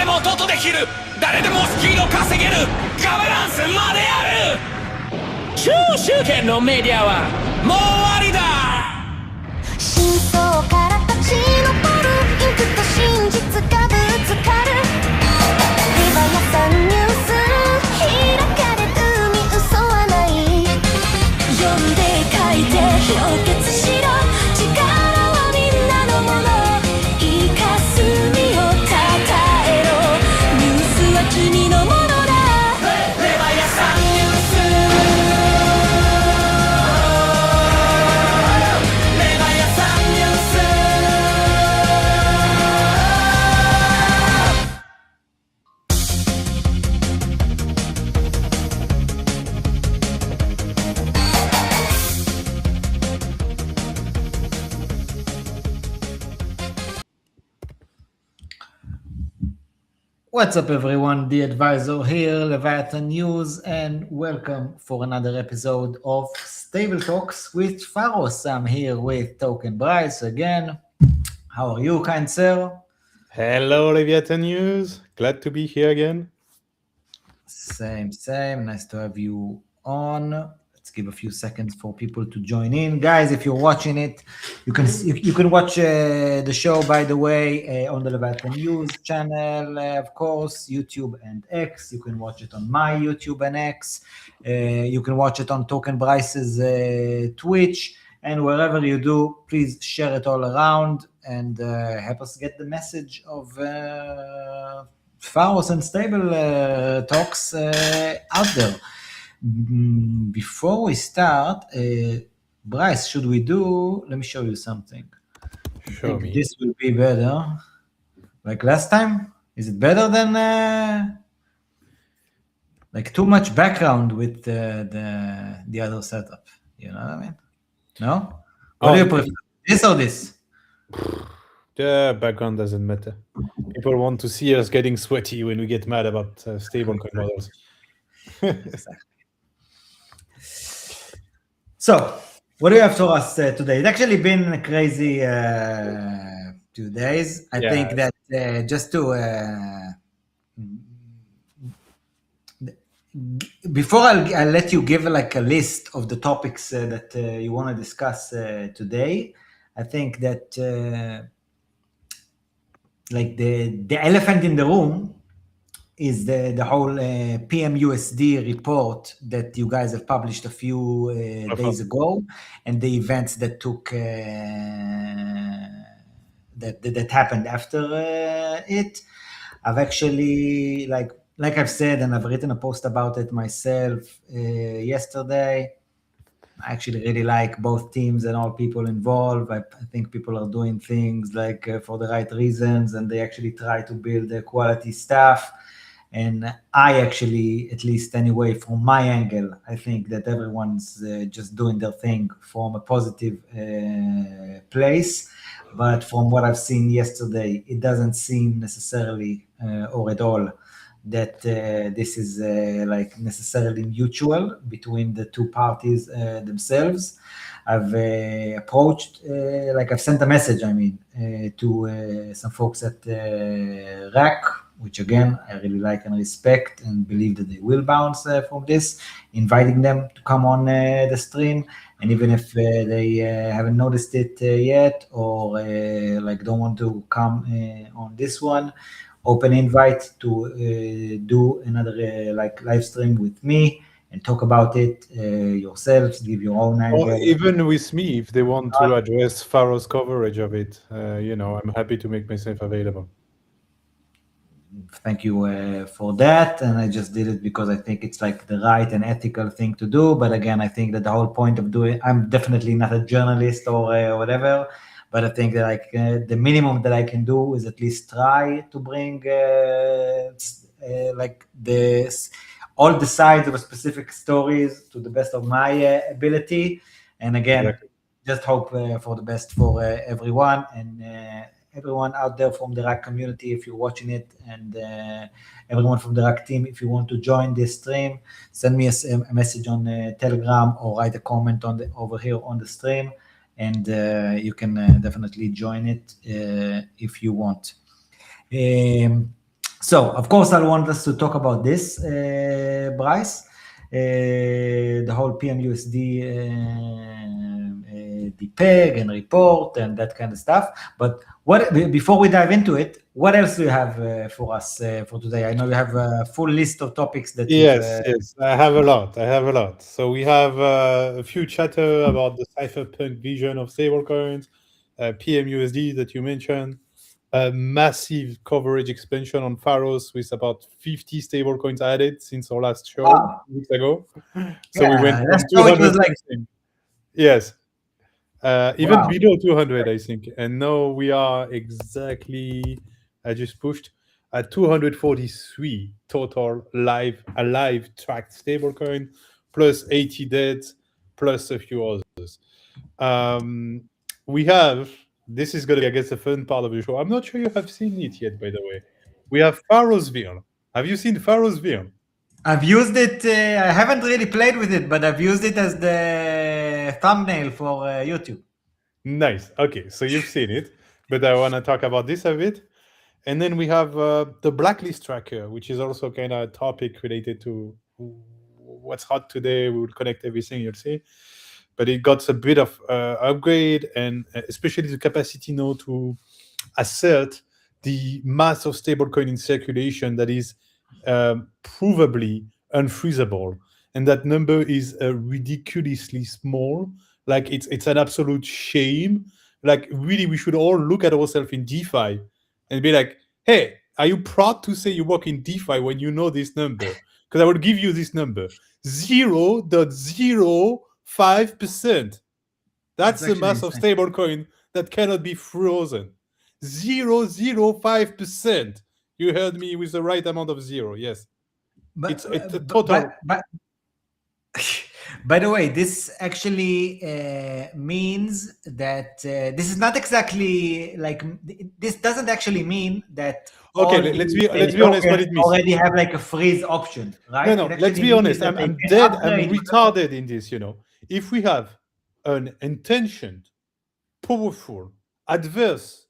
でもドトできる誰でもスピード稼げるガバナンスまである中集権のメディアはもう終わりだ真相から立ち上るインクと真実がぶつかるリバヤさんニュース開かれるに嘘はない読んで書いて氷結しろ力はみんなのものイカスミをたたえろニュースは君のものだレバヤさんニュースレバヤさんニュースWhat's up, everyone? The Advisor here, Leviathan News, and welcome for another episode of Stable Talks with Pharos. I'm here with Token Bryce again. How are you, kind sir? Hello, Leviathan News. Glad to be here again. Same. Nice to have you on. Let's give a few seconds for people to join in. Guys, if you're watching it, you can watch the show, by the way, on the Leviathan News channel, of course, YouTube and X. You can watch it on my YouTube and X. You can watch it on Token Bryce's Twitch. And wherever you do, please share it all around and help us get the message of Pharos and Stable Talks out there. Before we start, Bryce, should we do? Let me show you something. Show me. This will be better. Like last time? Is it better than like too much background with the other setup? You know what I mean? No? What do you prefer? This or this? The background doesn't matter. People want to see us getting sweaty when we get mad about stablecoin models. Exactly. So, what do you have for us today? It's actually been a crazy 2 days. I think that just to before I'll let you give like a list of the topics that you want to discuss today. I think that like the elephant in the room is the whole PMUSD report that you guys have published a few days ago, and the events that took that happened after it. I've actually like I've said, and I've written a post about it myself yesterday. I actually really like both teams and all people involved. I think people are doing things like for the right reasons, and they actually try to build quality stuff. And I actually, at least anyway, from my angle, I think that everyone's just doing their thing from a positive place. But from what I've seen yesterday, it doesn't seem necessarily or at all that this is like necessarily mutual between the two parties themselves. I've approached, like I've sent a message, to some folks at RAC, which again, I really like and respect and believe that they will bounce from this, inviting them to come on the stream. And even if they haven't noticed it yet or like don't want to come on this one, open invite to do another like live stream with me and talk about it yourselves, give your own angle. Or even with me, if they want to address Pharos coverage of it, I'm happy to make myself available. Thank you for that. And I just did it because I think it's like the right and ethical thing to do. But again, I think that the whole point of doing, I'm definitely not a journalist or whatever, but I think that like the minimum that I can do is at least try to bring like all the sides of a specific stories to the best of my ability. And again, just hope for the best for everyone and everyone out there from the RAC community, if you're watching it, and everyone from the RAC team, if you want to join this stream, send me a message on Telegram or write a comment on over here on the stream, and you can definitely join it if you want. So, of course, I want us to talk about this, Bryce, the whole PMUSD depeg and report and that kind of stuff. But before we dive into it, what else do you have for us for today? I know you have a full list of topics that Yes, I have a lot. So we have a few chatter about the cypherpunk vision of stablecoins, PMUSD that you mentioned, a massive coverage expansion on Pharos with about 50 stablecoins added since our last show 2 weeks ago. So we went from so it was 200 like, something. Yes. Even wow. below 200, I think. And now we are exactly, I just pushed, at 243 total alive tracked stablecoin, plus 80 dead, plus a few others. We have, this is going to be, I guess, the fun part of the show. I'm not sure you have seen it yet, by the way. We have Pharosville. Have you seen Pharosville? I've used it. I haven't really played with it, but I've used it as the thumbnail for YouTube. Nice. Okay, so you've seen it, but I want to talk about this a bit. And then we have the blacklist tracker, which is also kind of a topic related to what's hot today. We will connect everything, you'll see. But it got a bit of upgrade, and especially the capacity now to assert the mass of stablecoin in circulation that is provably unfreezable. And that number is ridiculously small. Like it's an absolute shame. Like really, we should all look at ourselves in DeFi and be like, hey, are you proud to say you work in DeFi when you know this number? Because I will give you this number. 0.05%. That's the mass of stablecoin that cannot be frozen. 0.05%. You heard me with the right amount of zero. Yes. It's a total. By the way, this actually means that this is not exactly like, this doesn't actually mean that okay, let's be honest what it means. Already have like a freeze option, right? No, let's be honest. I'm dead. I'm retarded in this, If we have an intentioned, powerful, adverse,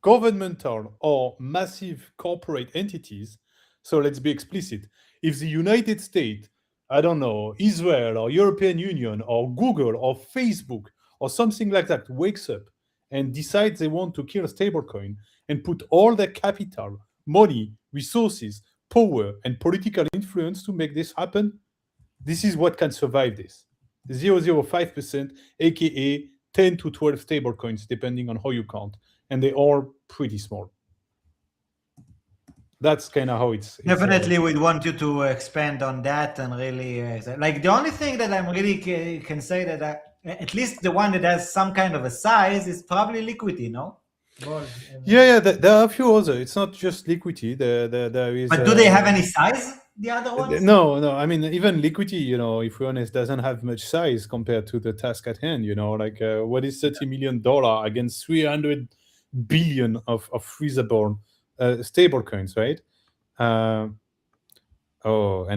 governmental or massive corporate entities, so let's be explicit. If the United States, I don't know, Israel or European Union or Google or Facebook or something like that wakes up and decides they want to kill a stablecoin and put all their capital, money, resources, power, and political influence to make this happen, this is what can survive this. 0.05%, aka 10 to 12 stablecoins, depending on how you count. And they're all pretty small. That's kind of how it's definitely we'd want you to expand on that and really like the only thing that I'm really can say that at least the one that has some kind of a size is probably Liquidity, no? Yeah, there are a few others. It's not just Liquidity. There is. But do they have any size? The other ones? No. I mean, even Liquidity, if we're honest, doesn't have much size compared to the task at hand. Like what is $30 million against 300 billion of freezable stablecoins, right? And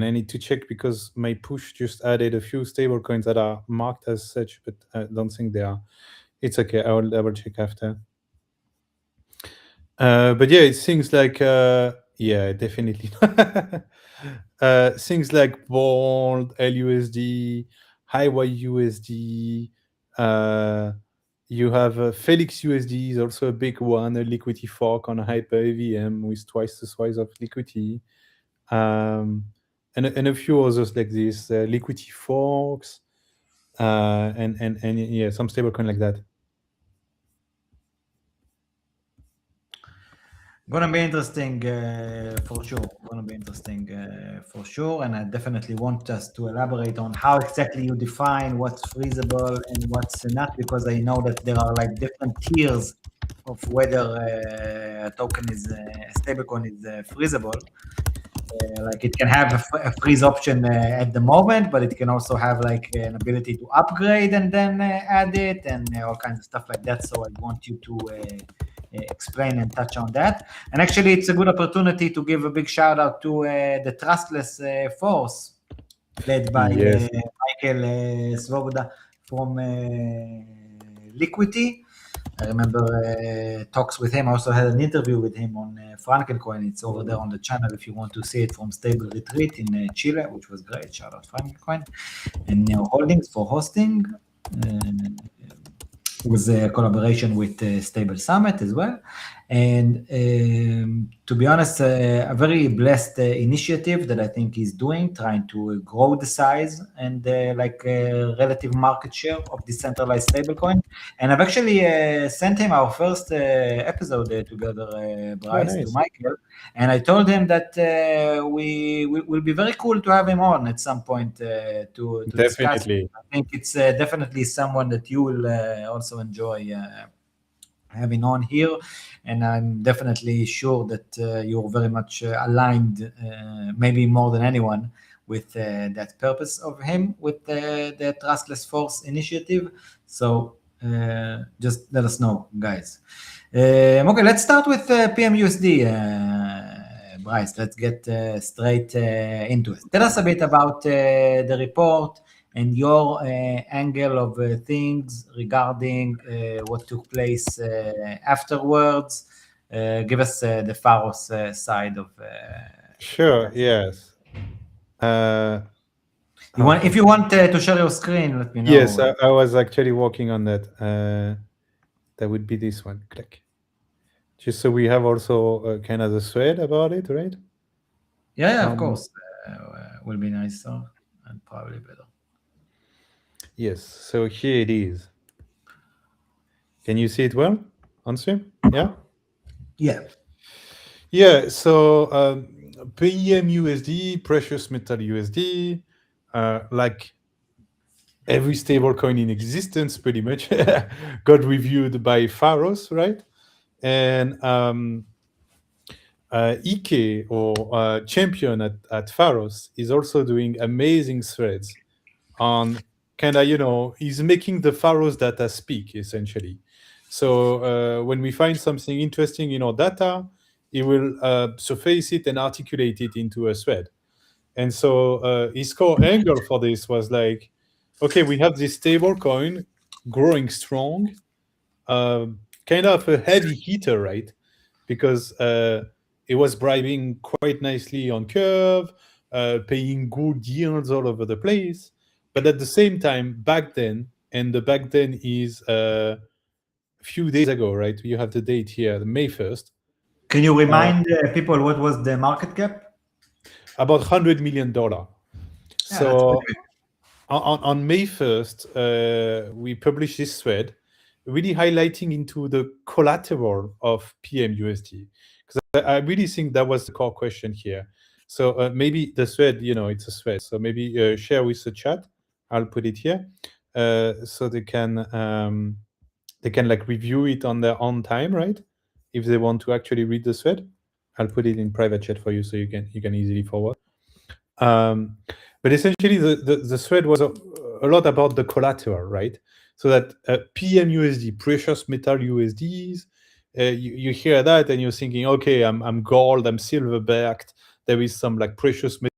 I need to check because my push just added a few stablecoins that are marked as such, but I don't think they are. It's okay. I will double check after. But yeah, it's things like yeah, definitely. Things like Bond, LUSD, HiYUSD. You have Felix USD is also a big one, a Liquidity fork on a Hyper AVM with twice the size of Liquidity. And a few others like this, Liquidity forks, and yeah, some stablecoin like that. Gonna be interesting for sure. And I definitely want us to elaborate on how exactly you define what's freezable and what's not, because I know that there are like different tiers of whether a token is a stablecoin is freezable. Like it can have a freeze option at the moment, but it can also have like an ability to upgrade and then add it and all kinds of stuff like that. So I want you to explain and touch on that. And actually, it's a good opportunity to give a big shout out to the Trustless Force, led by Michael Svoboda from Liquidity. I remember talks with him. I also had an interview with him on Frankencoin. It's over there on the channel if you want to see it, from Stable Retreat in Chile, which was great. Shout out Frankencoin. And Neo Holdings for hosting. With a collaboration with Stable Summit as well. And to be honest, a very blessed initiative that I think he's doing, trying to grow the size and relative market share of decentralized stablecoin. And I've actually sent him our first episode together, Bryce, to nice. Michael. And I told him that we will be very cool to have him on at some point to discuss. Definitely. I think it's definitely someone that you will also enjoy having on here, and I'm definitely sure that you're very much aligned, maybe more than anyone, with that purpose of him with the Trustless Force initiative. So just let us know, guys. Okay, let's start with PMUSD. Bryce, let's get straight into it. Tell us a bit about the report and your angle of things regarding what took place afterwards. Give us the Pharos side of. Sure. Yes. If you want to share your screen, let me know. Yes, I was actually working on that. That would be this one. Click. Just so we have also kind of the thread about it, right? Yeah, of course. Will be nicer and probably better. Yes. So here it is. Can you see it well on stream? Yeah. Yeah. Yeah. So PEMUSD, precious metal USD, like every stable coin in existence, pretty much, got reviewed by Pharos, right? And Ike, or champion at Pharos, is also doing amazing threads on kind of, he's making the Pharos data speak, essentially. So when we find something interesting in our data, he will surface it and articulate it into a thread. And so his core angle for this was like, okay, we have this stable coin growing strong, kind of a heavy hitter, right? Because it was bribing quite nicely on curve, paying good yields all over the place. But at the same time, back then, and the back then is a few days ago, right? You have the date here, May 1st. Can you remind people what was the market cap? About $100 million. So on May 1st, we published this thread, really highlighting into the collateral of PMUSD. Because I really think that was the core question here. So maybe the thread, it's a thread. So maybe share with the chat. I'll put it here, so they can like review it on their own time, right? If they want to actually read the thread, I'll put it in private chat for you, so you can easily forward. But essentially, the thread was a lot about the collateral, right? So that PMUSD, precious metal USDs, you hear that and you're thinking, okay, I'm gold, I'm silver backed. There is some like precious metal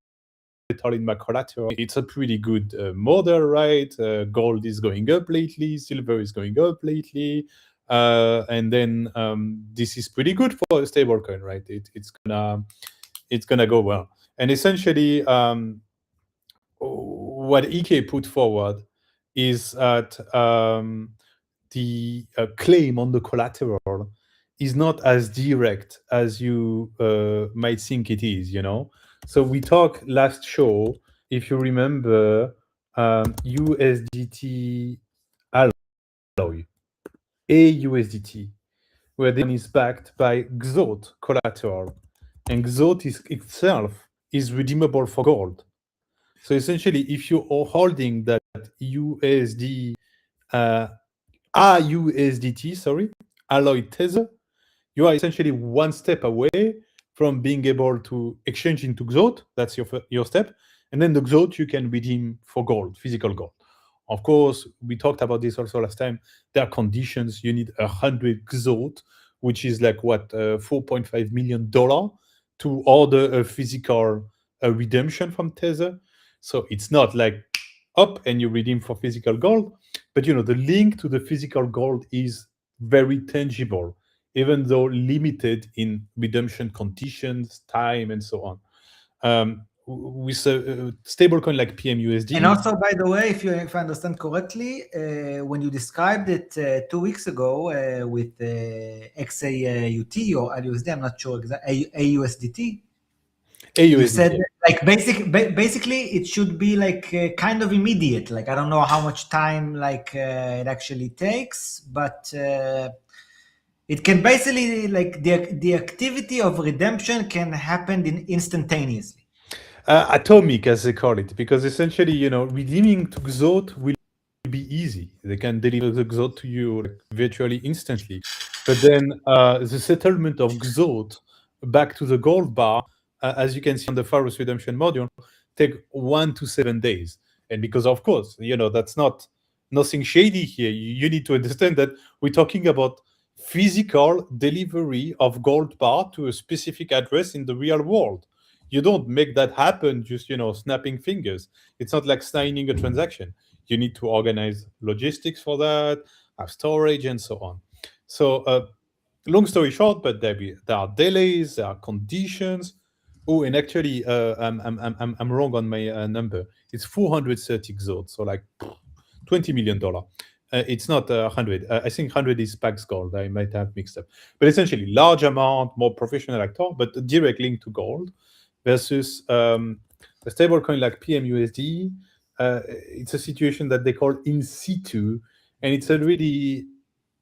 in my collateral. It's a pretty good model, right? Gold is going up lately, silver is going up lately, and then this is pretty good for a stablecoin, right? It's gonna go well. And essentially, what Ike put forward is that the claim on the collateral is not as direct as you might think it is, So we talked last show, if you remember, USDT alloy, AUSDT, where then is backed by XOT collateral. And XOT itself is redeemable for gold. So essentially, if you are holding that USD, AUSDT, alloy tether, you are essentially one step away from being able to exchange into XOT. That's your step. And then the XOT you can redeem for gold, physical gold. Of course, we talked about this also last time. There are conditions. You need 100 XOT, which is like what, $4.5 million to order a physical redemption from Tether. So it's not like up and you redeem for physical gold, but the link to the physical gold is very tangible, even though limited in redemption conditions, time, and so on. With a stablecoin like And PMUSD, also, by the way, if I understand correctly, when you described it 2 weeks ago with XAUT or AUSD, I'm not sure exactly, AUSDT, you said AUSDT. like basically it should be like kind of immediate. Like I don't know how much time like it actually takes, but it can basically like the activity of redemption can happen instantaneously. Atomic, as they call it, because essentially, redeeming to Xot will be easy. They can deliver the Xot to you like, virtually instantly. But then the settlement of Xot back to the gold bar, as you can see on the Pharos redemption module, take 1 to 7 days. And because, of course, that's not nothing shady here. You need to understand that we're talking about physical delivery of gold bar to a specific address in the real world. You don't make that happen just snapping fingers. It's not like signing a transaction. You need to organize logistics for that, have storage, and so on. So long story short, but there are delays, there are conditions. Oh, and actually I'm wrong on my number. It's 430 XOT, so like $20 million. It's not 100. I think 100 is Pax Gold. I might have mixed up. But essentially, large amount, more professional actor, but a direct link to gold versus a stablecoin like PMUSD. It's a situation that they call in situ, and it's a really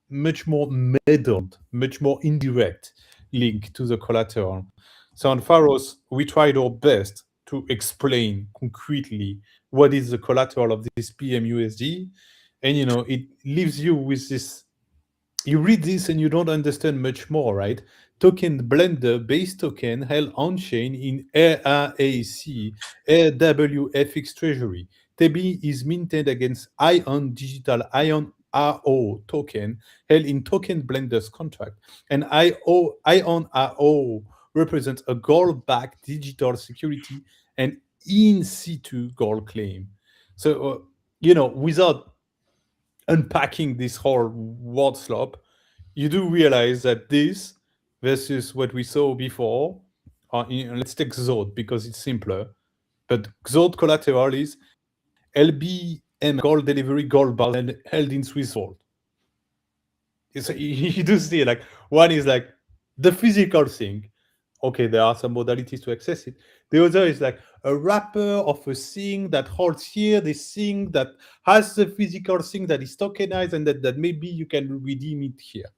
much more meddled, much more indirect link to the collateral. So on Pharos, we tried our best to explain concretely what is the collateral of this PMUSD, and it leaves you with this. You read this and you don't understand much more, right? Token Blender base token held on chain in ARAC, AWFX Treasury. TB is minted against Ion Digital Ion RO token held in Token Blender's contract. And Ion RO represents a gold backed digital security and in situ gold claim. So, without unpacking this whole word slop, you do realize that this versus what we saw before, let's take Xod because it's simpler, but Xod collateral is LBM gold delivery gold bar held in Swiss gold. So you do see like one is like the physical thing. Okay, there are some modalities to access it. The other is like a wrapper of a thing that holds here, this thing that has the physical thing that is tokenized and that maybe you can redeem it here.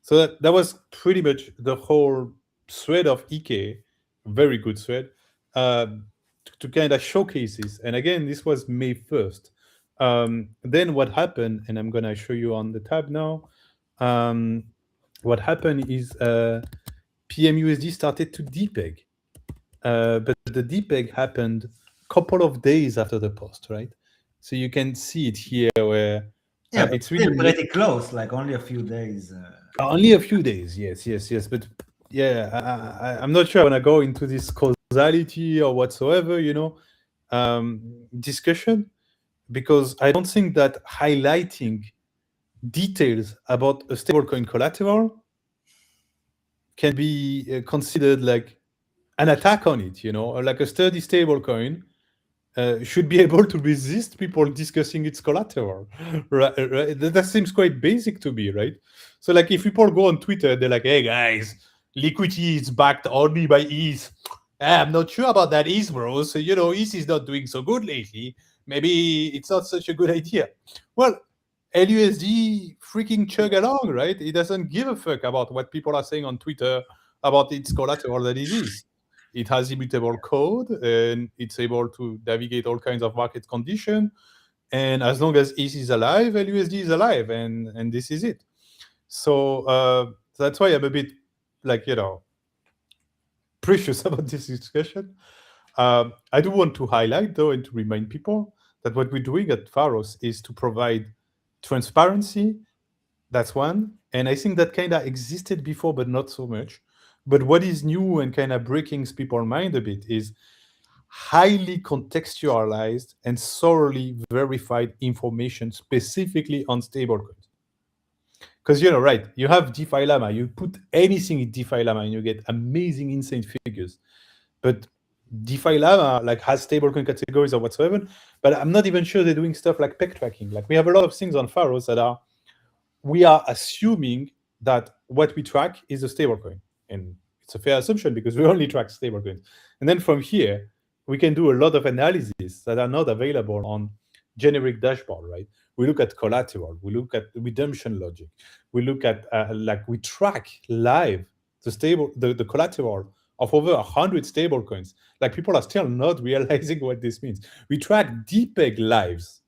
So that was pretty much the whole thread of EK, very good thread, to kind of showcase this. And again, this was May 1st. Then what happened, and I'm going to show you on the tab now, what happened is PMUSD started to depeg. But the depeg happened a couple of days after the post, right? So you can see it here where it's still really pretty close, like only a few days. only a few days, yes. But yeah, I'm not sure I want to go into this causality or whatsoever, discussion, because I don't think that highlighting details about a stablecoin collateral can be considered like an attack on it, like a sturdy stablecoin should be able to resist people discussing its collateral. Right? That seems quite basic to me, right? So, like, if people go on Twitter, they're like, "Hey guys, liquidity is backed only by ETH. I'm not sure about that ETH, bro. So, ETH is not doing so good lately. Maybe it's not such a good idea." Well, LUSD freaking chug along, right? It doesn't give a fuck about what people are saying on Twitter about its collateral that it is. It has immutable code and it's able to navigate all kinds of market conditions. And as long as ETH is alive, LUSD is alive, and this is it. So that's why I'm a bit like, precious about this discussion. I do want to highlight, though, and to remind people that what we're doing at Pharos is to provide transparency. That's one. And I think that kind of existed before, but not so much. But what is new and kind of breaking people's mind a bit is highly contextualized and thoroughly verified information specifically on stablecoins. Because right, you have DeFi Llama, you put anything in DeFi Llama and you get amazing, insane figures. But DeFi Llama like has stablecoin categories or whatsoever. But I'm not even sure they're doing stuff like peg tracking. Like we have a lot of things on Pharos that are we are assuming that what we track is a stablecoin, and it's a fair assumption because we only track stablecoins. And then from here, we can do a lot of analysis that are not available on generic dashboard, right? We look at collateral, we look at redemption logic, we look at like we track live the collateral of over 100 stablecoins. Like people are still not realizing what this means. We track DPEG lives,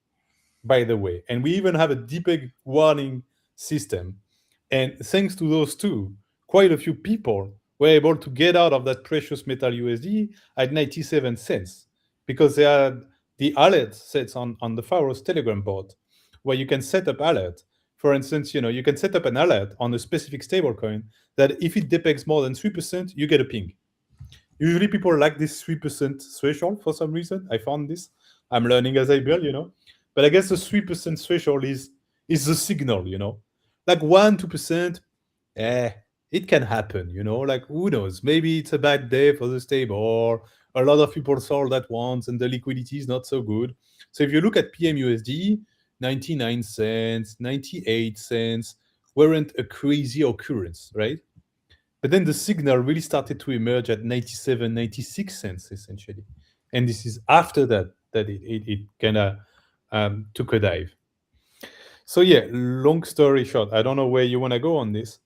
by the way, and we even have a DPEG warning system. And thanks to those two, quite a few people were able to get out of that precious metal USD at 97 cents because they had the alert sets on the Pharos Telegram bot where you can set up alert. For instance, you can set up an alert on a specific stablecoin that if it depegs more than 3%, you get a ping. Usually people like this 3% threshold for some reason. I found this. I'm learning as I build. But I guess the 3% threshold is the signal. Like 1-2%, it can happen, like who knows? Maybe it's a bad day for the stable, or a lot of people sold at once and the liquidity is not so good. So if you look at PMUSD, 99 cents, 98 cents weren't a crazy occurrence, right? But then the signal really started to emerge at 97, 96 cents, essentially. And this is after that it kind of took a dive. So yeah, long story short, I don't know where you want to go on this.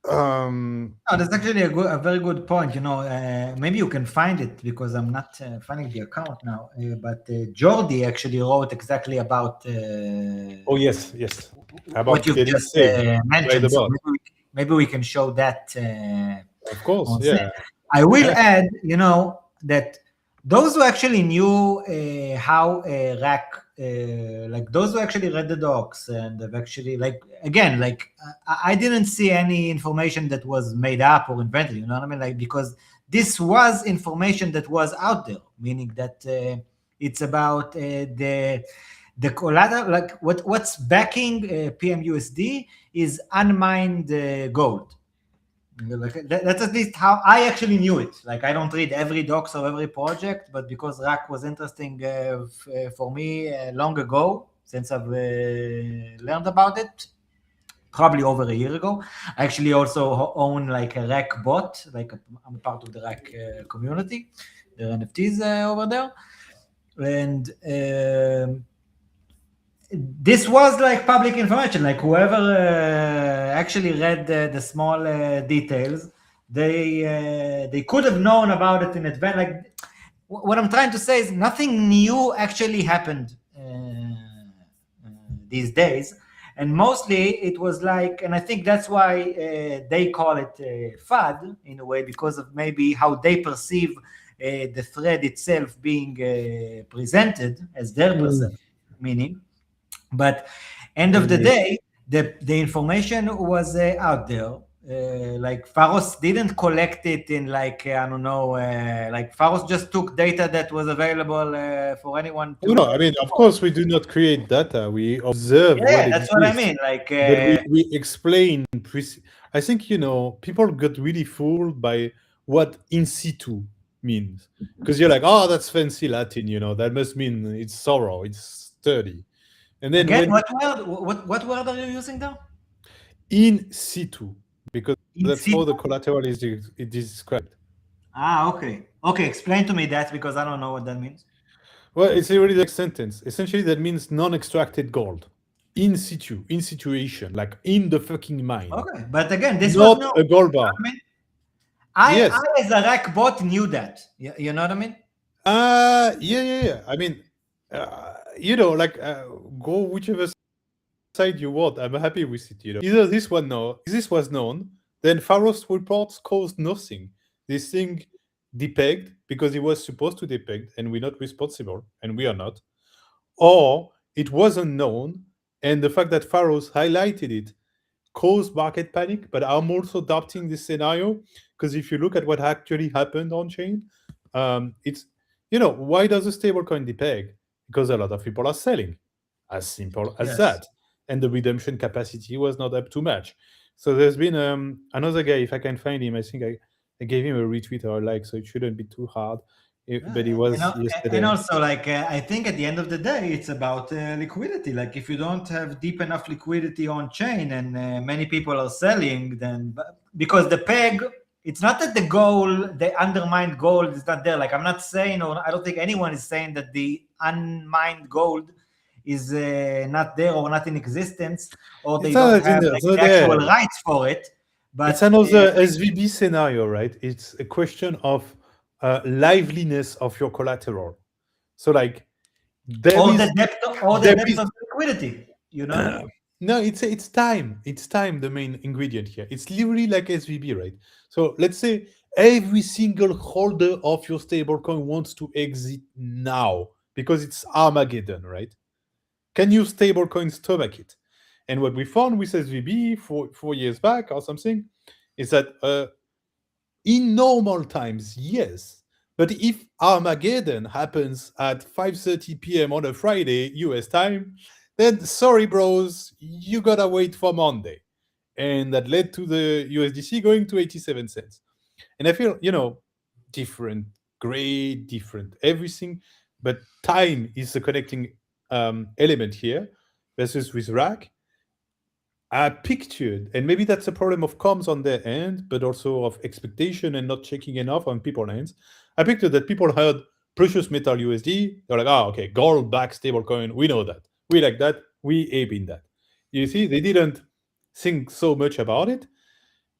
That's actually a very good point. Maybe you can find it because I'm not finding the account now. But Jordi actually wrote exactly about. Oh yes, about what you've getting just saved by mentioned. the So bot. maybe we can show that. Of course, on yeah. I will add, that those who actually knew how rack, like those who actually read the docs and have actually, like, again, like I didn't see any information that was made up or invented, you know what I mean? Like, because this was information that was out there, meaning that it's about the collateral, like what's backing PMUSD is unmined gold. Like that's at least how I actually knew it. Like I don't read every docs of every project, but because rack was interesting for me long ago, since I've learned about it, probably over a year ago. I actually also own like a rack bot, like I'm part of the rack community, the NFTs over there, and this was like public information. Like whoever actually read the small details, they could have known about it in advance. Like what I'm trying to say is nothing new actually happened these days, and mostly it was like, and I think that's why they call it FUD in a way, because of maybe how they perceive the thread itself being presented as their meaning. But end of the day, the information was out there. Like Pharos didn't collect it in like, I don't know, like Pharos just took data that was available for anyone to... No, I mean, of course, we do not create data. We observe what Yeah, exists. that's what I mean. Like, But we explain. I think, people get really fooled by what in situ means. Because you're like, oh, that's fancy Latin, that must mean it's thorough, it's sturdy. And then again, when what word are you using there? in situ, because In that's situ? how the collateral is described. Okay. Okay, explain to me that, because I don't know what that means. Well, it's a really like sentence. Essentially, that means non-extracted gold. In situ, in situation, like in the fucking mine. Okay, but again, this not was a gold bar. I as a rack bot knew that. You know what I mean? Yeah. I mean, go whichever side you want. I'm happy with it. Either this was known, then Pharos reports caused nothing. This thing depegged because it was supposed to depeg, and we're not responsible, and we are not. Or it wasn't known, and the fact that Pharos highlighted it caused market panic. But I'm also doubting this scenario, because if you look at what actually happened on chain, it's why does a stablecoin depeg? Because a lot of people are selling. As simple as that. and the redemption capacity was not up to match. So there's been another guy, if I can find him, I think I gave him a retweet or a like, so it shouldn't be too hard. But it was yesterday. And also, like, I think at the end of the day, it's about liquidity. Like, if you don't have deep enough liquidity on chain, and many people are selling, then because the peg, it's not that the gold, the undermined gold is not there. Like, I'm not saying, or I don't think anyone is saying that the unmined gold is not there or not in existence, or they don't have like, the actual rights for it. But it's another SVB scenario, right? It's a question of liveliness of your collateral. So, like, the depth of liquidity, you know. No, it's time. It's time. The main ingredient here. It's literally like SVB, right? So let's say every single holder of your stablecoin wants to exit now because it's Armageddon, right? Can your stablecoin stomach it? And what we found with SVB 4 years back or something is that in normal times, yes. But if Armageddon happens at 5:30 p.m. on a Friday, US time, then sorry, bros, you gotta wait for Monday. And that led to the USDC going to 87 cents. And I feel, different grade, different everything, but time is the connecting element here versus with Rack. I pictured, and maybe that's a problem of comms on their end, but also of expectation and not checking enough on people's ends. I pictured that people heard precious metal USD. They're like, okay, gold-backed stablecoin. We know that. We like that. We ape in that. You see, they didn't think so much about it.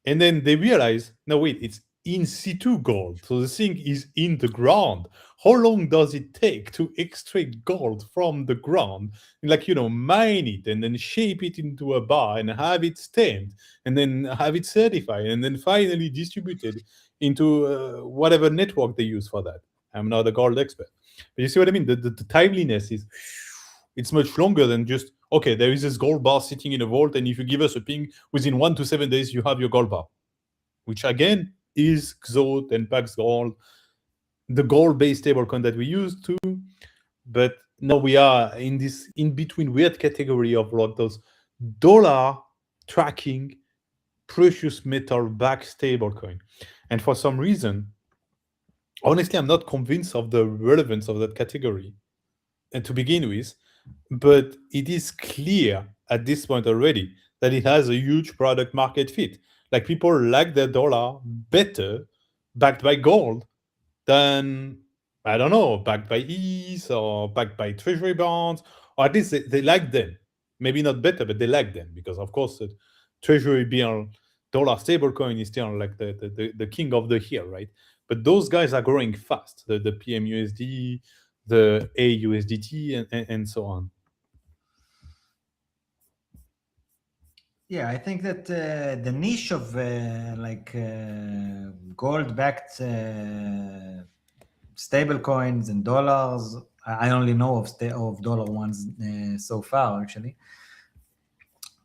And then they realize, no, wait, it's in situ gold. So the thing is in the ground. How long does it take to extract gold from the ground? Like, mine it and then shape it into a bar and have it stamped and then have it certified and then finally distributed into whatever network they use for that. I'm not a gold expert. But you see what I mean? The timeliness it's much longer than just, okay, there is this gold bar sitting in a vault, and if you give us a ping, within 1 to 7 days, you have your gold bar. Which, again, is XOT and Pax Gold, the gold-based stablecoin that we used to. But now we are in this in-between weird category of like those dollar tracking precious metal-backed stablecoin. And for some reason, honestly, I'm not convinced of the relevance of that category to begin with, but it is clear at this point already that it has a huge product market fit. Like, people like their dollar better backed by gold than, I don't know, backed by ETH or backed by treasury bonds, or at least they like them. Maybe not better, but they like them because, of course, the treasury bill dollar stablecoin is still like the king of the hill, right? But those guys are growing fast. The PMUSD, the AUSDT, and so on. Yeah, I think that the niche of gold-backed stable coins and dollars, I only know of dollar ones so far, actually,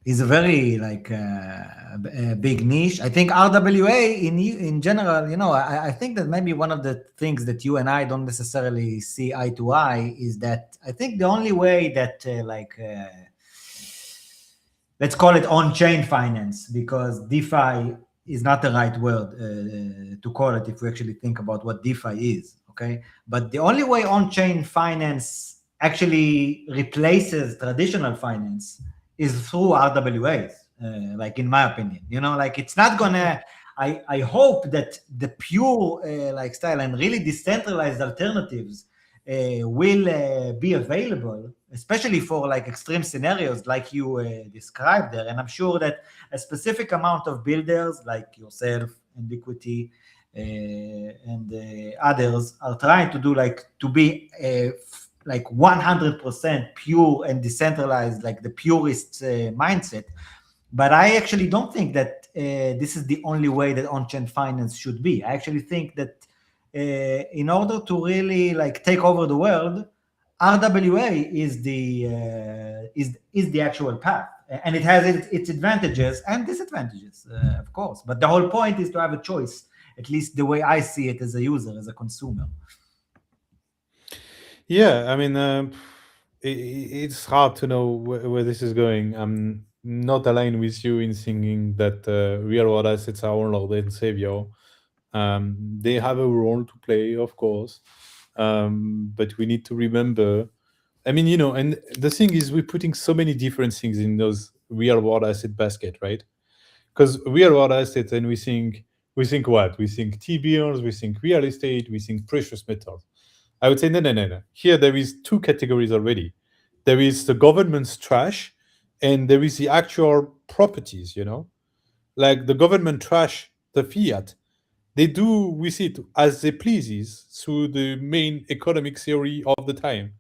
is a very a big niche. I think RWA in general, I think that maybe one of the things that you and I don't necessarily see eye to eye is that I think the only way that let's call it on-chain finance, because DeFi is not the right word to call it if we actually think about what DeFi is, okay? But the only way on-chain finance actually replaces traditional finance is through RWAs, in my opinion. It's not gonna, I hope that the pure style and really decentralized alternatives will be available, especially for extreme scenarios like you described there. And I'm sure that a specific amount of builders like yourself and Liquidity and others are trying to do to be 100% pure and decentralized, like the purist mindset. But I actually don't think that this is the only way that on-chain finance should be. I actually think that in order to really take over the world, RWA is the actual path, and it has its advantages and disadvantages, of course. But the whole point is to have a choice, at least the way I see it as a user, as a consumer. Yeah, I mean, it's hard to know where this is going. I'm not aligned with you in thinking that real world assets are our Lord and Savior. They have a role to play, of course, but we need to remember. I mean, and the thing is, we're putting so many different things in those real world asset basket, right? Because real world assets, and we think what? We think T bills, we think real estate, we think precious metals. I would say no, no, no, no. Here there is two categories already. There is the government's trash, and there is the actual properties. Like the government trash, the fiat. They do with it as they pleases through the main economic theory of the time.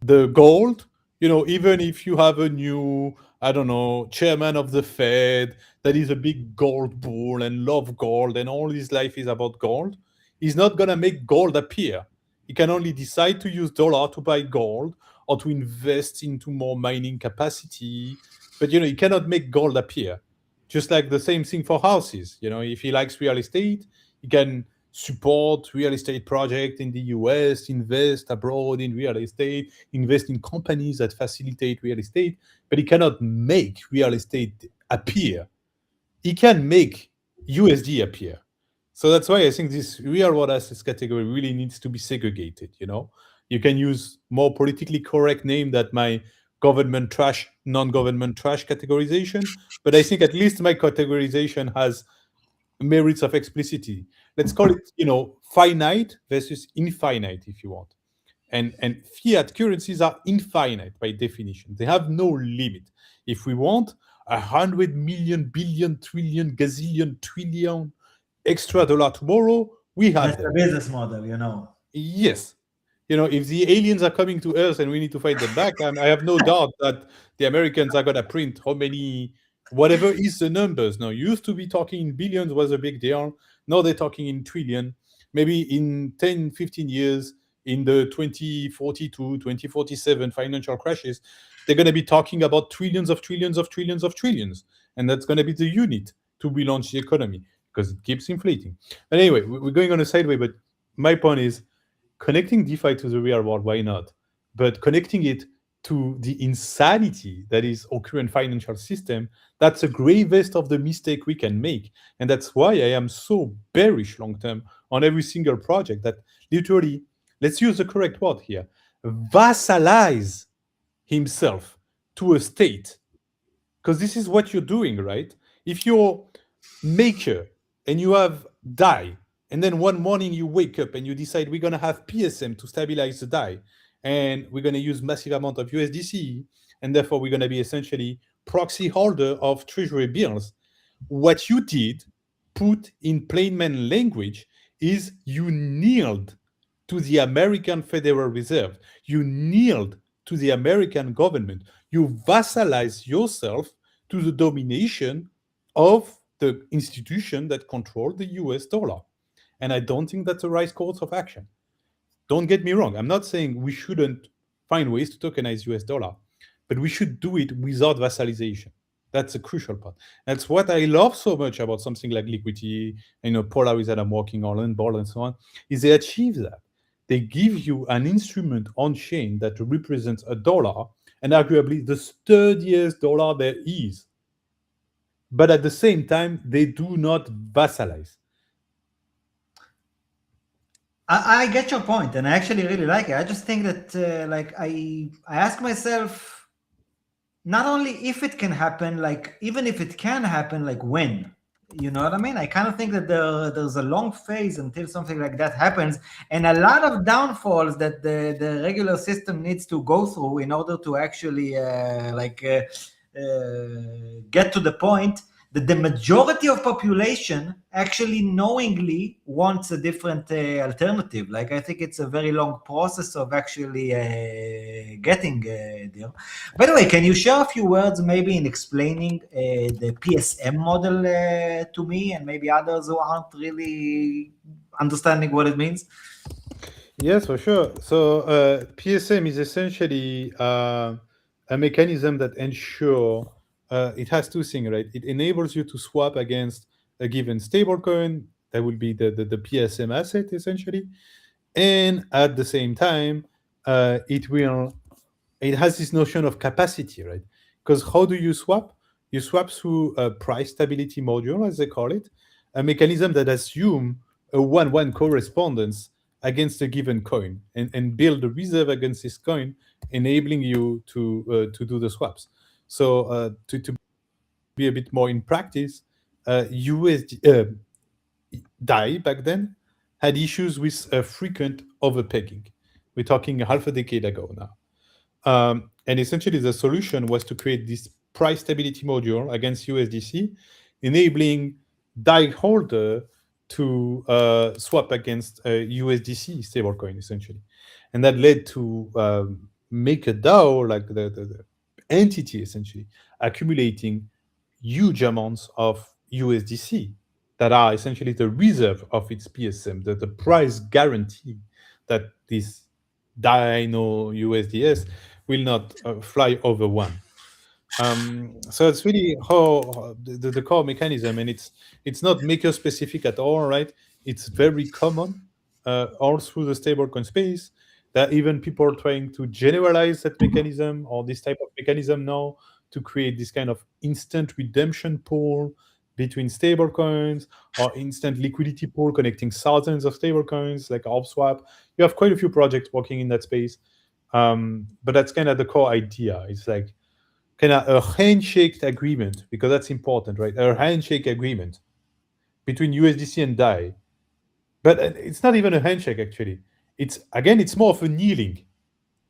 The gold, even if you have a new, I don't know, chairman of the Fed that is a big gold bull and love gold and all his life is about gold, he's not gonna make gold appear. He can only decide to use dollar to buy gold or to invest into more mining capacity, but he cannot make gold appear. Just like the same thing for houses. If he likes real estate, he can support real estate project in the US, invest abroad in real estate, invest in companies that facilitate real estate, but he cannot make real estate appear. He can make USD appear. So that's why I think this real world assets category really needs to be segregated. You can use more politically correct name that my government trash, non-government trash categorization, but I think at least my categorization has merits of explicitity. Let's call it, finite versus infinite, if you want. And fiat currencies are infinite by definition. They have no limit. If we want 100 million, billion, trillion, gazillion, trillion extra dollar tomorrow, we have That's the them. business model. Yes. If the aliens are coming to Earth and we need to fight them back, I have no doubt that the Americans are going to print how many, whatever is the numbers. Now, used to be talking in billions was a big deal. Now they're talking in trillion. Maybe in 10, 15 years, in the 2042, 2047 financial crashes, they're going to be talking about trillions of trillions of trillions of trillions. And that's going to be the unit to relaunch the economy because it keeps inflating. But anyway, we're going on a sideway, but my point is, connecting DeFi to the real world, why not? But connecting it to the insanity that is our current financial system, that's the gravest of the mistake we can make. And that's why I am so bearish long term on every single project that literally, let's use the correct word here, vassalize himself to a state. Because this is what you're doing, right? If you're maker and you have DAI, and then one morning you wake up and you decide we're going to have PSM to stabilize the DAI, and we're going to use massive amount of USDC, and therefore we're going to be essentially proxy holder of treasury bills. What you did, put in plain man language, is you kneeled to the American Federal Reserve. You kneeled to the American government. You vassalized yourself to the domination of the institution that controlled the US dollar. And I don't think that's the right course of action. Don't get me wrong. I'm not saying we shouldn't find ways to tokenize US dollar, but we should do it without vassalization. That's a crucial part. That's what I love so much about something like Liquidity, Polaris that I'm working on, and Ball and so on, is they achieve that. They give you an instrument on chain that represents a dollar, and arguably the sturdiest dollar there is. But at the same time, they do not vassalize. I get your point, and I actually really like it. I just think that, I ask myself, not only if it can happen, even if it can happen, when. You know what I mean? I kind of think that there's a long phase until something like that happens, and a lot of downfalls that the regular system needs to go through in order to actually get to the point that the majority of population actually knowingly wants a different alternative. I think it's a very long process of actually getting there. By the way, can you share a few words maybe in explaining the PSM model to me and maybe others who aren't really understanding what it means? Yes, for sure. So PSM is essentially a mechanism that ensures it has two things, right? It enables you to swap against a given stablecoin. That will be the PSM asset, essentially. And at the same time, it will it has this notion of capacity, right? Because how do you swap? You swap through a price stability module, as they call it, a mechanism that assumes a 1-1 correspondence against a given coin and build a reserve against this coin, enabling you to do the swaps. So to be a bit more in practice, USD DAI back then had issues with frequent overpegging. We're talking half a decade ago now. And essentially, the solution was to create this price stability module against USDC, enabling DAI holder to swap against a USDC stablecoin, essentially. And that led to make a DAO, like the entity, essentially, accumulating huge amounts of USDC that are essentially the reserve of its PSM, the price guarantee that this Dino USDS will not fly over one. So it's really how the core mechanism, and it's not maker specific at all, right? It's very common all through the stablecoin space. There are even people trying to generalize that mechanism or this type of mechanism now to create this kind of instant redemption pool between stablecoins or instant liquidity pool connecting thousands of stablecoins like ArbSwap. You have quite a few projects working in that space. But that's kind of the core idea. It's like kind of a handshake agreement, because that's important, right? A handshake agreement between USDC and DAI. But it's not even a handshake, actually. It's more of a kneeling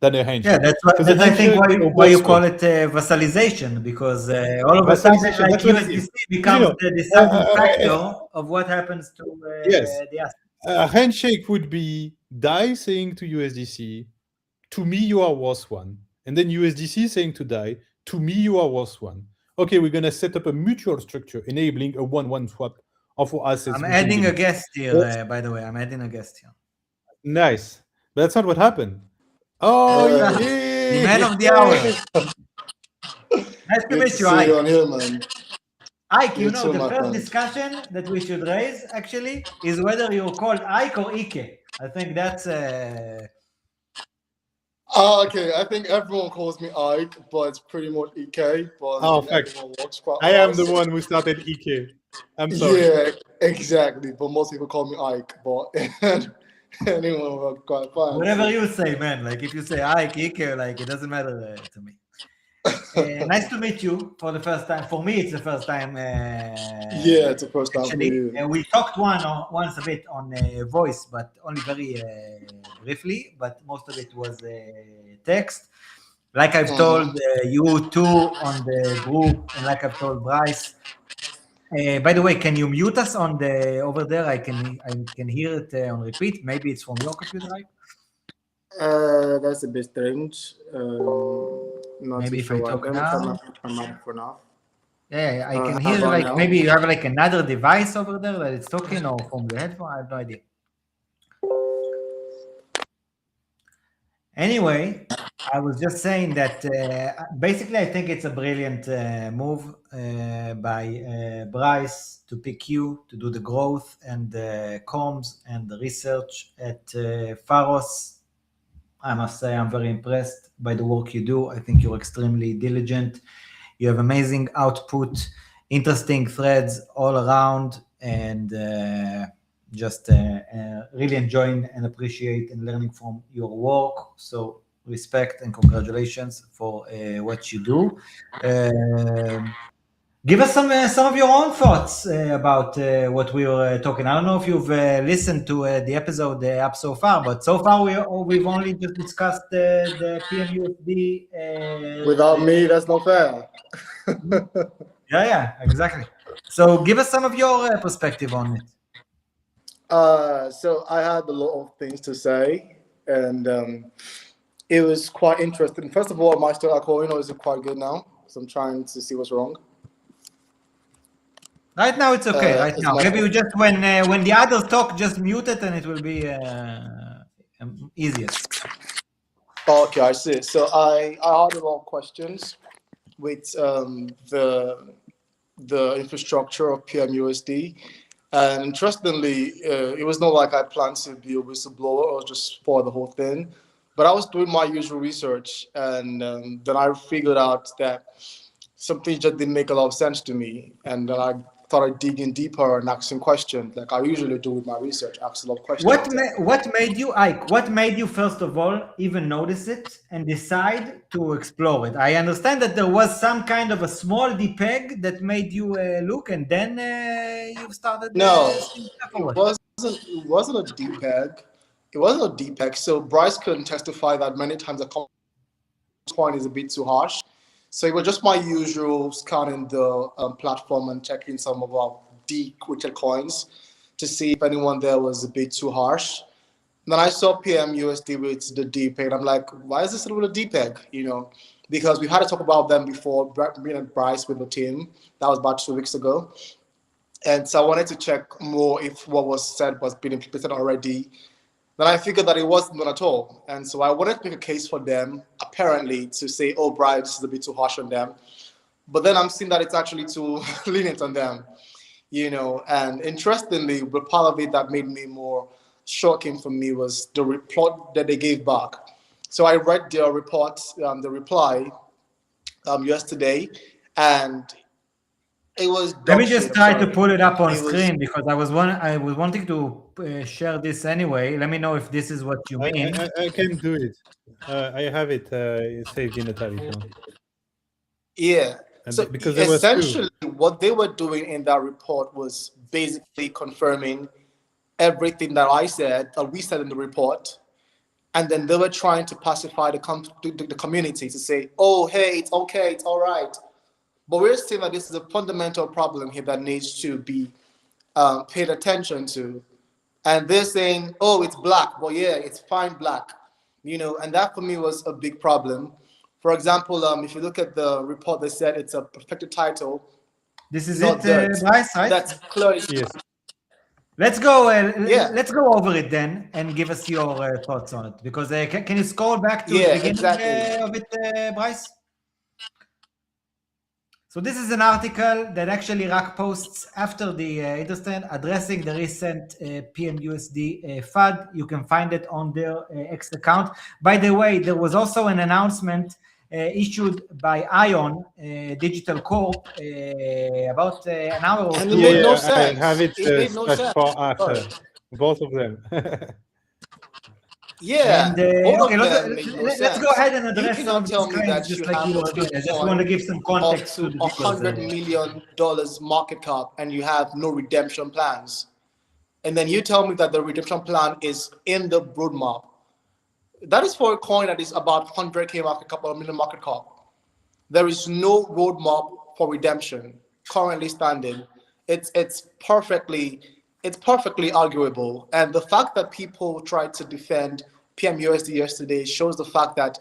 than a handshake. Yeah, that's I think why you call it vassalization, because all of a sudden, like USDC becomes the deciding factor of what happens to the asset. A handshake would be DAI saying to USDC, to me you are worth one, and then USDC saying to DAI, to me you are worth one. Okay, we're gonna set up a mutual structure enabling a 1-1 swap of our assets. I'm adding a guest here, by the way. I'm adding a guest here. Nice, but that's not what happened. Oh, the man of the hour. Nice to meet you, Ike. On here, man. Ike, you know, the first discussion that we should raise actually is whether you're called Ike or Ike. I think that's. Okay, I think everyone calls me Ike, but it's pretty much Ike. But I am the one who started Ike. I'm sorry. Yeah, exactly. But most people call me Ike. But anyone will quite fine. Whatever you say, man. Like if you say Ike, Ike, like it doesn't matter to me. Nice to meet you for the first time. For me, it's the first time. Yeah, it's the first time actually. for you. We talked once a bit on voice, but only very briefly. But most of it was text. Like I've told you two on the group, and like I've told Bryce. By the way, can you mute us on the over there? I can hear it on repeat. Maybe it's from your computer, right? That's a bit strange. Not maybe if sure I talk now. For now. Yeah, I can hear like now. Maybe you have like another device over there that it's talking, or from the headphone. I have no idea. Anyway, I was just saying that basically I think it's a brilliant move by Bryce to pick you to do the growth and the comms and the research at Pharos. I must say I'm very impressed by the work you do. I think you're extremely diligent. You have amazing output, interesting threads all around, and just really enjoying and appreciate and learning from your work. So respect and congratulations for what you do. Give us some of your own thoughts about what we were talking. I don't know if you've listened to the episode up so far, but so far we've only just discussed the PMUSD. Without me, that's not fair. Yeah, exactly. So give us some of your perspective on it. So I had a lot of things to say, and it was quite interesting. First of all, my Coin is quite good now, so I'm trying to see what's wrong. Right now it's okay. Right now, maybe you just when the others talk, just mute it, and it will be easiest. Okay, I see. So I had a lot of questions with the infrastructure of PMUSD. And interestingly, it was not like I planned to be a whistleblower or just spoil the whole thing. But I was doing my usual research, and then I figured out that something just didn't make a lot of sense to me. And then I thought I'd dig in deeper and ask some questions, like I usually do with my research, ask a lot of questions. What made you, Ike? What made you first of all even notice it and decide to explore it? I understand that there was some kind of a small depeg that made you look, and then you started No, seeing stuff or it what? wasn't. It wasn't a DPEG. It wasn't a DPEG. So Bryce couldn't testify that many times the coin is a bit too harsh. So it was just my usual scanning the platform and checking some of our decrypted coins to see if anyone there was a bit too harsh. Then I saw PMUSD with the DPEG. I'm like, why is this with a DPEG? You know, because we had to talk about them before. Me and Bryce with the team. That was about 2 weeks ago. And so I wanted to check more if what was said was being implemented already. Then I figured that it wasn't done at all. And so I wanted to make a case for them, apparently, to say, oh, Brian, this is a bit too harsh on them. But then I'm seeing that it's actually too lenient on them, you know. And interestingly, the part of it that made me more shocking for me was the report that they gave back. So I read their report, the reply yesterday, and it was Let me dog just shit. I'm try to sorry. pull it up on It was screen because I was wanting to share this anyway. Let me know if this is what you mean. I can do it. I have it saved in the tab if you want. Yeah. And So because there was essentially, what they were doing in that report was basically confirming everything that I said, that we said in the report, and then they were trying to pacify the community to say, "Oh, hey, it's okay, it's all right." But we're saying that this is a fundamental problem here that needs to be paid attention to. And they're saying, "Oh, it's black." Well, yeah, it's fine black, you know, and that for me was a big problem. For example, if you look at the report, they said it's a perfected title, This is not it, dirt. Bryce, right? That's clearly yes. Let's go. Yeah. Let's go over it then and give us your thoughts on it. Because can you scroll back to the Yeah, beginning exactly. of it, Bryce? So this is an article that actually Rak posts after the interesting addressing the recent PMUSD FUD. You can find it on their X account. By the way, there was also an announcement issued by Ion Digital Corp about an hour or And two it made no ago. I sense. have it It made no slash sense. for after Sorry. both of them. Yeah, And both okay, of them make no let's go sense. ahead and You address some cannot of these tell me claims that just you like have you a are doing. I just want to Bitcoin give some up context to to the viewers. $100 million market cap and you have no redemption plans. And then you tell me that the redemption plan is in the roadmap. That is for a coin that is about 100K market cap or a million market cap. There is no roadmap for redemption currently standing. It's perfectly arguable. And the fact that people tried to defend PMUSD yesterday shows the fact that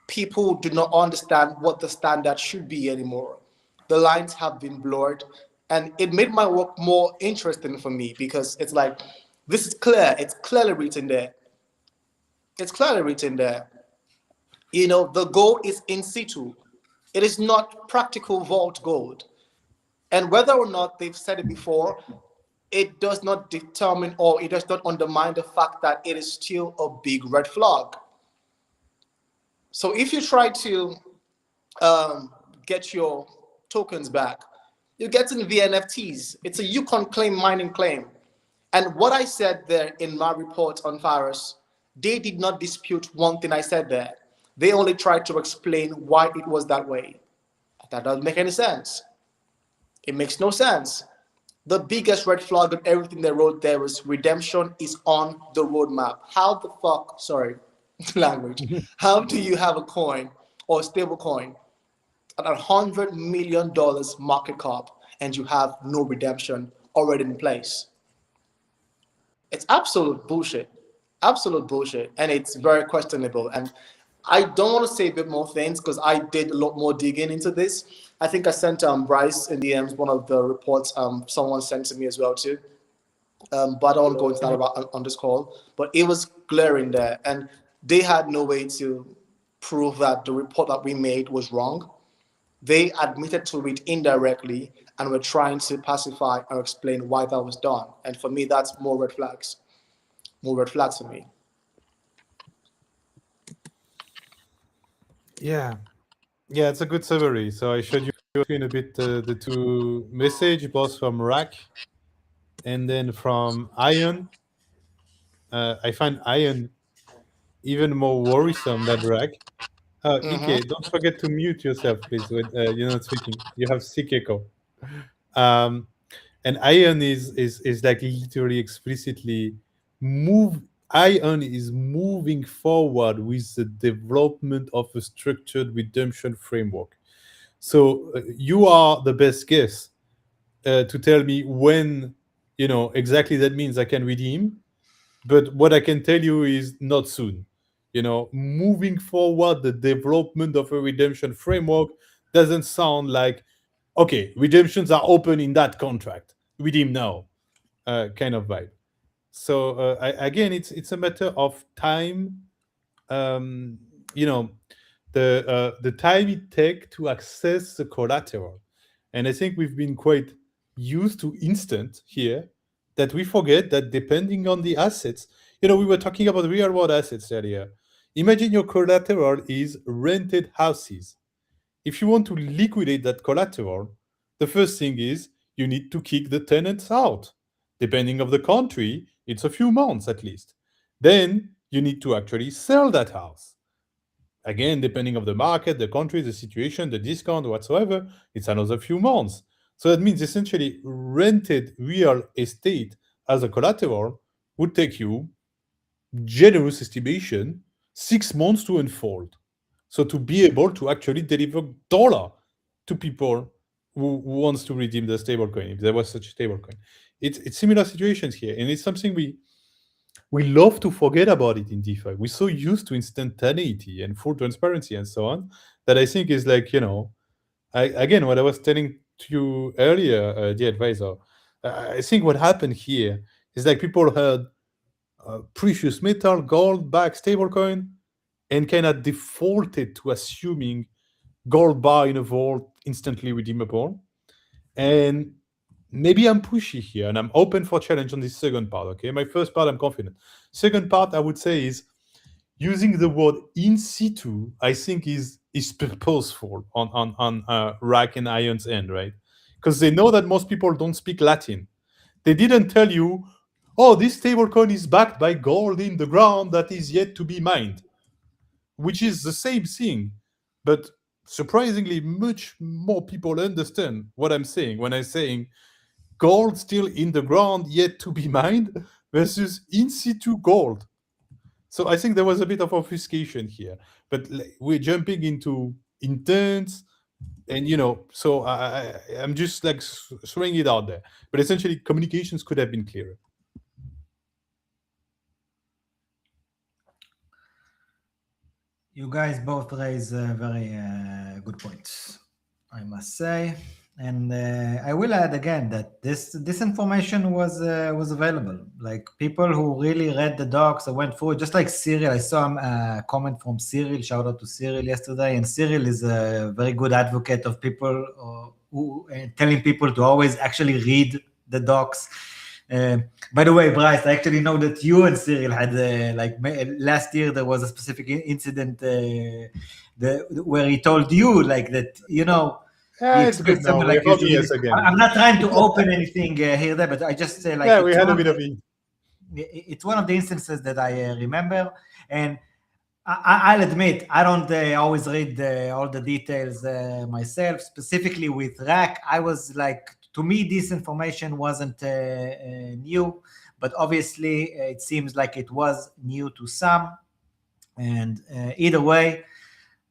people do not understand what the standard should be anymore. The lines have been blurred, and it made my work more interesting for me because it's like this is clear. It's clearly written there. It's clearly written there. You know, the gold is in situ. It is not practical vault gold. And whether or not they've said it before, it does not determine or it does not undermine the fact that it is still a big red flag. So if you try to get your tokens back, you're getting VNFTs. It's a Yukon claim mining claim. And what I said there in my report on Pharos, they did not dispute one thing I said there. They only tried to explain why it was that way. That doesn't make any sense. It makes no sense. The biggest red flag of everything they wrote there was redemption is on the roadmap. How the fuck, sorry, language, how do you have a coin or a stable coin at $100 million market cap and you have no redemption already in place? It's absolute bullshit. Absolute bullshit. And it's very questionable. And I don't want to say a bit more things because I did a lot more digging into this. I think I sent Bryce in DMs one of the reports someone sent to me as well too. But I don't want to go into that about, on this call. But it was glaring there. And they had no way to prove that the report that we made was wrong. They admitted to it indirectly and were trying to pacify or explain why that was done. And for me, that's more red flags. More red flags for me. Yeah, yeah, it's a good summary. So I showed you in a bit the two message, both from Rack and then from Ion. I find Ion even more worrisome than Rack. Mm-hmm. Ike, don't forget to mute yourself, please, when you're not speaking. You have sick echo. Um, and Ion is like literally explicitly move. Ion is moving forward with the development of a structured redemption framework. So you are the best guess to tell me when exactly that means I can redeem. But what I can tell you is not soon. Moving forward, the development of a redemption framework doesn't sound like, okay, redemptions are open in that contract. Redeem now, kind of vibe. So again, it's a matter of time. Um, you know, the time it takes to access the collateral, and I think we've been quite used to instant here that we forget that depending on the assets, we were talking about real world assets earlier. Imagine your collateral is rented houses. If you want to liquidate that collateral, the first thing is you need to kick the tenants out. Depending on the country, it's a few months at least. Then you need to actually sell that house. Again, depending on the market, the country, the situation, the discount, whatsoever, it's another few months. So that means essentially rented real estate as a collateral would take you, generous estimation, 6 months to unfold. So to be able to actually deliver dollar to people who wants to redeem the stablecoin, if there was such a stablecoin. It's similar situations here, and it's something we love to forget about it in DeFi. We're so used to instantaneity and full transparency and so on that I think is like, again, what I was telling to you earlier, the advisor, I think what happened here is like people heard precious metal, gold backed stablecoin, and kind of defaulted to assuming gold bar in a vault instantly redeemable. And maybe I'm pushy here and I'm open for challenge on this second part. Okay, my first part, I'm confident. Second part, I would say is using the word in situ. I think is purposeful on Rack and Ion's end, right? Because they know that most people don't speak Latin. They didn't tell you, oh, this stablecoin is backed by gold in the ground that is yet to be mined, which is the same thing, but surprisingly, much more people understand what I'm saying when I'm saying gold still in the ground yet to be mined versus in situ gold. So I think there was a bit of obfuscation here, but we're jumping into intents, and so I'm just like throwing it out there. But essentially, communications could have been clearer. You guys both raise very good points, I must say. And I will add again that this information was available. Like people who really read the docs, I went through it, just like Cyril. I saw a comment from Cyril. Shout out to Cyril yesterday. And Cyril is a very good advocate of people who telling people to always actually read the docs. By the way, Bryce, I actually know that you and Cyril had last year there was a specific incident where he told you like that, he It's good expressed now. something We're like usually. homies again. I'm not trying to open anything here there, but I just say like Yeah, we had a bit of it. it's one of the instances that I remember, and I'll admit I don't always read all the details myself. Specifically with Rack, I was like, to me, this information wasn't new, but obviously it seems like it was new to some. And either way,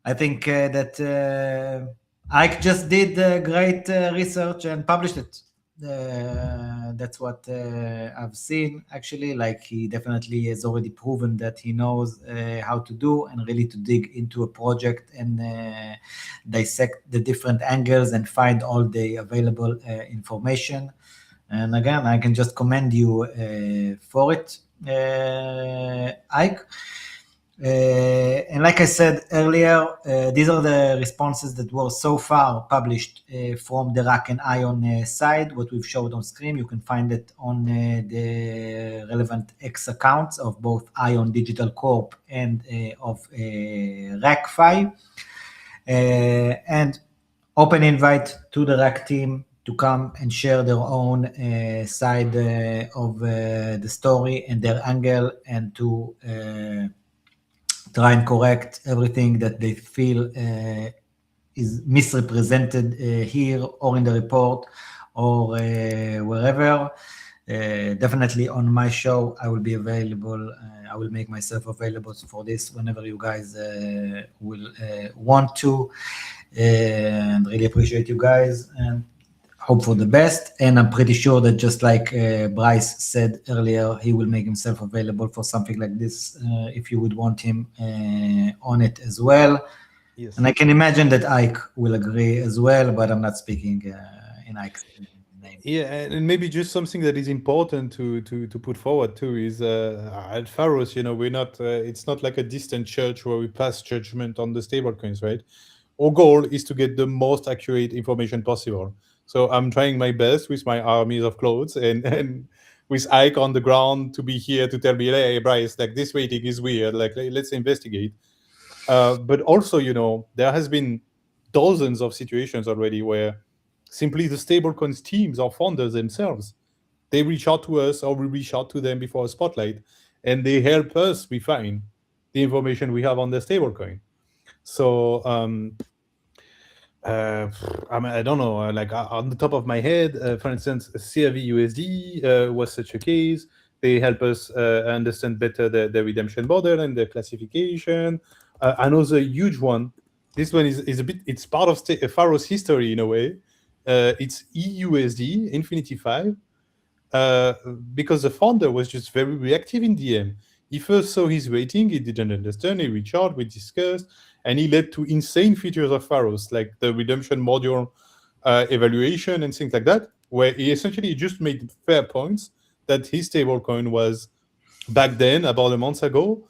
I think that Ike just did great research and published it. That's what I've seen actually. Like he definitely has already proven that he knows how to do and really to dig into a project and dissect the different angles and find all the available information. And again, I can just commend you for it, Ike. And like I said earlier, these are the responses that were so far published from the Rack and Ion side. What we've showed on screen, you can find it on the relevant X accounts of both Ion Digital Corp and of RackFi. And open invite to the RAC team to come and share their own side of the story and their angle, and to try and correct everything that they feel is misrepresented here or in the report or wherever. Definitely on my show, I will be available. I will make myself available for this whenever you guys will want to. And really appreciate you guys and hope for the best. And I'm pretty sure that just like Bryce said earlier, he will make himself available for something like this if you would want him on it as well. Yes. And I can imagine that Ike will agree as well, but I'm not speaking in Ike's name. Yeah, and maybe just something that is important to put forward too is at Pharos, we're not. It's not like a distant church where we pass judgment on the stablecoins, right? Our goal is to get the most accurate information possible. So I'm trying my best with my armies of clothes and with Ike on the ground to be here to tell me, hey, Bryce, like this rating is weird. Like let's investigate. But also, there has been dozens of situations already where simply the stablecoins teams or founders themselves, they reach out to us or we reach out to them before a spotlight, and they help us refine the information we have on the stablecoin. So I don't know, like on the top of my head, for instance, CRV USD was such a case. They help us understand better the redemption model and the classification. Another huge one. This one is a bit. It's part of Pharos history in a way. It's EUSD Infinity 5. Because the founder was just very reactive in DM. He first saw his rating, he didn't understand, he reached out, we discussed, and he led to insane features of Pharos, like the redemption module evaluation and things like that, where he essentially just made fair points that his stablecoin was, back then, about a month ago,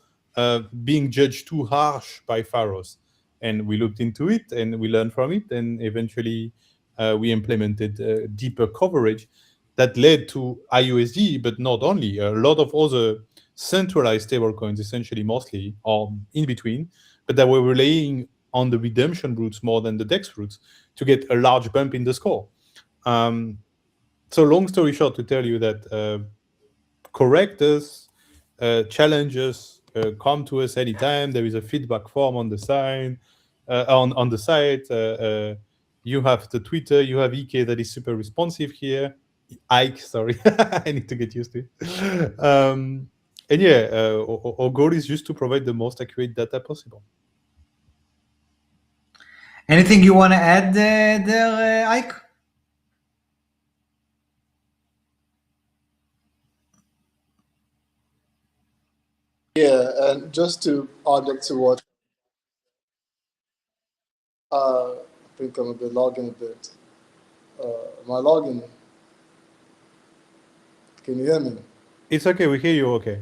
being judged too harsh by Pharos. And we looked into it, and we learned from it, and eventually we implemented deeper coverage that led to IUSD, but not only, a lot of other centralized stablecoins, essentially mostly, or in between, but that were relying on the redemption routes more than the DEX routes to get a large bump in the score. So long story short, to tell you that correct us, challenge us, come to us anytime. There is a feedback form on the side. On the site, you have the Twitter, you have EK that is super responsive here. Ike, sorry, I need to get used to it. And yeah, our goal is just to provide the most accurate data possible. Anything you want to add there, Ike? Yeah, and just to add up to what I think I'm a bit logging a bit. My login. Can you hear me? It's okay, we hear you okay.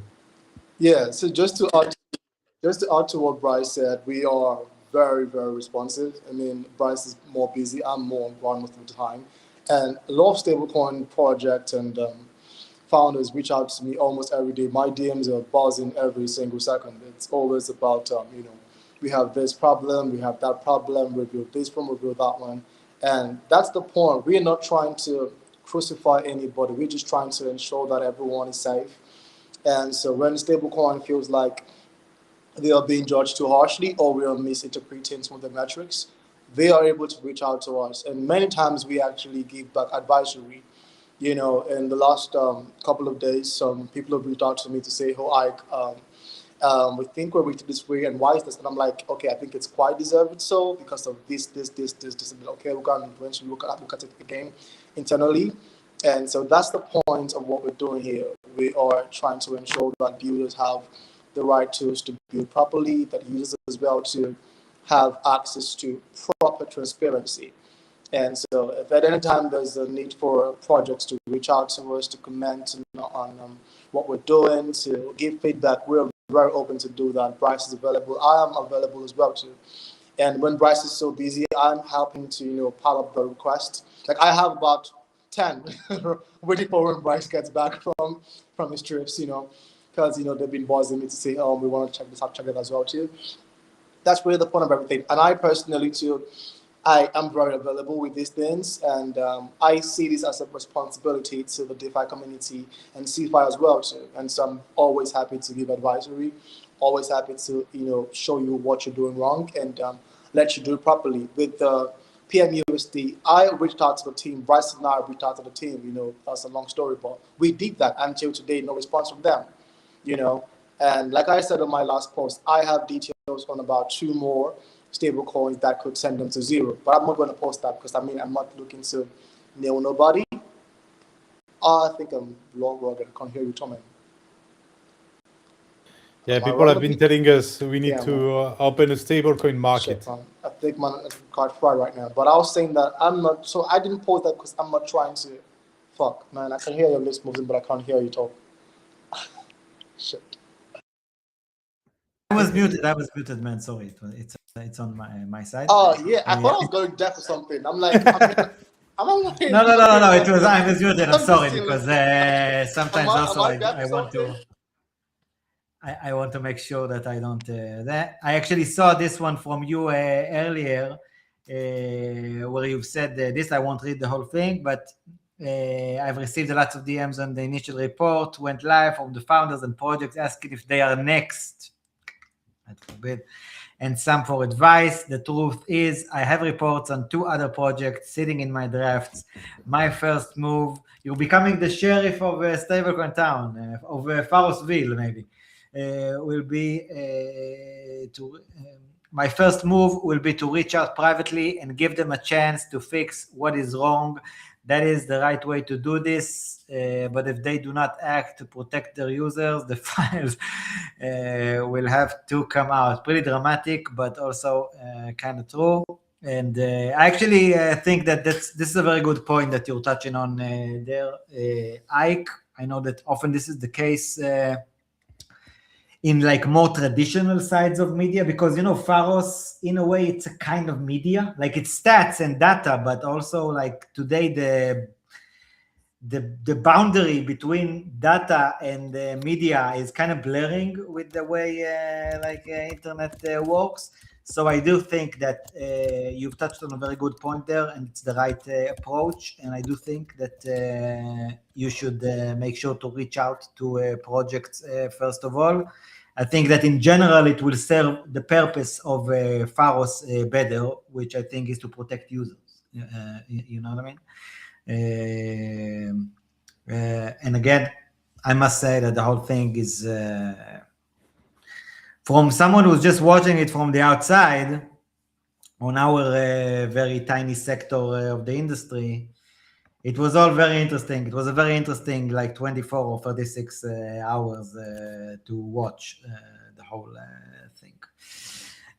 Yeah. So just to add to what Bryce said, we are very, very responsive. I mean, Bryce is more busy. I'm more on ground most of the time, and a lot of stablecoin projects and founders reach out to me almost every day. My DMs are buzzing every single second. It's always about we have this problem, we have that problem, review this one, review that one, and that's the point. We're not trying to crucify anybody. We're just trying to ensure that everyone is safe. And so when stablecoin feels like they are being judged too harshly or we are misinterpreting some of the metrics, they are able to reach out to us. And many times we actually give back advisory. In the last couple of days, some people have reached out to me to say, "Oh, Ike, we think we're rated this way, and why is this?" And I'm like, "Okay, I think it's quite deserved so because of this. Okay, we're going to eventually look at it again internally." And so that's the point of what we're doing here. We are trying to ensure that builders have the right tools to build properly, that users as well to have access to proper transparency. And so if at any time there's a need for projects to reach out to us, to comment on what we're doing, to give feedback, we're very open to do that. Bryce is available. I am available as well too. And when Bryce is so busy, I'm helping to, pile up the request. Like I have about 10 waiting for when Bryce gets back from his trips, because, they've been buzzing me to say, oh, we want to check this out, check it as well too. That's really the point of everything. And I personally too, I am very available with these things, and I see this as a responsibility to the DeFi community and CFI as well too. And so I'm always happy to give advisory, always happy to show you what you're doing wrong and let you do it properly. With the PMUSD, I reached out to the team. Bryce and I reached out to the team. That's a long story, but we did that until today. No response from them. You know, and like I said on my last post, I have details on about 2 more stable coins that could send them to zero. But I'm not going to post that because I'm not looking to nail nobody. I think I'm long rugged. I can't hear you, Tommy. Yeah, Am I people wrong have a been bit? telling us we need Yeah, to open a stablecoin market. Shit, man. I think my card fried right now. But I was saying that I'm not. So I didn't post that because I'm not trying to. Fuck, man. I can hear your lips moving, but I can't hear you talk. Shit. I was muted, man. Sorry, it's on my side. Oh yeah, I thought I was going deaf or something. I'm like, I'm like, No. It was I was muted. I'm I'm sorry just because sometimes am also I deaf I or want to. something? I want to make sure that I don't. That I actually saw this one from you earlier, where you've said this. I won't read the whole thing, but I've received a lot of DMs on the initial report. Went live from the founders and projects asking if they are next. God forbid. And some for advice. The truth is, I have reports on 2 other projects sitting in my drafts. My first move, you're becoming the sheriff of a stablecoin town, of Pharosville, maybe. Will be my first move will be to reach out privately and give them a chance to fix what is wrong. That is the right way to do this. But if they do not act to protect their users, the files will have to come out. Pretty dramatic, but also kind of true. And I actually think that this is a very good point that you're touching on there, Ike. I know that often this is the case in like more traditional sides of media, because Pharos in a way it's a kind of media, like it's stats and data, but also like today the boundary between data and media is kind of blurring with the way internet works. So I do think that you've touched on a very good point there, and it's the right approach. And I do think that you should make sure to reach out to projects first of all. I think that in general it will serve the purpose of Pharos better, which I think is to protect users. You know what I mean? And again, I must say that the whole thing is from someone who's just watching it from the outside on our very tiny sector of the industry. It was all very interesting. It was a very interesting, like 24 or 36 hours to watch the whole thing.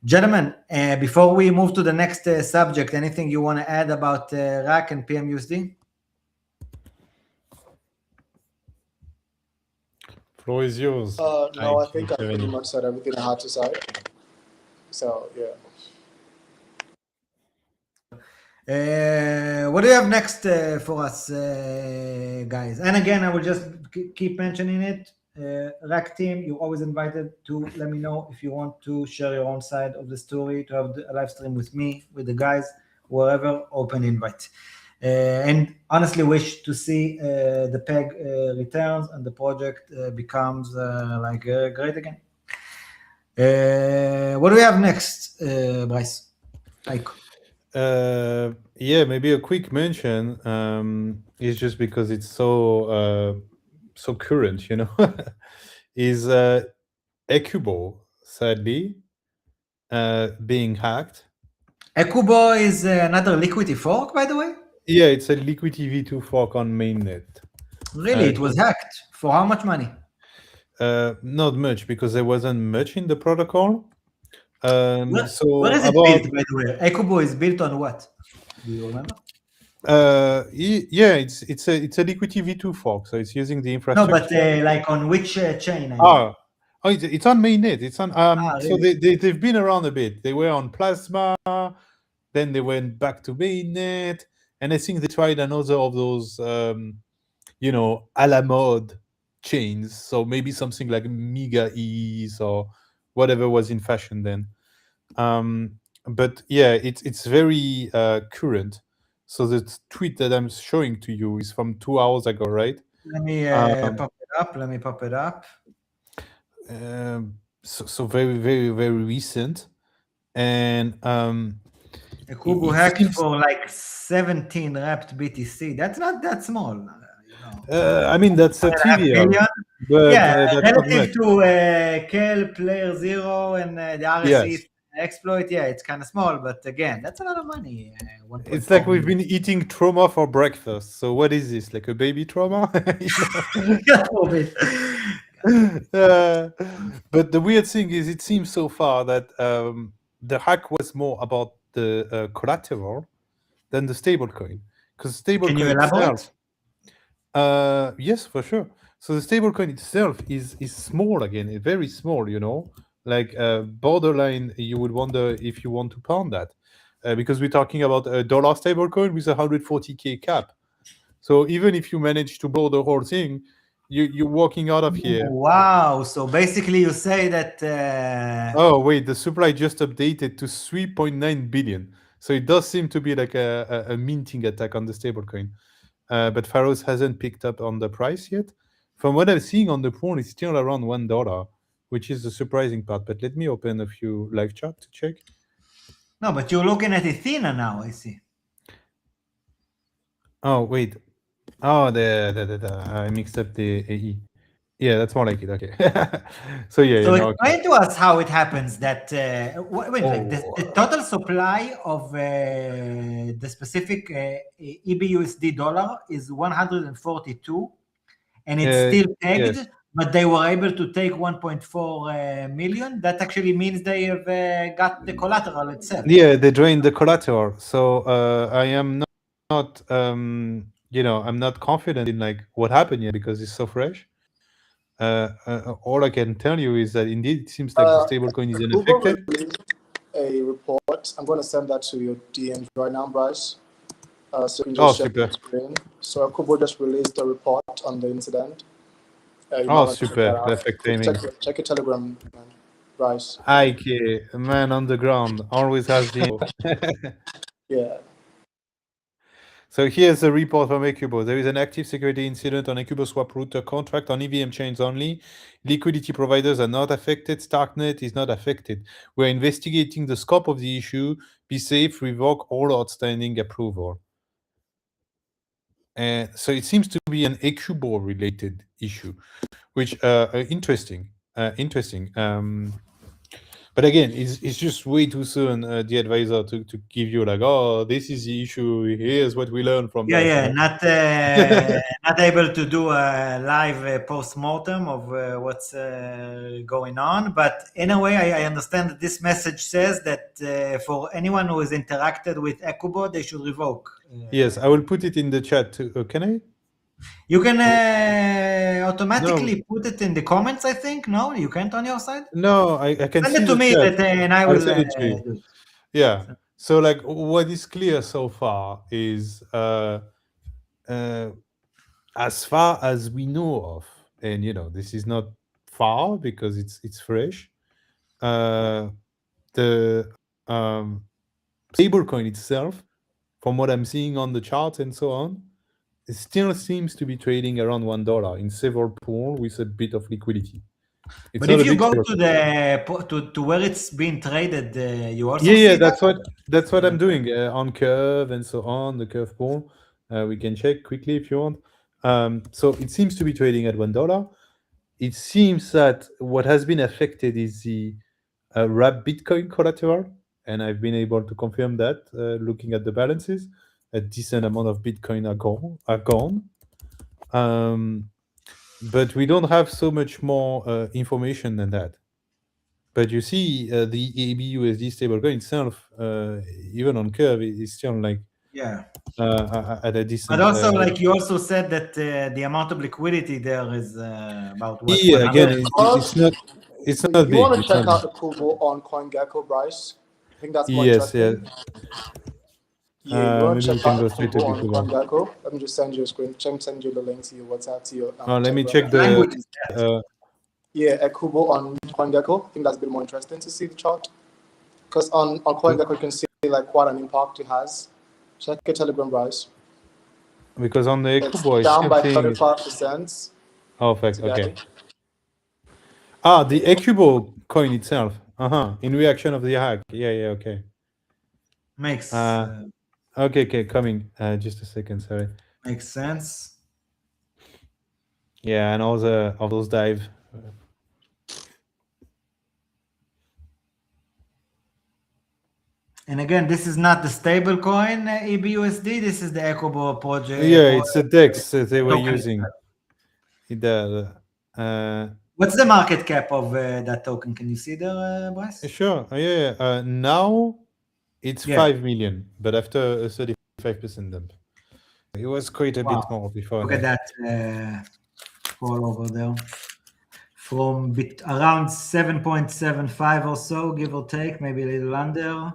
Gentlemen, before we move to the next subject, anything you want to add about RAC and PMUSD? Floor is yours. No, I think I pretty much said everything I had to say. So yeah. What do you have next for us, guys? And again, I will just keep mentioning it. RAC team, you're always invited to let me know if you want to share your own side of the story, to have a live stream with me, with the guys, wherever, open invite. And honestly wish to see the PEG returns and the project becomes great again. What do we have next, Bryce? Yeah, maybe a quick mention is just because it's so current, is Ecubo sadly being hacked. Ecubo is another Liquidity fork, by the way? Yeah, it's a Liquidity V2 fork on mainnet. Really? It was hacked? For how much money? Not much, because there wasn't much in the protocol. Where is it built, by the way? Ecubo is built on what? Do you remember? Yeah, it's a Liquidity V2 fork, so it's using the infrastructure. No, but like on which chain? It's on mainnet. It's on so really? they've been around a bit. They were on Plasma, then they went back to mainnet, and I think they tried another of those a la mode chains. So maybe something like Mega Ease or whatever was in fashion then. But yeah, it's very current. So the tweet that I'm showing to you is from 2 hours ago, right? Let me Um, pop it up. Let me pop it up. so very, very, very recent, and Kubu it hacked seems. for like 17 wrapped BTC. That's not that small, you know. I mean, that's a 1.5 trivial, billion. but Yeah, that's not much. relative to Kel, Player Zero, and the RSE Yes, exploit, yeah, it's kind of small, but again, that's a lot of money. it's like 1.4 we've million. been eating trauma for breakfast. So what is this? Like a baby trauma? You know? God forbid. Uh, but the weird thing is, it seems so far that the hack was more about the collateral than the stablecoin, because Can you stablecoin elaborate? itself. Yes, for sure. So the stablecoin itself is small again, very small. You know, like borderline. You would wonder if you want to pound that, because we're talking about a dollar stablecoin with 140K cap. So even if you manage to blow the whole thing, you're walking out of here. Wow. So basically, you say that. Oh wait, the supply just updated to 3.9 billion. So it does seem to be like a minting attack on the stablecoin. But Pharos hasn't picked up on the price yet. From what I'm seeing on the pool, it's still around $1, which is the surprising part. But let me open a few live chat to check. No, but you're looking at Athena now, I see. Oh wait. Oh, I mixed up the AE. Yeah, that's more like it. Okay. So yeah, So okay. explain to us how it happens that wait, like the Oh, total supply of the specific EBUSD dollar is 142, and it's uh, still yes. pegged, but they were able to take 1.4 million. That actually means they have got the collateral itself. Yeah, they drained the collateral. So I am not I'm not confident in like what happened yet because it's so fresh. All I can tell you is that indeed it seems like the stablecoin is Google unaffected. released a report. I'm going to send that to your DMs right now, Bryce. So you can Oh, just share super. the screen. So Kubo just released a report on the incident. You might Oh, want to check that super. out. Perfect timing. Check your Telegram, Bryce. Ike, man on the ground, always has the info. Yeah. So here's a report from Ecubo. There is an active security incident on Ecubo swap router contract on EVM chains only. Liquidity providers are not affected. Starknet is not affected. We're investigating the scope of the issue. Be safe, revoke all outstanding approval. And so it seems to be an Ecubo related issue, which interesting. Interesting. But again, it's just way too soon, the advisor, to give you like, oh, this is the issue. Here's what we learned from Yeah, that. yeah, You know? not able to do a live post-mortem of what's going on. But in a way, I understand that this message says that for anyone who has interacted with Ecubo, they should revoke. Yes, I will put it in the chat too. Can I? You can No, automatically put it in the comments, I think. No, you can't on your side. no, I can Send see it to the me, chat. and I I'll will send it to you. do it. Yeah. So like, what is clear so far is, as far as we know of, and this is not far because it's fresh. The stablecoin itself, from what I'm seeing on the charts and so on, it still seems to be trading around $1 in several pools with a bit of liquidity. It's But not if a you big go stablecoin. to where it's being traded, you also Yeah, see that. that's what I'm doing on Curve and so on, the Curve pool. We can check quickly if you want. So it seems to be trading at $1. It seems that what has been affected is the wrap Bitcoin collateral, and I've been able to confirm that looking at the balances. A decent amount of Bitcoin are gone. But we don't have so much more information than that. But you see, the ABUSD stablecoin itself, even on Curve, is still like Yeah. at a But decent. also, like you also said that the amount of liquidity there is about what Yeah, 100. again, First, it's so not you big. want to It's not check big. out the Kubo on CoinGecko, Bryce? I think that's more Yes, yeah. interesting. Yeah, you want to Maybe we check can out go straight to Kubo on Kubo. CoinGecko? Let me just send you a screen. Send you the link to your WhatsApp, to your Let me Telegram. check the. Language is that. Yeah, at Kubo on CoinGecko. I think that's a bit more interesting to see the chart. Because on CoinGecko you can see like what an impact it has. Check your Telegram price. Because on the It's Ekubo, it's down still by seeing it. 35% Oh, fact. today. Okay. Ah, the Ekubo coin itself. In reaction of the hack. Yeah. Yeah. Okay. Makes Okay. Okay. Coming. Just a second. Sorry. makes sense. Yeah, and all those dive. And again, this is not the stable coin EBUSD. This is the Ecobo project. Yeah, it's a DEX that they were token. using. What's the market cap of that token? Can you see there, Bryce? Sure. Yeah. Now it's Yeah. 5 million, but after a 35% dump. It was quite a bit more before Look at that fall over there. From around 7.75 or so, give or take, maybe a little under,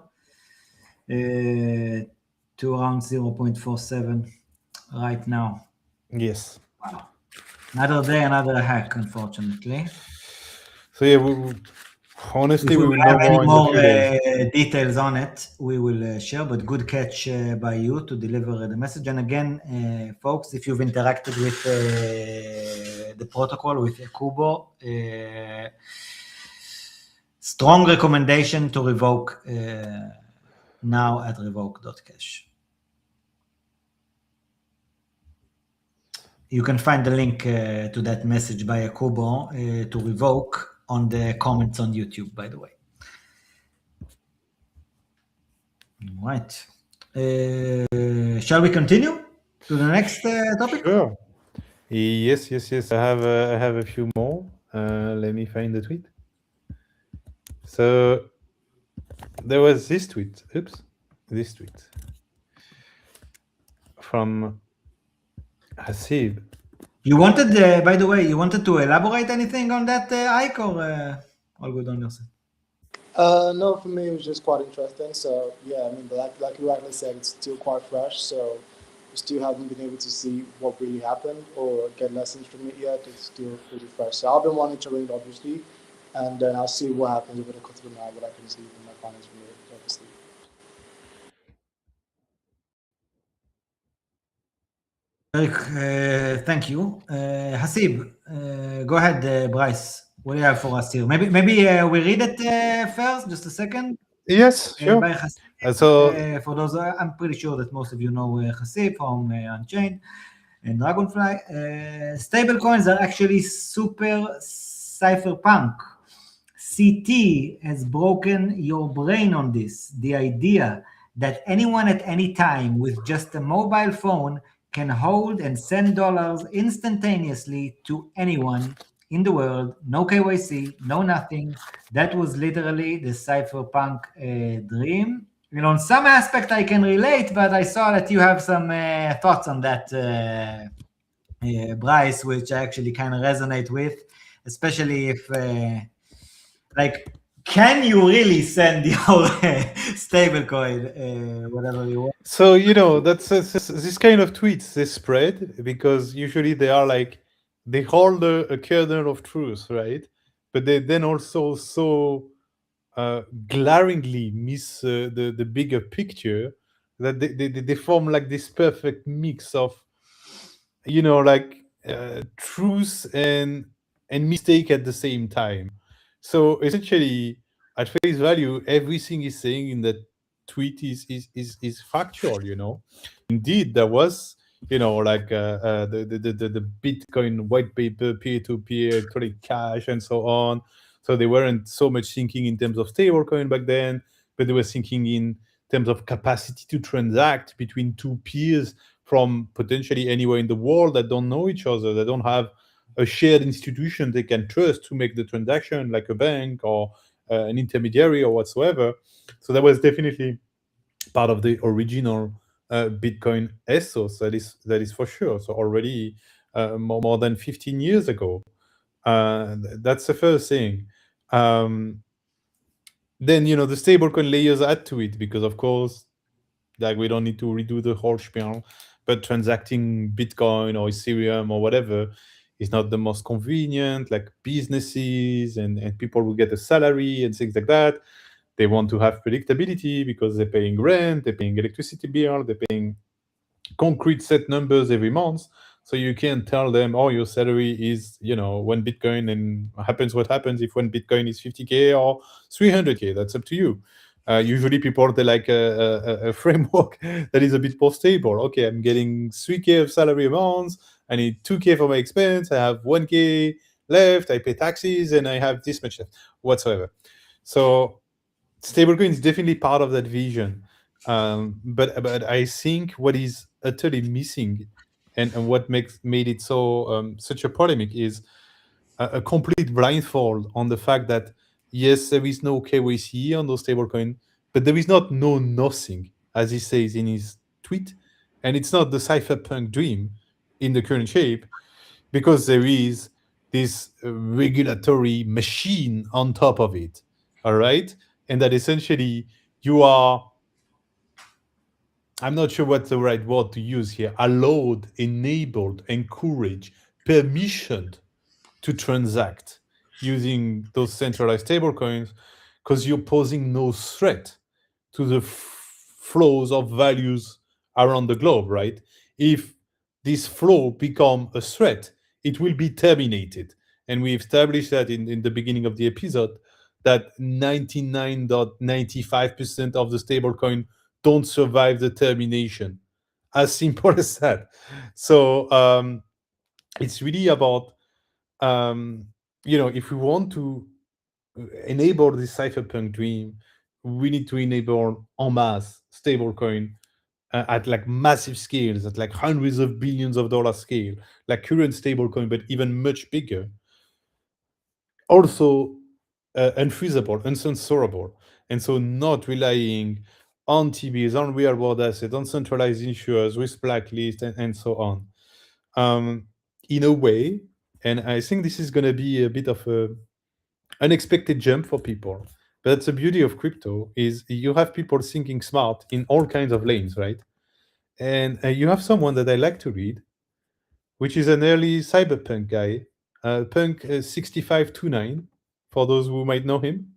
to around 0.47 right now. Yes. Wow. Another day, another hack, unfortunately. So yeah, honestly, If we we will know have any more in the more few days. details on it, we will share, but good catch by you to deliver the message. And again, folks, if you've interacted with the protocol, with Kubo, strong recommendation to revoke now at revoke.cash. You can find the link to that message by Kubo to revoke on the comments on YouTube, by the way. Right. Shall we continue to the next topic? Sure. Yes. I have a few more. Let me find the tweet. So there was this tweet. This tweet from Hasib. You wanted, by the way, you wanted to elaborate anything on that, Ike, or all good on your side? No, for me it was just quite interesting. So yeah, I mean, like you rightly said, it's still quite fresh. So we still haven't been able to see what really happened or get lessons from it yet. It's still pretty fresh. So I've been monitoring it, obviously, and then I'll see what happens over the course of the night, what I can see from my finance view, obviously. Thank you. Hasib, go ahead, Bryce. What do you have for us here? Maybe we read it first, just a second. Yes, sure. By Hasib. So For those, I'm pretty sure that most of you know Hasib from Unchained and Dragonfly. Stable coins are actually super cypherpunk. CT has broken your brain on this. The idea that anyone at any time with just a mobile phone can hold and send dollars instantaneously to anyone in the world, no KYC, no nothing. That was literally the cypherpunk dream. You know, in some aspect I can relate, but I saw that you have some thoughts on that, Bryce, which I actually kind of resonate with, especially if, like, can you really send your stablecoin, whatever you want? So that's this kind of tweets they spread because usually they are like they hold a kernel of truth, right? But they then also so glaringly miss the bigger picture that they form like this perfect mix of like truth and mistake at the same time. So essentially, at face value, everything he's saying in that tweet is factual. Indeed, there was like the Bitcoin white paper, peer-to-peer, electronic cash, and so on. So they weren't so much thinking in terms of stablecoin back then, but they were thinking in terms of capacity to transact between two peers from potentially anywhere in the world that don't know each other, that don't have a shared institution they can trust to make the transaction, like a bank or an intermediary or whatsoever. So that was definitely part of the original Bitcoin ethos. That is for sure. So already more than 15 years ago. That's the first thing. Then the stablecoin layers add to it because, of course, like we don't need to redo the whole spiel, but transacting Bitcoin or Ethereum or whatever is not the most convenient. Like businesses and people who get a salary and things like that, They want to have predictability because they're paying rent, they're paying electricity bill, they're paying concrete set numbers every month. So you can't tell them, oh, your salary is, one Bitcoin, and happens what happens if one Bitcoin is 50K or 300K. That's up to you. Usually people, they like a framework that is a bit more stable. Okay, I'm getting 3K of salary amounts. I need 2K for my expense. I have 1K left. I pay taxes and I have this much left whatsoever. So stablecoin is definitely part of that vision. But I think what is utterly missing, and what made it so such a polemic, is a complete blindfold on the fact that yes, there is no KYC on those stablecoin, but there is not no nothing, as he says in his tweet, and it's not the cypherpunk dream in the current shape, because there is this regulatory machine on top of it. All right, and that essentially you are, I'm not sure what's the right word to use here, allowed, enabled, encouraged, permissioned to transact using those centralized stablecoins, because you're posing no threat to the flows of values around the globe, right? If this flow become a threat, it will be terminated. And we established that in the beginning of the episode, that 99.95% of the stablecoin don't survive the termination. As simple as that. So it's really about, if we want to enable this cypherpunk dream, we need to enable en masse stablecoin at like massive scales, at like hundreds of billions of dollars scale, like current stablecoin, but even much bigger. Also, unfreezable, uncensorable, and so not relying on TBs, on real world assets, on centralized insurers with blacklist, and so on. In a way, and I think this is going to be a bit of a unexpected jump for people. But that's the beauty of crypto, is you have people thinking smart in all kinds of lanes, right? And you have someone that I like to read, which is an early cyberpunk guy, Punk 6529, for those who might know him.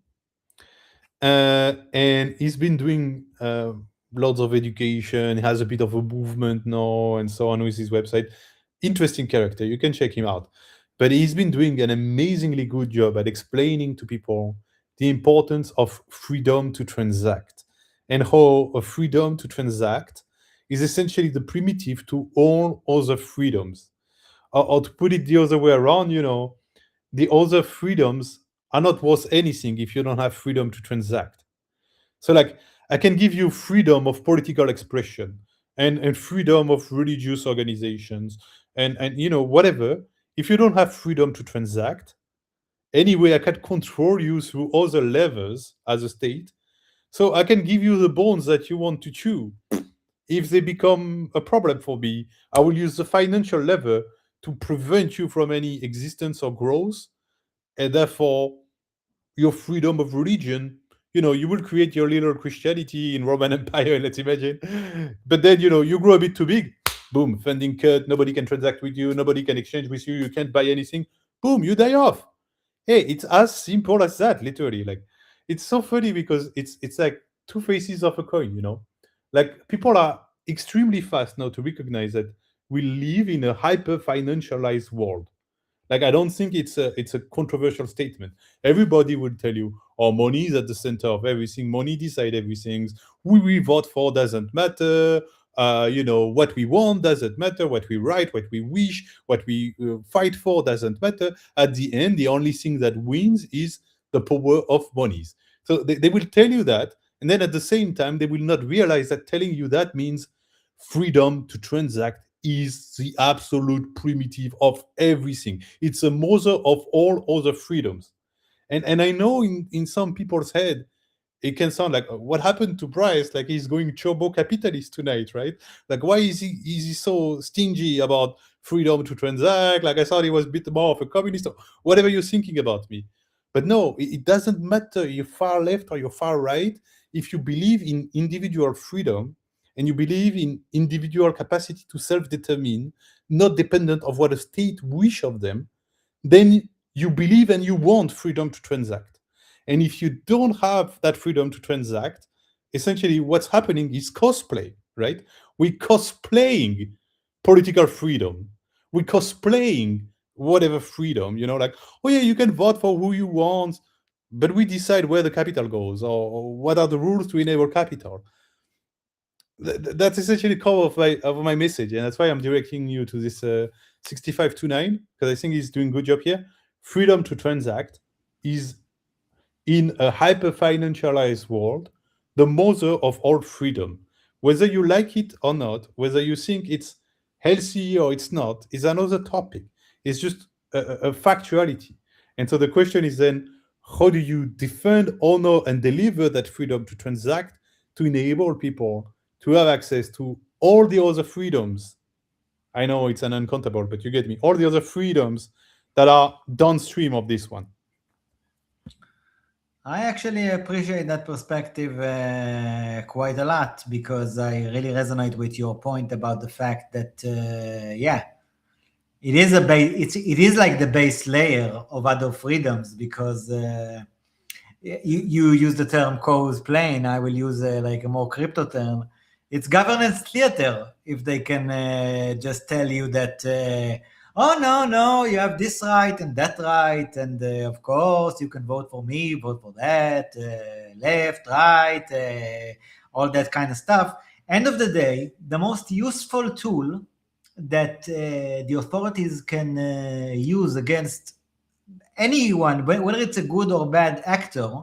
And he's been doing lots of education, has a bit of a movement now, and so on with his website. Interesting character. You can check him out. But he's been doing an amazingly good job at explaining to people the importance of freedom to transact, and how a freedom to transact is essentially the primitive to all other freedoms. Or to put it the other way around, the other freedoms are not worth anything if you don't have freedom to transact. So, like, I can give you freedom of political expression, and freedom of religious organizations, and whatever. If you don't have freedom to transact, anyway, I can control you through other levers as a state. So I can give you the bonds that you want to chew. If they become a problem for me, I will use the financial lever to prevent you from any existence or growth, and therefore your freedom of religion, you will create your little Christianity in Roman Empire, let's imagine. But then, you grow a bit too big, boom, funding cut, nobody can transact with you, nobody can exchange with you, you can't buy anything, boom, you die off. Hey, it's as simple as that, literally. Like, it's so funny because it's like two faces of a coin. Like, people are extremely fast now to recognize that we live in a hyper financialized world. Like, I don't think it's a controversial statement. Everybody would tell you, "Oh, money is at the center of everything. Money decide everything. Who we vote for doesn't matter. What we want doesn't matter. What we write, what we wish, what we fight for doesn't matter. At the end, the only thing that wins is the power of monies." So they will tell you that, and then at the same time, they will not realize that telling you that means freedom to transact is the absolute primitive of everything. It's a mother of all other freedoms. And I know in some people's head, it can sound like, what happened to Bryce? Like, he's going turbo capitalist tonight, right? Like, why is he so stingy about freedom to transact? Like, I thought he was a bit more of a communist, or whatever you're thinking about me. But no, it doesn't matter you're far left or you're far right. If you believe in individual freedom, and you believe in individual capacity to self-determine, not dependent of what a state wish of them, then you believe and you want freedom to transact. And if you don't have that freedom to transact, essentially what's happening is cosplay, right? We're cosplaying political freedom. We're cosplaying whatever freedom, like, oh yeah, you can vote for who you want, but we decide where the capital goes or what are the rules to enable capital. That's essentially the core of my message, and that's why I'm directing you to this 6529, because I think he's doing a good job here. Freedom to transact is, in a hyper-financialized world, the mother of all freedom. Whether you like it or not, whether you think it's healthy or it's not, is another topic. It's just a factuality. And so the question is then, how do you defend, honor, and deliver that freedom to transact, to enable people to have access to all the other freedoms? I know it's an uncountable, but you get me. All the other freedoms that are downstream of this one. I actually appreciate that perspective quite a lot, because I really resonate with your point about the fact that, it is it is like the base layer of other freedoms, because you use the term cosplaying. I will use like a more crypto term. It's governance theater. If they can just tell you that, oh no, you have this right and that right, and of course you can vote for me, vote for that, left, right, all that kind of stuff. End of the day, the most useful tool that the authorities can use against anyone, whether it's a good or bad actor,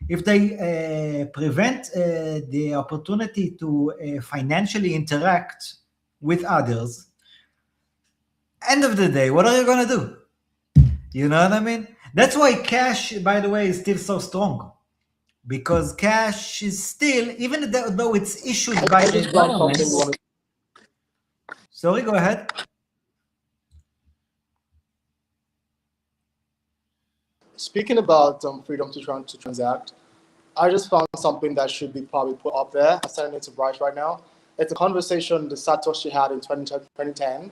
if they prevent the opportunity to financially interact with others, end of the day, what are you going to do? You know what I mean? That's why cash, by the way, is still so strong. Because cash is still, even though it's issued by the government. Sorry, go ahead. Speaking about freedom to transact, I just found something that should be probably put up there. I'm sending it to Bryce right now. It's a conversation that Satoshi had in 2010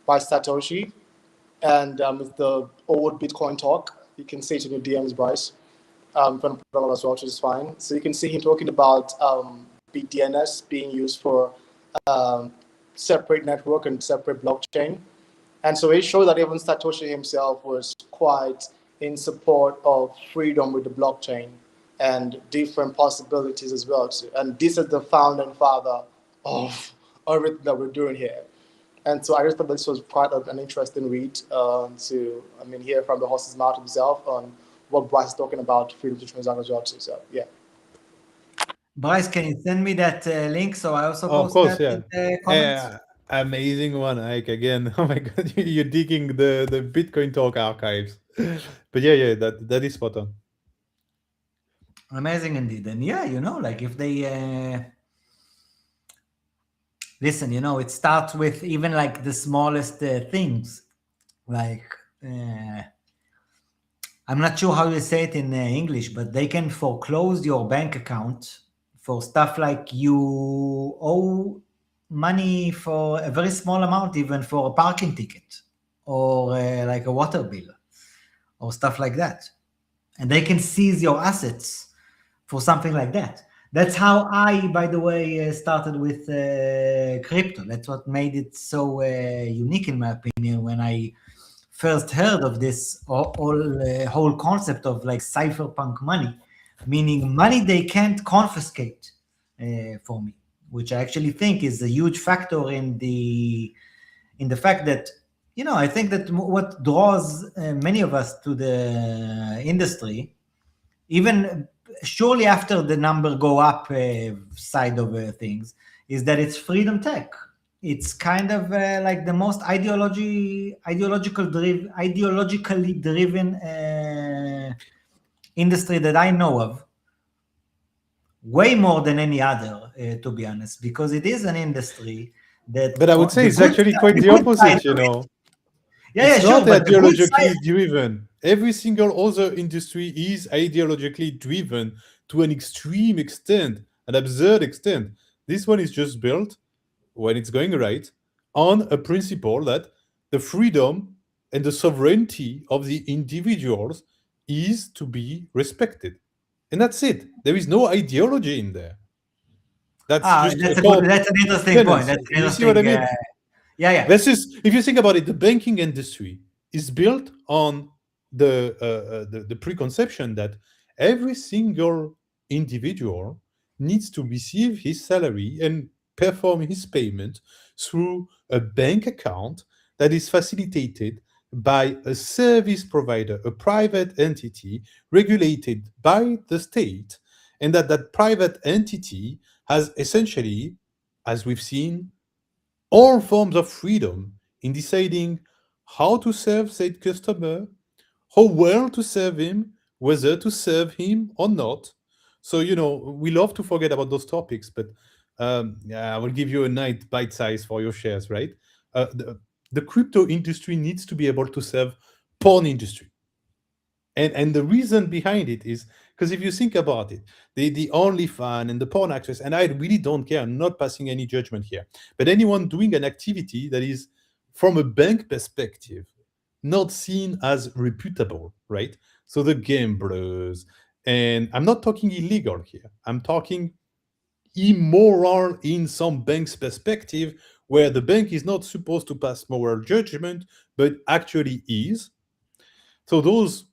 by Satoshi, and it's the old Bitcoin talk. You can see it in your DMs, Bryce. From Put as well, which is fine. So you can see him talking about BDNS being used for separate network and separate blockchain. And so it showed that even Satoshi himself was quite in support of freedom with the blockchain and different possibilities as well. And this is the founding father of everything that we're doing here. And so I just thought this was quite an interesting read to hear from the horse's mouth himself on what Bryce is talking about, freedom to transact as well. So, yeah. Bryce, can you send me that link so I also post of course, that in the comments? Yeah, amazing one, Ike. Again, oh my God, you're digging the Bitcoin Talk archives. But yeah, that is spot on. Amazing indeed. And yeah, like if they listen, it starts with even like the smallest things. Like, I'm not sure how you say it in English, but they can foreclose your bank account for stuff like you owe money for a very small amount, even for a parking ticket or like a water bill or stuff like that. And they can seize your assets for something like that. That's how I, by the way, started with crypto. That's what made it so unique, in my opinion, when I first heard of this whole concept of like cypherpunk money, meaning money they can't confiscate for me, which I actually think is a huge factor in the fact that, I think that what draws many of us to the industry, even surely after the number go up side of things, is that it's freedom tech. It's kind of like the most ideologically driven industry that I know of, way more than any other, to be honest, because it is an industry that. But I would say it's actually quite the opposite, Yeah, it's sure, not but ideologically driven. Every single other industry is ideologically driven to an extreme extent, an absurd extent. This one is just built, when it's going right, on a principle that the freedom and the sovereignty of the individuals is to be respected, and that's it. There is no ideology in there. That's just That's an interesting point. tenants. That's an You see what I interesting. mean? Yeah. This is, if you think about it, the banking industry is built on the preconception that every single individual needs to receive his salary and perform his payment through a bank account that is facilitated by a service provider, a private entity regulated by the state, and that private entity has essentially, as we've seen, all forms of freedom in deciding how to serve said customer, how well to serve him, whether to serve him or not. So, we love to forget about those topics, but yeah, I will give you a nice bite size for your shares, right? The crypto industry needs to be able to serve porn industry. And the reason behind it is because if you think about it, the OnlyFans and the porn actress, and I really don't care, I'm not passing any judgment here, but anyone doing an activity that is, from a bank perspective, not seen as reputable, right? So the gamblers, and I'm not talking illegal here, I'm talking immoral in some bank's perspective, where the bank is not supposed to pass moral judgment, but actually is. So those,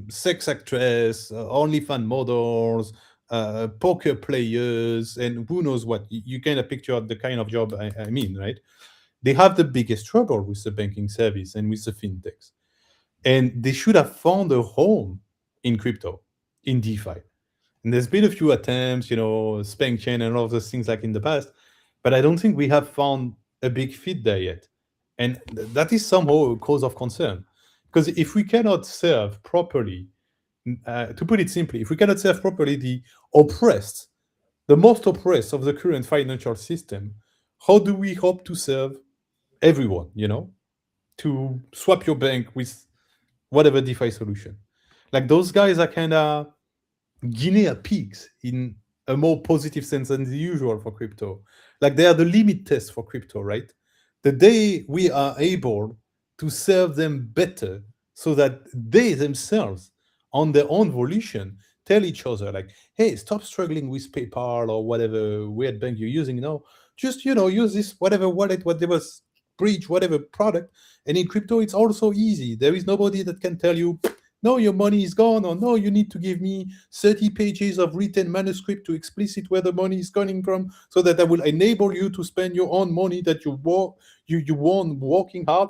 sex actress, OnlyFans models, poker players, and who knows what. You kind of picture out the kind of job I mean, right? They have the biggest trouble with the banking service and with the fintechs. And they should have found a home in crypto, in DeFi. And there's been a few attempts, Spank Chain and all of those things like in the past, but I don't think we have found a big fit there yet. And that is somehow a cause of concern. Because if we cannot serve properly, to put it simply, if we cannot serve properly the oppressed, the most oppressed of the current financial system, how do we hope to serve everyone, to swap your bank with whatever DeFi solution? Like those guys are kind of guinea pigs in a more positive sense than the usual for crypto. Like they are the limit test for crypto, right? The day we are able to serve them better so that they themselves, on their own volition, tell each other, like, hey, stop struggling with PayPal or whatever weird bank you're using now. Just, use this whatever wallet, whatever bridge, whatever product. And in crypto, it's also easy. There is nobody that can tell you, no, your money is gone, or no, you need to give me 30 pages of written manuscript to explicit where the money is coming from, so that I will enable you to spend your own money that you won working hard.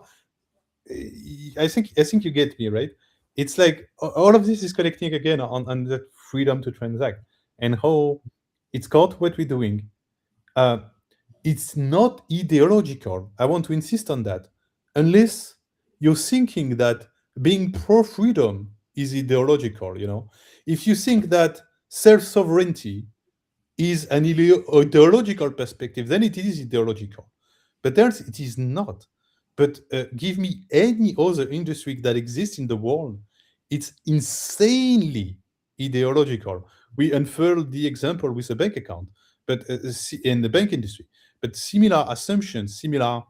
I think you get me, right? It's like all of this is connecting again on the freedom to transact and how it's got what we're doing. It's not ideological. I want to insist on that. Unless you're thinking that being pro-freedom is ideological, If you think that self-sovereignty is an ideological perspective, then it is ideological. But else it is not. But give me any other industry that exists in the world, it's insanely ideological. We unfurled the example with a bank account, but in the bank industry. But similar assumptions, similar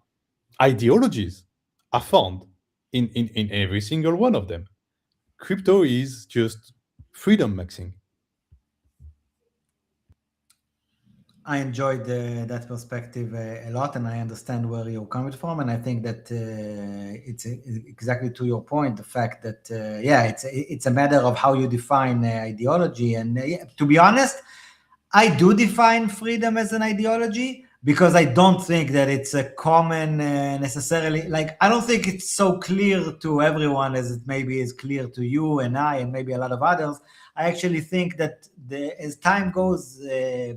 ideologies are found in every single one of them. Crypto is just freedom maxing. I enjoyed that perspective a lot, and I understand where you're coming from. And I think that it's exactly to your point, the fact that it's a matter of how you define ideology. And to be honest, I do define freedom as an ideology, because I don't think that it's a common necessarily, like, I don't think it's so clear to everyone as it maybe is clear to you and I and maybe a lot of others. I actually think that as time goes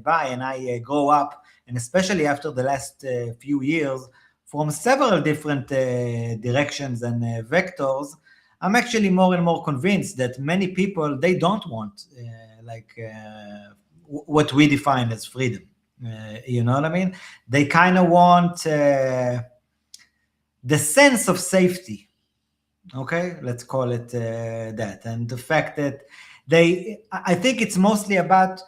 by and I grow up, and especially after the last few years, from several different directions and vectors, I'm actually more and more convinced that many people, they don't want what we define as freedom. You know what I mean? They kind of want the sense of safety. Okay, let's call it that. And the fact that I think it's mostly about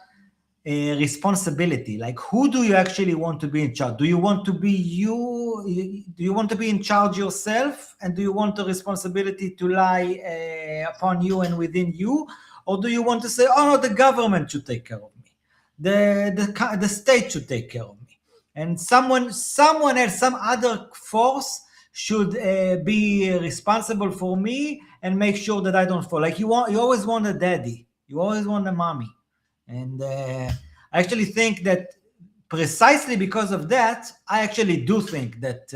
responsibility. Like, who do you actually want to be in charge? Do you want to be do you want to be in charge yourself, and do you want the responsibility to lie upon you and within you, or do you want to say, oh no, the government should take care of me, the state should take care of me, and someone else, some other force should be responsible for me and make sure that I don't fall. Like, you always want a daddy, you always want a mommy. And I actually think that precisely because of that, I actually do think that,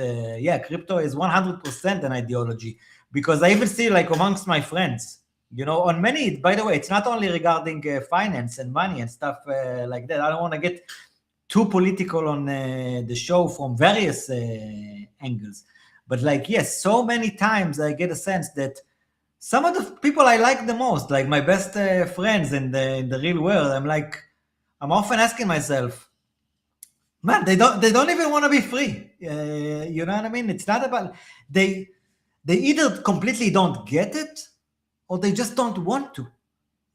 crypto is 100% an ideology, because I even see, like, amongst my friends, on many, by the way, it's not only regarding finance and money and stuff like that. I don't want to get too political on the show from various angles. But, like, yes, so many times I get a sense that some of the people I like the most, like my best friends in the real world, I'm often asking myself, man, they don't even want to be free. You know what I mean? It's not about, they either completely don't get it, or they just don't want to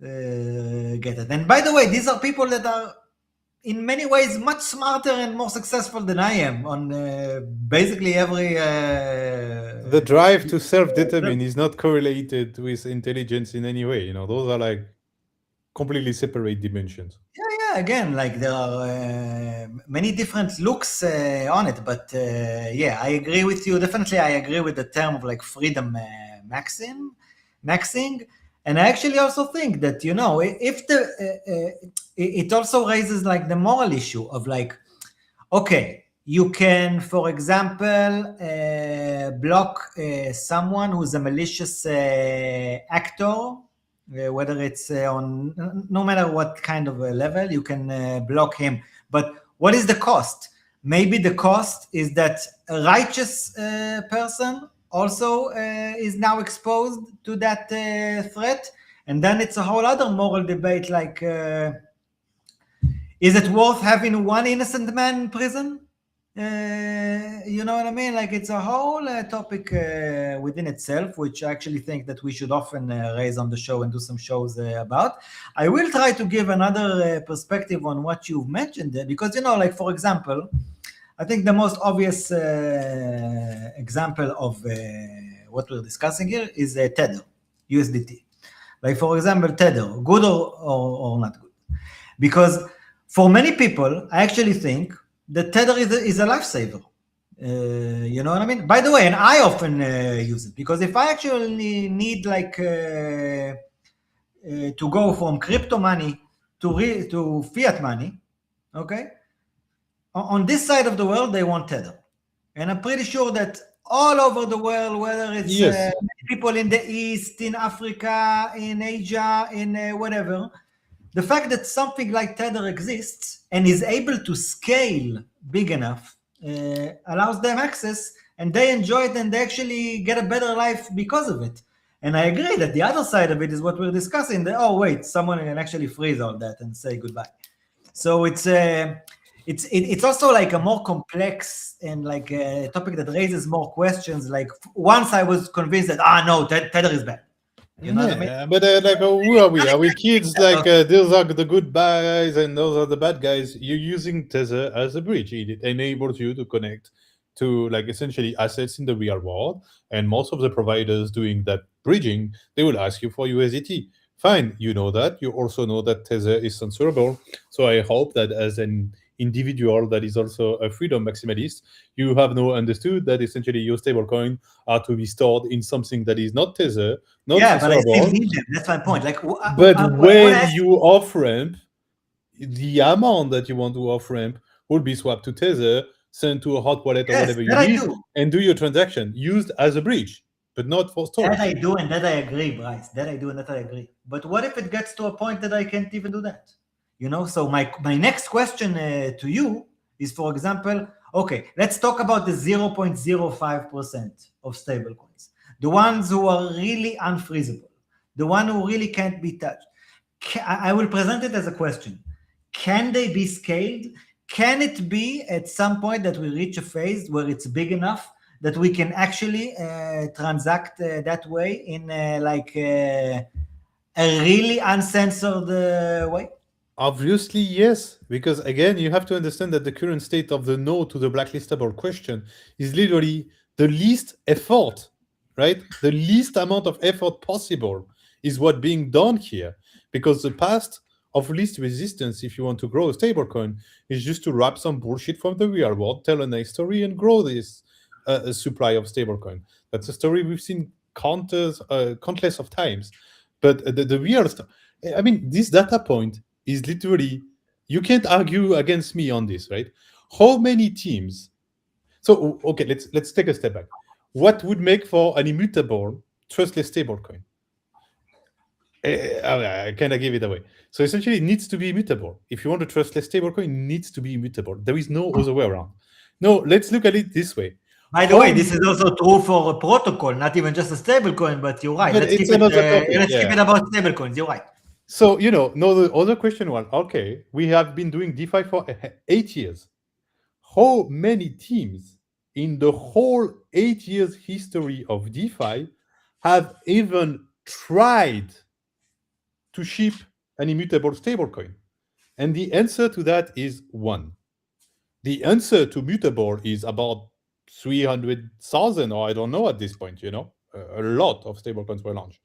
get it. And by the way, these are people that are in many ways much smarter and more successful than I am on basically every... The drive to self-determine is not correlated with intelligence in any way. Those are like completely separate dimensions. Yeah, again, like, there are many different looks on it, but I agree with you. Definitely, I agree with the term of, like, freedom maxing. And I actually also think that, if it also raises, like, the moral issue of, like, okay, you can, for example, block someone who's a malicious actor, whether it's on, no matter what kind of a level, you can block him. But what is the cost? Maybe the cost is that a righteous person also is now exposed to that threat. And then it's a whole other moral debate, like, is it worth having one innocent man in prison? You know what I mean? Like, it's a whole topic within itself, which I actually think that we should often raise on the show and do some shows about. I will try to give another perspective on what you've mentioned there, because, like, for example, I think the most obvious example of what we're discussing here is Tether, USDT. Like, for example, Tether, good or not good? Because for many people, I actually think that Tether is a lifesaver. You know what I mean? By the way, and I often use it, because if I actually need, like, to go from crypto money to fiat money, okay, on this side of the world, they want Tether. And I'm pretty sure that all over the world, whether it's people in the East, in Africa, in Asia, in whatever, the fact that something like Tether exists and is able to scale big enough allows them access, and they enjoy it, and they actually get a better life because of it. And I agree that the other side of it is what we're discussing, that, oh wait, someone can actually freeze all that and say goodbye. So it's also, like, a more complex and, like, a topic that raises more questions. Like, once I was convinced that, no, Tether is bad. You know what I mean? But like, who are we? Are we kids? Like, those are the good guys and those are the bad guys. You're using Tether as a bridge. It enables you to connect to, like, essentially assets in the real world. And most of the providers doing that bridging, they will ask you for USDT. Fine, you know that. You also know that Tether is censorable. So I hope that as an individual that is also a freedom maximalist, you have now understood that essentially your stablecoin are to be stored in something that is not Tether, not but I still censorable. need them. That's my point. Like, But when you off-ramp, the amount that you want to off-ramp will be swapped to Tether, sent to a hot wallet or whatever you need, and do your transaction, used as a bridge, but not for storage. That I do, and that I agree, Bryce. That I do, and that I agree. But what if it gets to a point that I can't even do that? So my next question to you is, for example, okay, let's talk about the 0.05% of stablecoins, the ones who are really unfreezable, the one who really can't be touched. I will present it as a question. Can they be scaled? Can it be at some point that we reach a phase where it's big enough that we can actually transact that way in like a really uncensored way? Obviously, yes, because again, you have to understand that the current state of the no to the blacklistable question is literally the least effort, right? The least amount of effort possible is what being done here. Because the past of least resistance, if you want to grow a stablecoin, is just to wrap some bullshit from the real world, tell a nice story, and grow this supply of stablecoin. That's a story we've seen countless of times. But the real stuff, I mean, this data point is literally, you can't argue against me on this, right? How many teams? So okay, let's take a step back. What would make for an immutable, trustless stablecoin? I kind of give it away. So essentially, it needs to be immutable. If you want a trustless stablecoin, it needs to be immutable. There is no other way around. No, let's look at it this way. By the way, this is also true for a protocol, not even just a stablecoin. But you're right. But Let's it's keep it. another topic, Let's keep yeah. it about stablecoins. You're right. So, no, the other question was, okay, we have been doing DeFi for 8 years. How many teams in the whole 8 years history of DeFi have even tried to ship an immutable stablecoin? And the answer to that is one. The answer to mutable is about 300,000, or I don't know at this point, a lot of stablecoins were launched.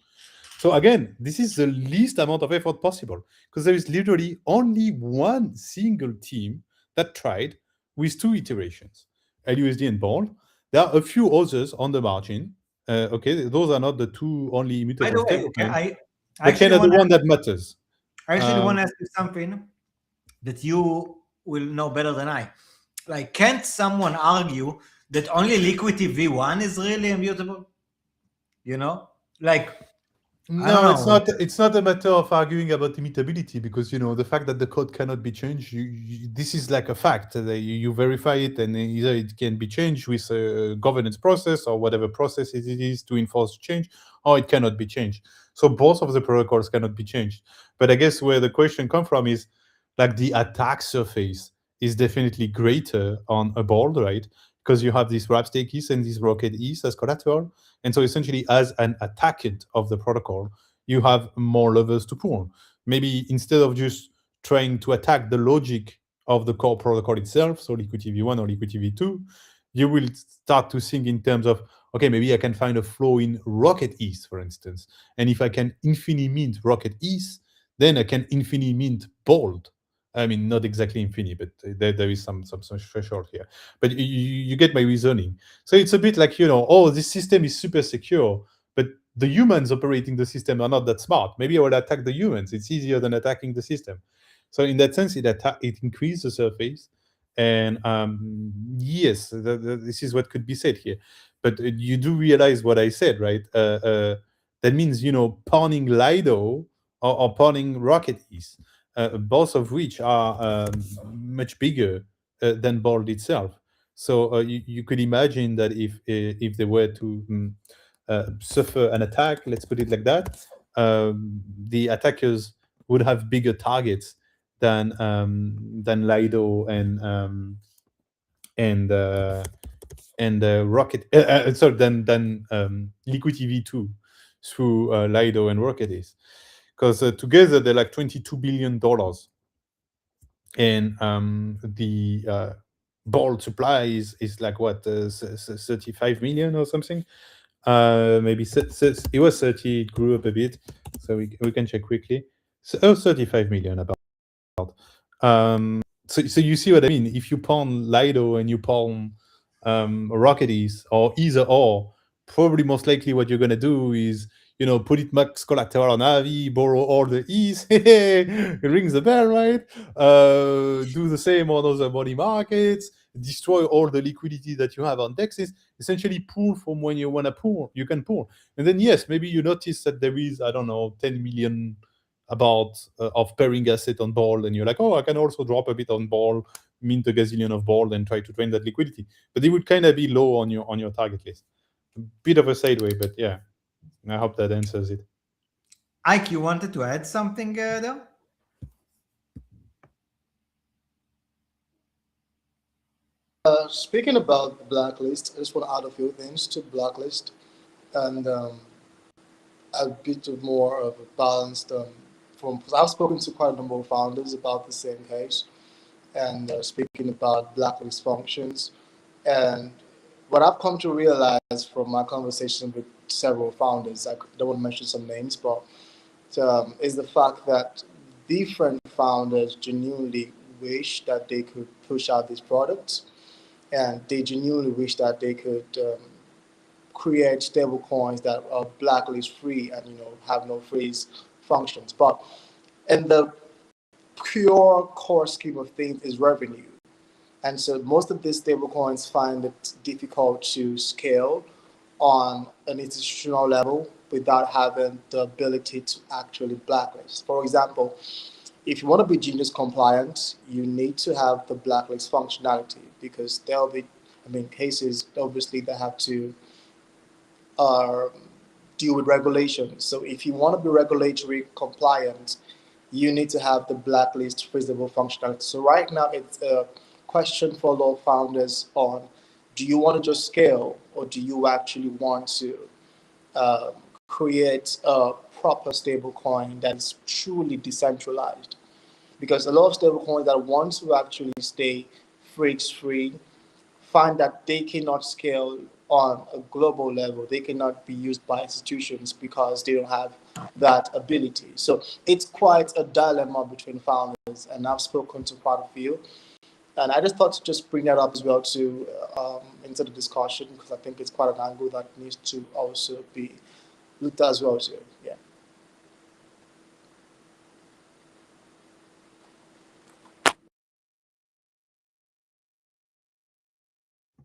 So again, this is the least amount of effort possible because there is literally only one single team that tried with 2 iterations, LUSD and Bond. There are a few others on the margin. Okay, those are not the 2 only By immutable the way, stablecoins, I but kind actually of the want to. one that matters. I actually want Um, to ask you something that you will know better than I. Like, can't someone argue that only Liquidity V1 is really immutable? Like, I don't No, it's know. not. It's not a matter of arguing about immutability because the fact that the code cannot be changed. This is like a fact. You verify it, and either it can be changed with a governance process or whatever process it is to enforce change, or it cannot be changed. So both of the protocols cannot be changed. But I guess where the question comes from is like the attack surface is definitely greater on a board, right? Because you have this wrap stake ETH and this rocket ETH as collateral. And so essentially, as an attackant of the protocol, you have more levers to pull. Maybe instead of just trying to attack the logic of the core protocol itself, so Liquidity V1 or Liquidity V2, you will start to think in terms of, okay, maybe I can find a flow in Rocket ETH, for instance. And if I can infinity mint Rocket ETH, then I can infinity mint Bold. I mean, not exactly infinity, but there is some threshold here. But you get my reasoning. So it's a bit like, this system is super secure, but the humans operating the system are not that smart. Maybe I will attack the humans. It's easier than attacking the system. So in that sense, it increases the surface. And yes, this is what could be said here. But you do realize what I said, right? That means, pawning Lido or pawning Rocket ETH, both of which are much bigger than Bold itself. So you could imagine that if they were to suffer an attack, let's put it like that, the attackers would have bigger targets than Lido and Rocket. Sorry, than Liquidity V2 through Lido and Rocket is, because together they're like $22 billion, and the Bold supply is like what 35 million or something. Maybe it was 30. It grew up a bit, so we can check quickly. 35 million about. So you see what I mean? If you pawn Lido and you pawn Rocketies or either or, probably most likely what you're gonna do is put it max collateral on Avi, borrow all the ETH. It rings the bell, right? Do the same on other money markets. Destroy all the liquidity that you have on dexes. Essentially, pull from when you wanna pull. You can pull, and then yes, maybe you notice that there is 10 million about of pairing asset on Ball, and you're like, oh, I can also drop a bit on Ball, mint a gazillion of Ball, and try to drain that liquidity. But it would kind of be low on your target list. A bit of a sideway, but yeah, I hope that answers it. Ike, you wanted to add something there? Speaking about blacklist, I just want to add a few things to blacklist and a bit more of a balanced from, because I've spoken to quite a number of founders about the same case, and speaking about blacklist functions. And what I've come to realize from my conversation with several founders, I don't want to mention some names, but is the fact that different founders genuinely wish that they could push out these products, and they genuinely wish that they could create stable coins that are blacklist free and have no freeze functions. But in the pure core scheme of things is revenue. And so most of these stablecoins find it difficult to scale on an institutional level without having the ability to actually blacklist. For example, if you want to be Genius compliant, you need to have the blacklist functionality, because there'll be, cases obviously that have to uh, deal with regulations. So if you want to be regulatory compliant, you need to have the blacklist freezable functionality. So right now it's a question for a lot of founders on, do you want to just scale, or do you actually want to uh, create a proper stable coin that is truly decentralized? Because a lot of stable coins that want to actually stay freaks free find that they cannot scale on a global level. They cannot be used by institutions because they don't have that ability. So it's quite a dilemma between founders, and I've spoken to quite a few. And I just thought to just bring that up as well to into the discussion, because I think it's quite an angle that needs to also be looked at as well too. Yeah.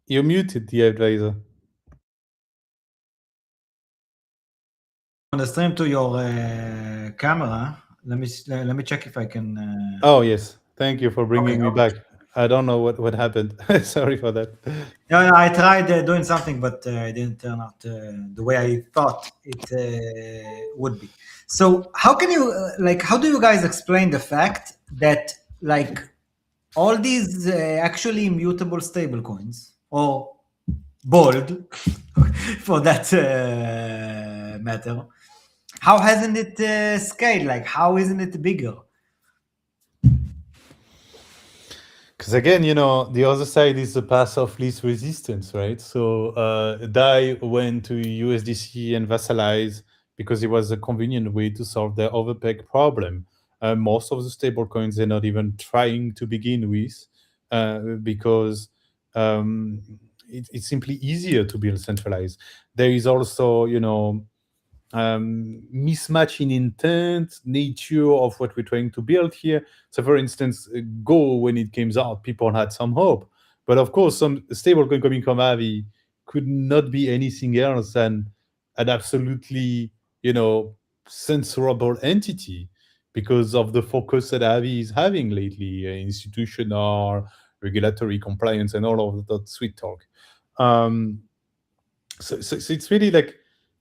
You're muted, the advisor. On the stream to your camera. Let me check if I can. Oh yes, thank you for bringing Okay, me back. I don't know what happened. Sorry for that. No, I tried doing something, but it didn't turn out the way I thought it would be. So how can you how do you guys explain the fact that all these actually immutable stablecoins, or bold for that matter, how hasn't it scaled? How isn't it bigger? Because again, the other side is the path of least resistance, right? So DAI went to USDC and vassalize because it was a convenient way to solve their overpeg problem. Most of the stable coins they're not even trying to begin with, because it's simply easier to build centralized. There is also, mismatch in intent, nature of what we're trying to build here. So, for instance, Go, when it came out, people had some hope. But of course, some stablecoin coming from Avi could not be anything else than an absolutely, censorable entity, because of the focus that Avi is having lately, institutional, regulatory compliance, and all of that sweet talk. So it's really like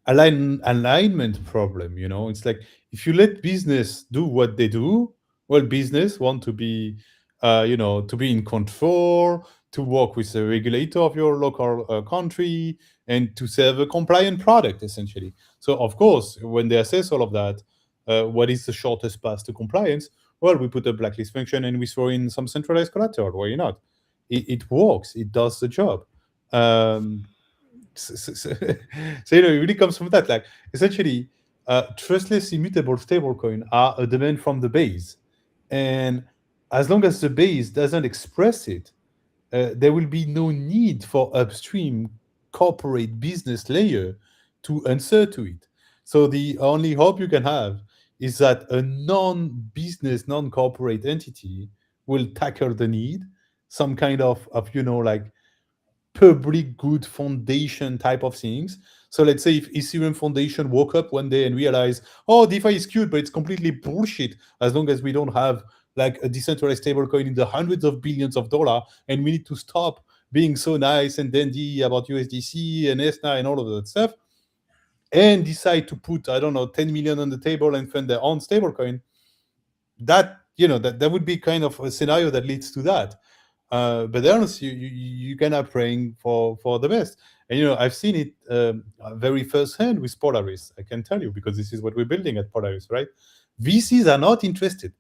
alignment problem. It's like, if you let business do what they do, well, business want to be to be in control, to work with the regulator of your local country, and to serve a compliant product, essentially. So of course, when they assess all of that, what is the shortest path to compliance? Well, we put a blacklist function and we throw in some centralized collateral. Why not? It works, it does the job. So, it really comes from that. Like, essentially, trustless immutable stablecoin are a demand from the base, and as long as the base doesn't express it, there will be no need for upstream corporate business layer to answer to it. So the only hope you can have is that a non-business, non-corporate entity will tackle the need, some kind of like public good foundation type of things. So let's say if Ethereum Foundation woke up one day and realized, oh, DeFi is cute, but it's completely bullshit as long as we don't have like a decentralized stablecoin in the hundreds of billions of dollars, and we need to stop being so nice and dandy about USDC and ESNA and all of that stuff, and decide to put, I don't know, 10 million on the table and fund their own stablecoin, that would be kind of a scenario that leads to that. but else you kind of praying for the best. And I've seen it very firsthand with Polaris. I can tell you, because this is what we're building at Polaris, right? VCs are not interested.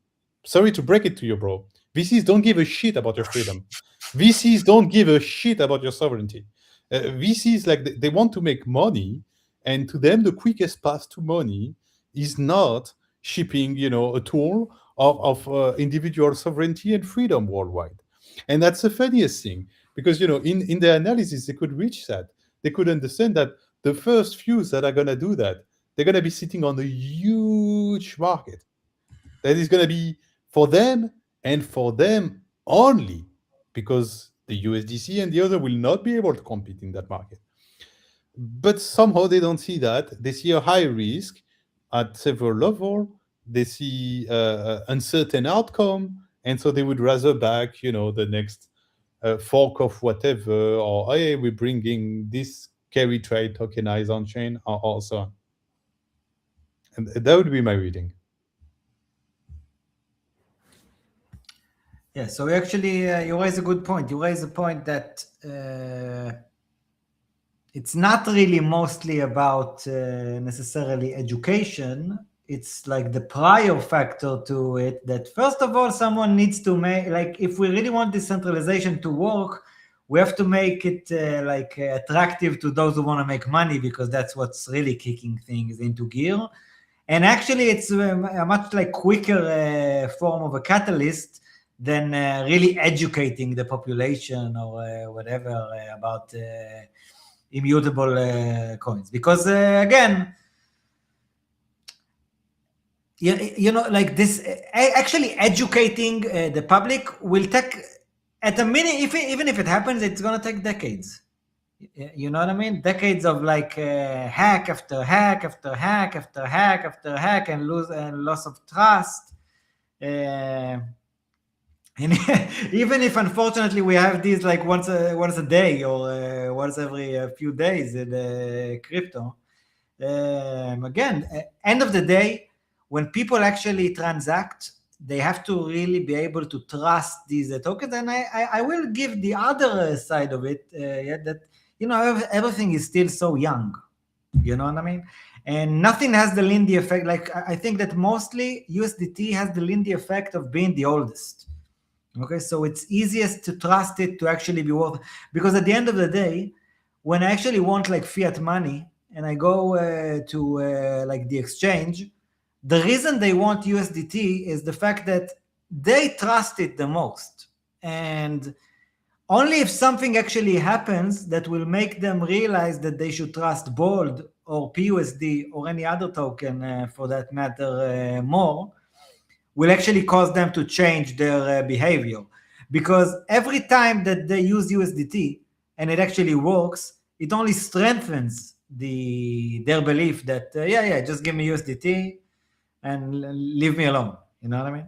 Sorry to break it to you, bro. VCs don't give a shit about your freedom. VCs don't give a shit about your sovereignty. VCs, like, they want to make money, and to them the quickest path to money is not shipping, a tool of individual sovereignty and freedom worldwide. And that's the funniest thing, because in their analysis they could reach that. They could understand that the first few that are going to do that, they're going to be sitting on a huge market that is going to be for them and for them only, because the USDC and the other will not be able to compete in that market. But somehow they don't see that. They see a high risk at several levels. They see uncertain outcome, and so they would rather back, the next fork of whatever, or hey, we're bringing this carry trade tokenized on chain, or so on. And that would be my reading. Yeah, so actually, you raise a good point. You raise a point that it's not really mostly about necessarily education. It's like the prior factor to it, that first of all, someone needs to make, like, if we really want decentralization to work, we have to make it attractive to those who want to make money, because that's what's really kicking things into gear. And actually, it's a much quicker form of a catalyst than really educating the population or whatever about immutable coins. Because again, this actually educating the public will take, at a minute, even if it happens, it's going to take decades. You know what I mean? Decades of hack after hack after hack after hack after hack, and loss of trust. And even if unfortunately we have these once a day or once every few days in crypto, again, end of the day, when people actually transact, they have to really be able to trust these tokens. And I will give the other side of it, that everything is still so young. You know what I mean? And nothing has the Lindy effect. I think that mostly USDT has the Lindy effect of being the oldest. Okay, so it's easiest to trust it to actually be worth, because at the end of the day, when I actually want fiat money and I go to the exchange, the reason they want USDT is the fact that they trust it the most. And only if something actually happens that will make them realize that they should trust Bold or PUSD or any other token for that matter more, will actually cause them to change their behavior. Because every time that they use USDT and it actually works, it only strengthens their belief that, just give me USDT and leave me alone. You know what I mean?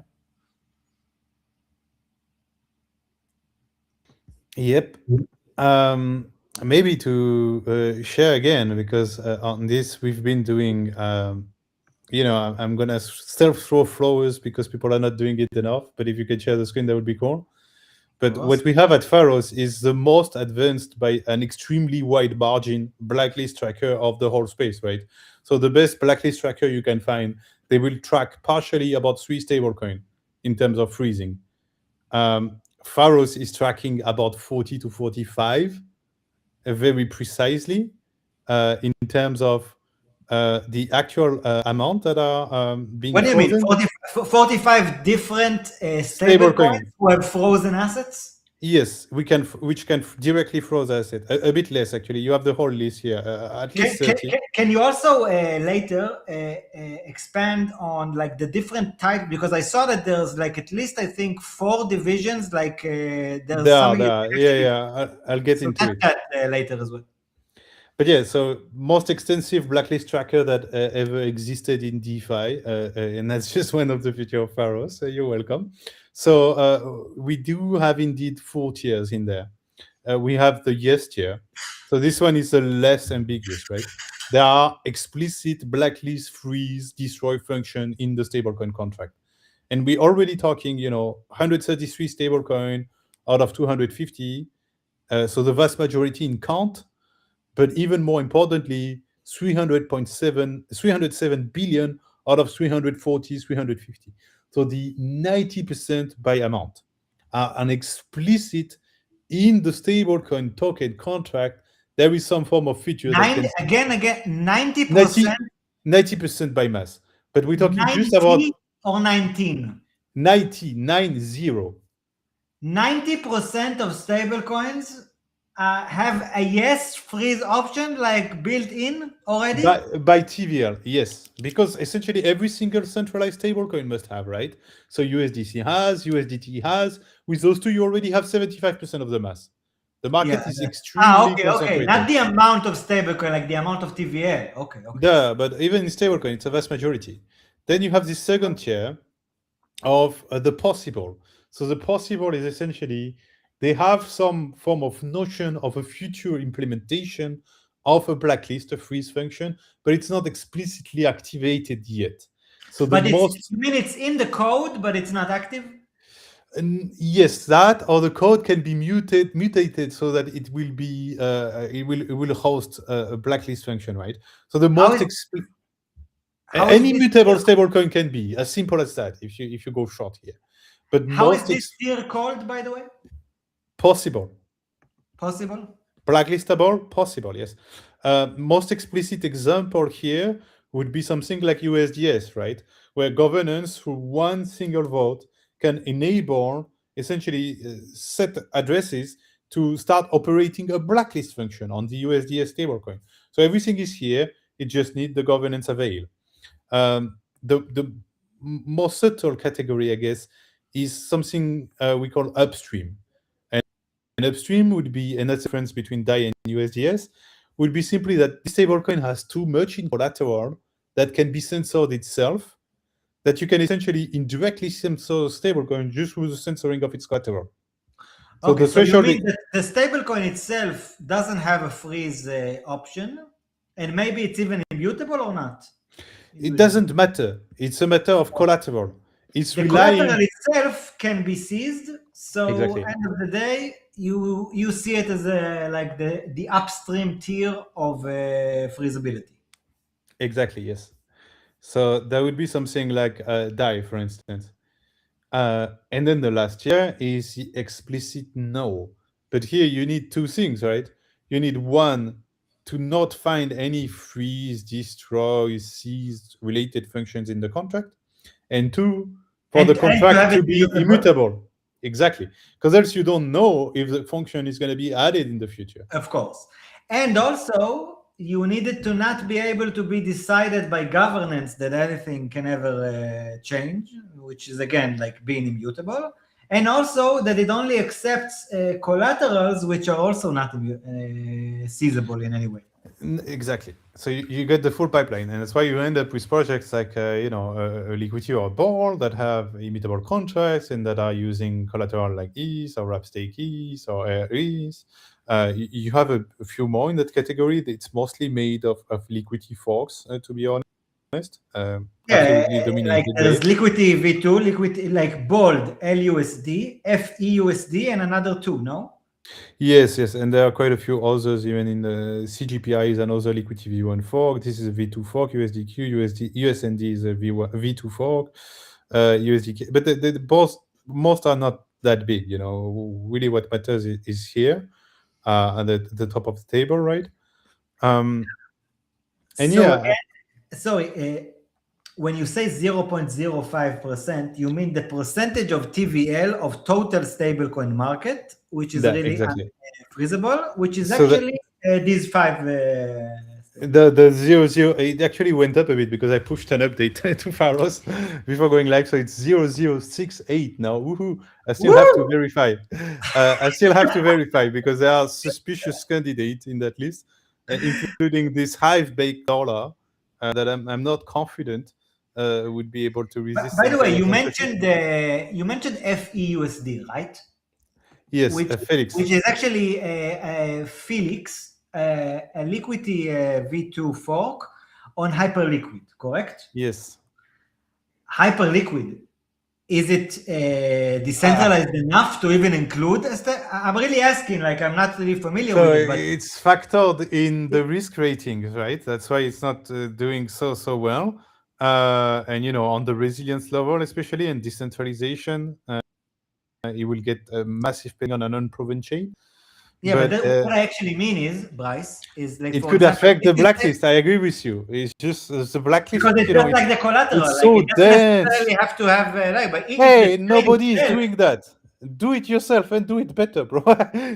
Yep. Maybe to share again, because on this we've been doing, I'm going to still throw flowers because people are not doing it enough. But if you could share the screen, that would be cool. But what we have at Pharos is the most advanced by an extremely wide margin blacklist tracker of the whole space, right? So the best blacklist tracker you can find, they will track partially about 3 stablecoin in terms of freezing. Pharos is tracking about 40 to 45 very precisely in terms of the actual amount that are being What do you frozen. mean? 45 different stablecoins who have frozen assets? Yes, which can directly froze asset. A bit less, actually. You have the whole list here, at least 30. Can you also later expand on the different types? Because I saw that there's at least, I think, 4 divisions. There's I'll get into it later as well. But yeah, so most extensive blacklist tracker that ever existed in DeFi, and that's just one of the features of Pharos. So you're welcome. So we do have indeed 4 tiers in there. We have the yes tier. So this one is the less ambiguous, right? There are explicit blacklist, freeze, destroy function in the stablecoin contract. And we're already talking, 133 stablecoin out of 250. So the vast majority in count, but even more importantly, 307 billion out of 340, 350. So the 90% by amount are an explicit in the stablecoin token contract. There is some form of feature that can Again, 90%, 90% by mass. But we're talking just 90 about or 19. 90. 90% of stablecoins have a yes freeze option like built in already. By TVL, yes, because essentially every single centralized stablecoin must have, right? So USDC has, USDT has. With those two, you already have 75% of the mass. The market is extremely Okay. concentrated. Not the amount of stablecoin, like the amount of TVL. Okay. Duh, but even in stablecoin, it's a vast majority. Then you have this second tier of the possible. So the possible is essentially they have some form of notion of a future implementation of a blacklist, a freeze function, but it's not explicitly activated yet. So But you mean it's in the code, but it's not active? Yes, that or the code can be mutated so that it will be it will host a blacklist function, right? So the most any mutable stablecoin can be as simple as that if you go short here. But how is this tier called, by the way? Possible. Blacklistable, possible, yes. Most explicit example here would be something like USDS, right? Where governance through one single vote can enable essentially set addresses to start operating a blacklist function on the USDS stablecoin. So everything is here. It just needs the governance avail. The more subtle category, I guess, is something we call upstream. And upstream would be, and that's the difference between DAI and USDS, would be simply that this stablecoin has too much in collateral that can be censored itself, that you can essentially indirectly censor stablecoin just through the censoring of its collateral. So the threshold, you mean that the stablecoin itself doesn't have a freeze option, and maybe it's even immutable or not? It doesn't matter. It's a matter of collateral. It's the collateral itself can be seized. So exactly. End of the day, you see it as like the upstream tier of freezability. Exactly, yes. So there would be something like DAI, for instance. And then the last tier is the explicit no. But here you need two things, right? You need one, to not find any freeze, destroy, seized related functions in the contract. And two, for the contract to be immutable. Exactly. Because else you don't know if the function is going to be added in the future. Of course. And also, you needed to not be able to be decided by governance that anything can ever change, which is again like being immutable. And also that it only accepts collaterals which are also not seizable in any way. Exactly. So you get the full pipeline, and that's why you end up with projects like a Liquidity or a Ball that have immutable contracts and that are using collateral like ETH or Wrap-Stake ETH or ETH. You have a few more in that category. It's mostly made of liquidity forks, to be honest. Like there's Liquidity V2, Liquidity like Bold, LUSD, FEUSD, and another two, no? Yes, and there are quite a few others, even in the CGPI is another Liquidity V1 fork. This is a V2 fork, USDQ, USND is a V2 fork, USDK. But the most are not that big, Really what matters is here, at the top of the table, right? And when you say 0.05%, you mean the percentage of TVL of total stablecoin market, which is really freezable, which is actually these five. The 00, it actually went up a bit because I pushed an update to Pharos before going live, so it's 0068 now. Woohoo! I still have to verify. Because there are suspicious candidates in that list, including this Hive-baked dollar that I'm not confident would be able to resist. By the way, you mentioned FEUSD, right? Yes, Felix. Which is actually Felix, a Liquidity V2 fork on Hyperliquid, correct? Yes. Hyperliquid is it decentralized enough to even include? I'm really asking, like I'm not really familiar So with it, but it's factored in the risk ratings, right? That's why it's not doing so well. And on the resilience level, especially in decentralization, it will get a massive ping on an unproven chain. yeah, but But what I actually mean is, Bryce, is like, it for could example, affect the blacklist. I agree with you. It's just the blacklist. because it's just like the collateral, It's like so it doesn't dense. necessarily have to have but if the Hey, chain nobody is itself. doing that. Do it yourself and do it better, bro.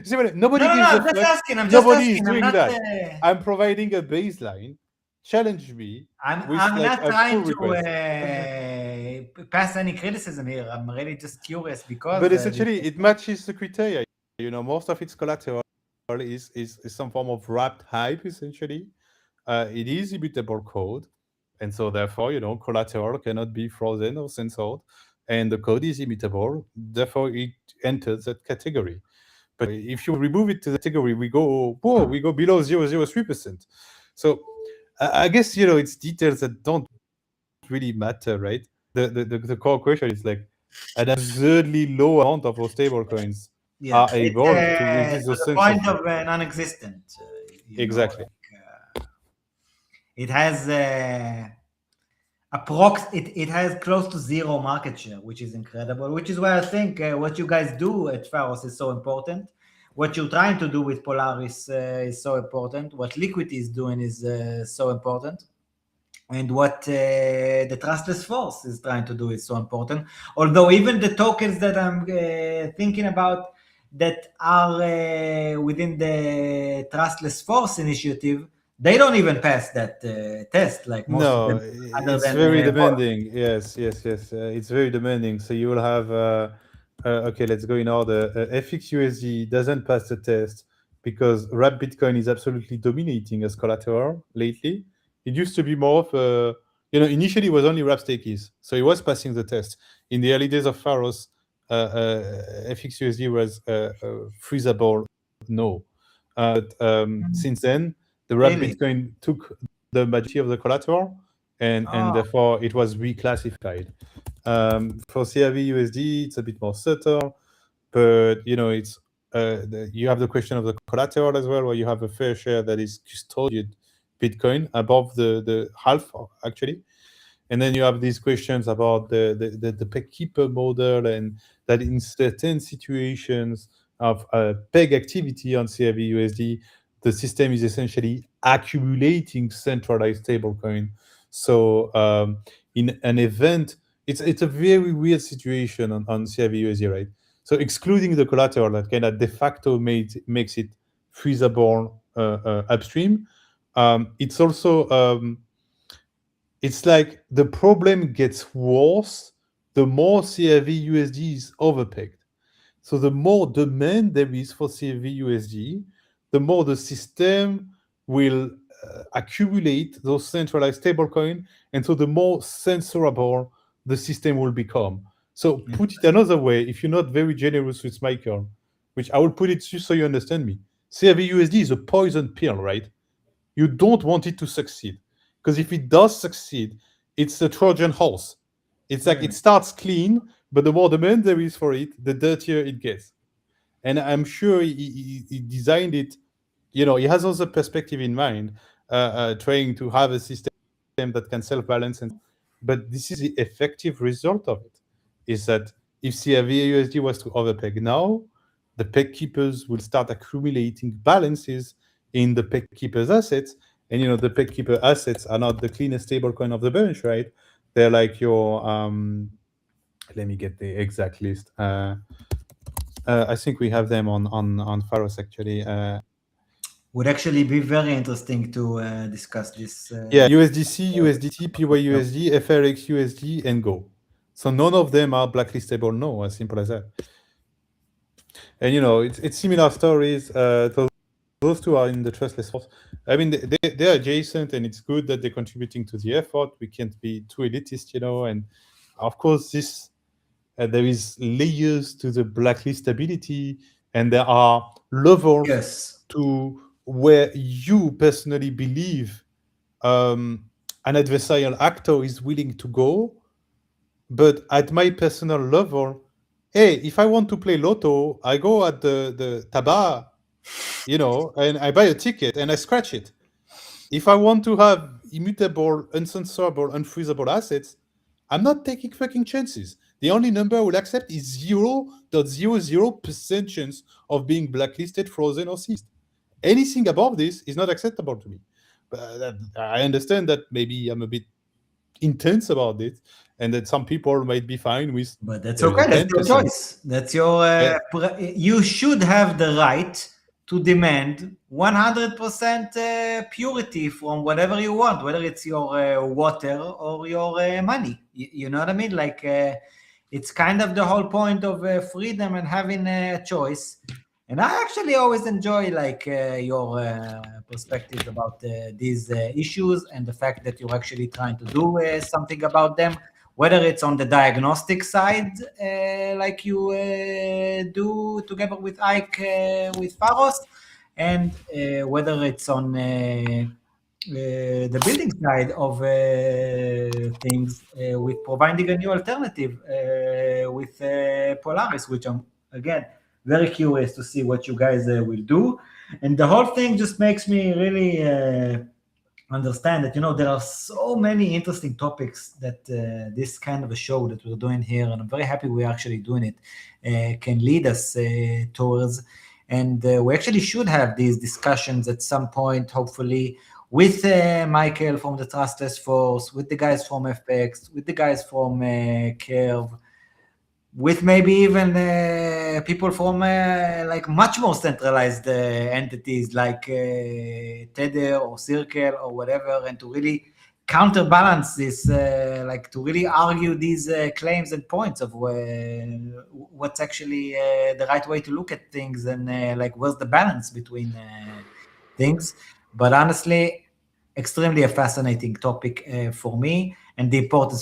See what nobody No, gives a I'm just fuck. asking. I'm just Nobody is asking. I'm doing not. that. I'm providing a baseline. Challenge me with I'm like not a pull trying to request. pass any criticism here. I'm really just curious because But essentially, it matches the criteria. Most of its collateral is some form of wrapped hype. Essentially, it is immutable code, and so therefore, collateral cannot be frozen or censored, and the code is immutable. Therefore, it enters that category. But if you remove it to the category, we go below 0.003%. So I guess it's details that don't really matter, right? The core question is like an absurdly low amount of those stable coins yeah, are it's able to resist to those the point censorship. of non-existent. Exactly. Like it has it has close to zero market share, which is incredible. Which is why I think what you guys do at Pharos is so important. What you're trying to do with Polaris is so important. What Liquidity is doing is so important. And what the trustless force is trying to do is so important. Although even the tokens that I'm thinking about that are within the trustless force initiative, they don't even pass that test, like most of No, them, other it's than very Vol. demanding. Yes, yes, yes. It's very demanding. So you will have, okay, let's go in order. FXUSD doesn't pass the test because wrapped Bitcoin is absolutely dominating as collateral lately. It used to be more of a, initially it was only wrap stakies. So it was passing the test. In the early days of Pharos, FXUSD was freezable, no. But since then, the wrapped Really? Bitcoin took the majority of the collateral, and Oh, therefore it was reclassified. For CRV USD, it's a bit more subtle, but it's you have the question of the collateral as well, where you have a fair share that is custodied Bitcoin above the half actually. And then you have these questions about the peg keeper model, and that in certain situations of peg activity on CRV USD, the system is essentially accumulating centralized stablecoin. So in an event, it's a very weird situation on CRV USD, right? So excluding the collateral that kind of de facto makes it freezable upstream, it's also it's like the problem gets worse the more CRV USD is overpegged. So the more demand there is for CRV USD, the more the system will accumulate those centralized stablecoin, and so the more censorable the system will become. So put it another way, if you're not very generous with Michael, which I will put it just so you understand me, CRV USD is a poison pill, right? You don't want it to succeed, because if it does succeed, it's a Trojan horse. It's like it starts clean, but the more demand there is for it, the dirtier it gets. And I'm sure he designed it. He has also perspective in mind, trying to have a system that can self-balance. And but this is the effective result of it. Is that if CRV was to overpeg now, the peg keepers will start accumulating balances in the peg keepers' assets, and the peg keeper assets are not the cleanest stablecoin of the bunch, right? They're like your let me get the exact list. I think we have them on Pharos actually. would actually be very interesting to discuss this. Yeah, USDC, USDT, PYUSD, FRX USD, and Go. So none of them are blacklistable. No, as simple as that. And it's similar stories. Those two are in the trustless force. I mean, they're adjacent, and it's good that they're contributing to the effort. We can't be too elitist, and of course there is layers to the blacklistability, and there are levels Yes. to where you personally believe an adversarial actor is willing to go, But at my personal level, hey, if I want to play Lotto, I go at the tabac, and I buy a ticket and I scratch it. If I want to have immutable, uncensorable, unfreezable assets, I'm not taking fucking chances. The only number I will accept is 0.00% chance of being blacklisted, frozen, or seized. Anything above this is not acceptable to me. But I understand that maybe I'm a bit intense about it, and that some people might be fine with But that's there is a okay. That's your 10%. choice. That's your. Yeah. You should have the right to demand 100% purity from whatever you want, whether it's your water or your money. You know what I mean? Like, it's kind of the whole point of freedom and having a choice. And I actually always enjoy like your perspectives about these issues and the fact that you're actually trying to do something about them, whether it's on the diagnostic side, like you do together with Ike with Pharos, and whether it's on the building side of things with providing a new alternative with Polaris, which I'm, again, very curious to see what you guys will do. And the whole thing just makes me really understand that, there are so many interesting topics that this kind of a show that we're doing here, and I'm very happy we're actually doing it, can lead us towards. And we actually should have these discussions at some point, hopefully, with Michael from the Trustless Force, with the guys from FX, with the guys from Curve, with maybe even people from like much more centralized entities like Tether or Circle or whatever, and to really counterbalance this, like to really argue these claims and points of what's actually the right way to look at things, and like where's the balance between things. But honestly, extremely a fascinating topic for me. And the important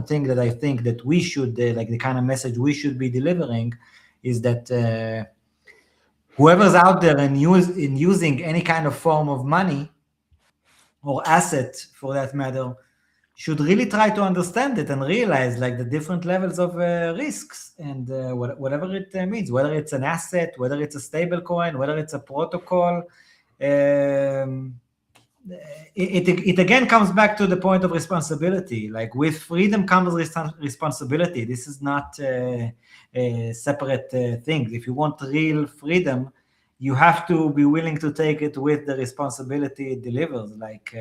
thing that I think that we should, like the kind of message we should be delivering, is that whoever's out there in using any kind of form of money or asset, for that matter, should really try to understand it and realize like the different levels of risks and whatever it means, whether it's an asset, whether it's a stable coin, whether it's a protocol. It again comes back to the point of responsibility. Like with freedom comes responsibility. This is not separate things. If you want real freedom, you have to be willing to take it with the responsibility it delivers. Like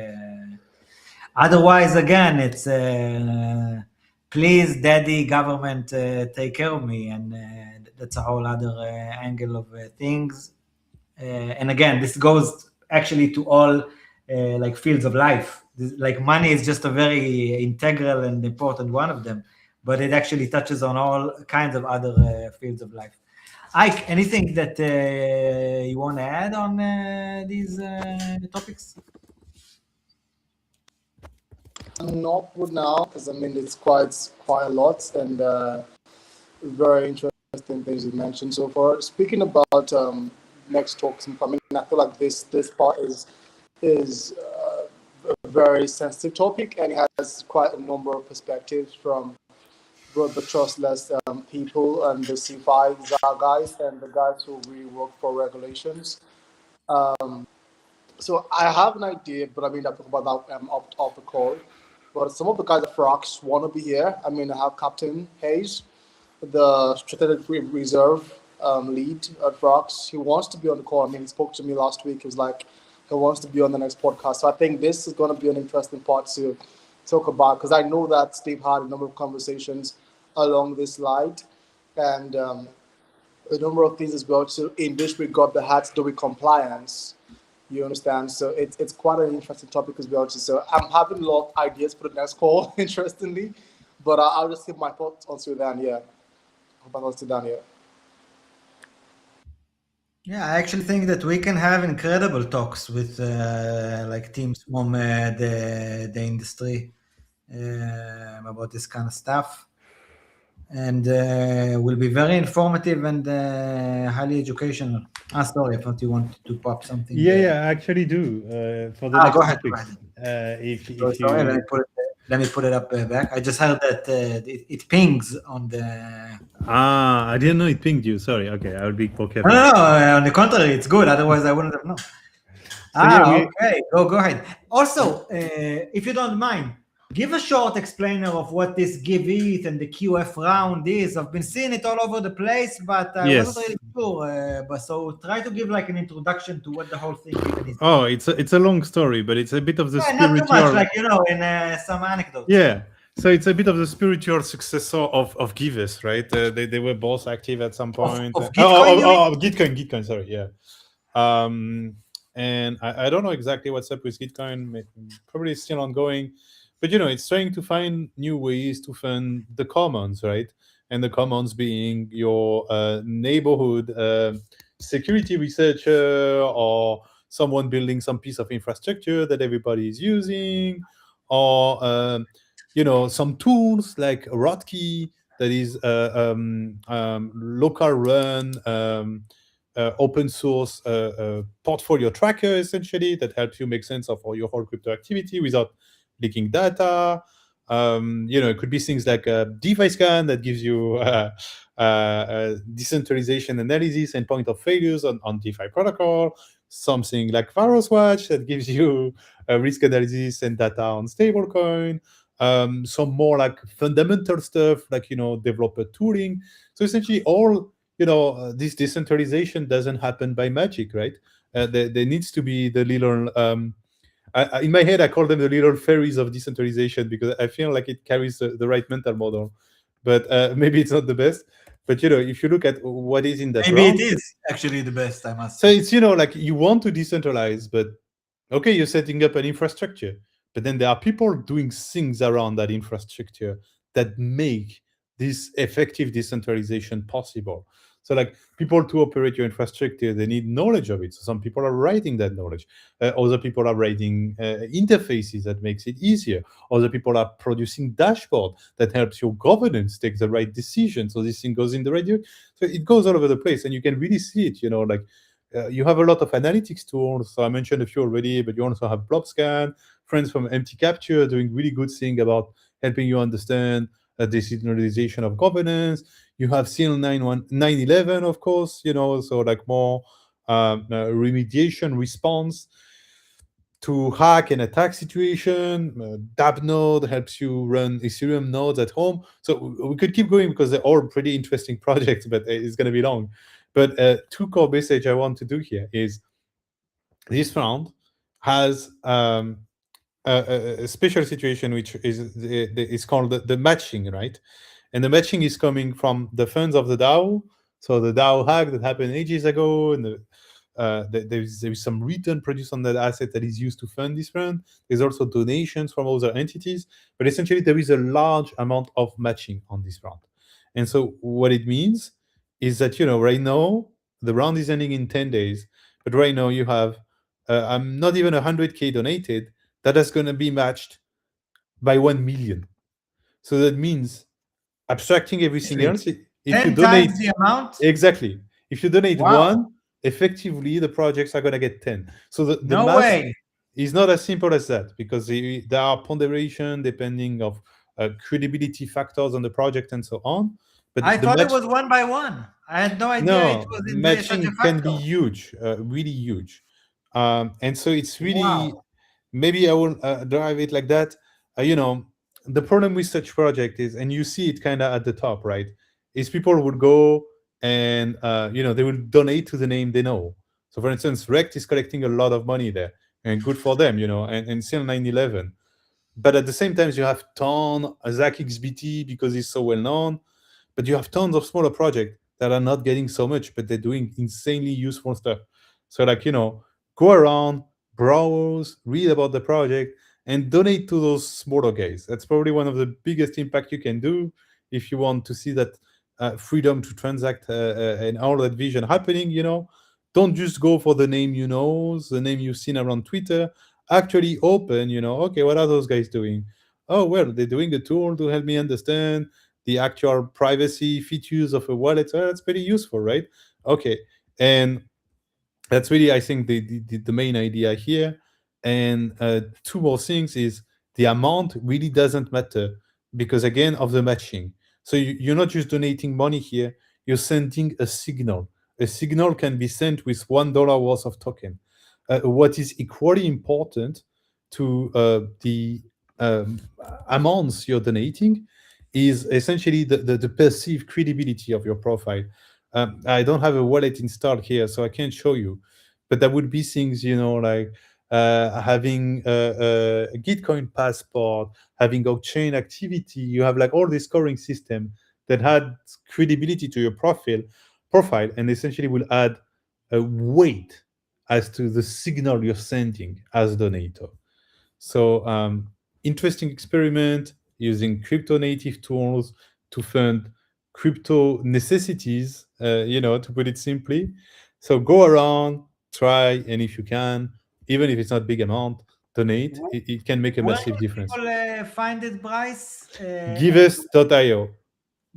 otherwise, again, it's please, daddy, government, take care of me, and that's a whole other angle of things. And again, this goes actually to all like fields of life. Like money is just a very integral and important one of them, but it actually touches on all kinds of other fields of life. Ike, anything that you want to add on these topics? Not for now, because I mean it's quite a lot, and very interesting things you mentioned so far. Speaking about next talks, I mean I feel like this part is a very sensitive topic, and it has quite a number of perspectives from both the trustless people and the C5 guys and the guys who really work for regulations. So I have an idea, but I mean I'll talk about that off the call. But some of the guys at Frox want to be here. I mean I have Captain Hayes, the strategic reserve lead at Frox. He wants to be on the call. I mean he spoke to me last week. He was like he wants to be on the next podcast. So I think this is going to be an interesting part to talk about, because I know that Steve had a number of conversations along this line, and a number of things as well. So in this regard, the hats do with compliance. You understand? So it's quite an interesting topic as well. So I'm having a lot of ideas for the next call, interestingly, but I'll just give my thoughts on Sudan. Yeah, Yeah, I actually think that we can have incredible talks with like teams from the industry about this kind of stuff, and will be very informative and highly educational. Sorry, I thought you wanted to pop something. Yeah, I actually do. For the next go ahead. topics, if Sorry, let me put it Let me put it up back. I just heard that it pings on the. I didn't know it pinged you. Sorry. Okay, I'll be more No, careful. no, no. On the contrary, it's good. Otherwise, I wouldn't have known. Okay. Go ahead. Also, if you don't mind, give a short explainer of what this give ETH and the QF round is. I've been seeing it all over the place, but I wasn't really sure. But so try to give like an introduction to what the whole thing even is. Oh, it's a long story, but it's a bit of the Yeah, not too spiritual. much, like in some anecdotes. Yeah. So it's a bit of the spiritual successor of Givers, right? They were both active at some point. Of Gitcoin, Gitcoin. Sorry, yeah. And I don't know exactly what's up with Gitcoin. Probably still ongoing, but it's trying to find new ways to fund the commons, right? And the commons being your neighborhood security researcher or someone building some piece of infrastructure that everybody is using, or some tools like Rotkey that is local run open source portfolio tracker, essentially, that helps you make sense of all your whole crypto activity without leaking data. It could be things like a DeFi scan that gives you decentralization analysis and point of failures on DeFi protocol. Something like Pharos Watch that gives you risk analysis and data on stablecoin. Some more like fundamental stuff like developer tooling. So essentially all this decentralization doesn't happen by magic, right? There needs to be the little in my head I call them the little fairies of decentralization, because I feel like it carries the right mental model, but maybe it's not the best. But if you look at what is in that maybe round, it is actually the best, I must so say. it's like you want to decentralize, but okay, you're setting up an infrastructure, but then there are people doing things around that infrastructure that make this effective decentralization possible. So like people to operate your infrastructure, they need knowledge of it. So some people are writing that knowledge. Other people are writing interfaces that makes it easier. Other people are producing dashboard that helps your governance take the right decision. So this thing goes in the right direction. So it goes all over the place, and you can really see it. Like you have a lot of analytics tools. So I mentioned a few already, but you also have Blobscan, friends from MT Capture doing really good thing about helping you understand decentralization of governance. You have SEAL 911, of course, so like more remediation response to hack and attack situation. Dab node helps you run Ethereum nodes at home. So we could keep going because they're all pretty interesting projects, but it's going to be long. But two core message I want to do here is this round has a special situation, which is called the matching, right? And the matching is coming from the funds of the DAO. So the DAO hack that happened ages ago, and there's some return produced on that asset that is used to fund this fund. There's also donations from other entities, but essentially there is a large amount of matching on this round. And so what it means is that right now the round is ending in 10 days, but right now you have I'm not even 100K donated that is going to be matched by 1 million. So that means abstracting everything else, if you 10 donate times the amount? exactly, if you donate Wow. one, effectively the projects are going to get 10. So the No math way. is not as simple as that, because there are ponderation depending of credibility factors on the project and so on. But I the thought it match, was one by one. I had no idea it no, was in such a matching can be factor. huge, really huge. And so it's really, Wow. maybe I will drive it like that. The problem with such project is, and you see it kind of at the top, right, is people would go and they will donate to the name they know. So for instance, Rect is collecting a lot of money there, and good for them, and still 911. But at the same time, you have ton Zach XBT because he's so well known, but you have tons of smaller projects that are not getting so much, but they're doing insanely useful stuff. So like, go around, browse, read about the project, and donate to those smaller guys. That's probably one of the biggest impact you can do if you want to see that freedom to transact and all that vision happening. Don't just go for the name the name you've seen around Twitter. Actually open, okay, what are those guys doing? Oh, well, they're doing a tool to help me understand the actual privacy features of a wallet. That's pretty useful, right? Okay. And that's really, I think, the main idea here. And two more things is the amount really doesn't matter because, again, of the matching. So you're not just donating money here, you're sending a signal. A signal can be sent with $1 worth of token. What is equally important to the amounts you're donating is essentially the perceived credibility of your profile. I don't have a wallet installed here, so I can't show you, but there would be things, like having a Gitcoin passport, having blockchain activity. You have like all this scoring system that had credibility to your profile, and essentially will add a weight as to the signal you're sending as a donator. So interesting experiment using crypto native tools to fund crypto necessities, to put it simply. So go around, try, and if you can, even if it's not big amount, donate. It can make a Where massive can difference. people find it, Bryce? Giveth.io.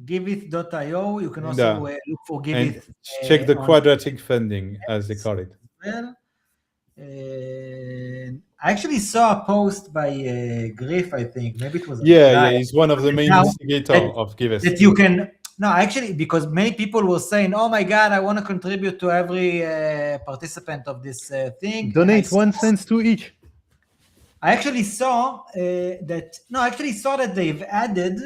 Giveth.io. You can And, also look for and Giveth check the on quadratic funding, as they call it. well. I actually saw a post by Griff, I think. Maybe it was a Yeah, reply. he's one of the main Now instigators that, of Giveth. that you can. No, actually, because many people were saying, "Oh my God, I want to contribute to every participant of this thing." Donate 1 cent to each. I actually saw that. No, I actually saw that they've added.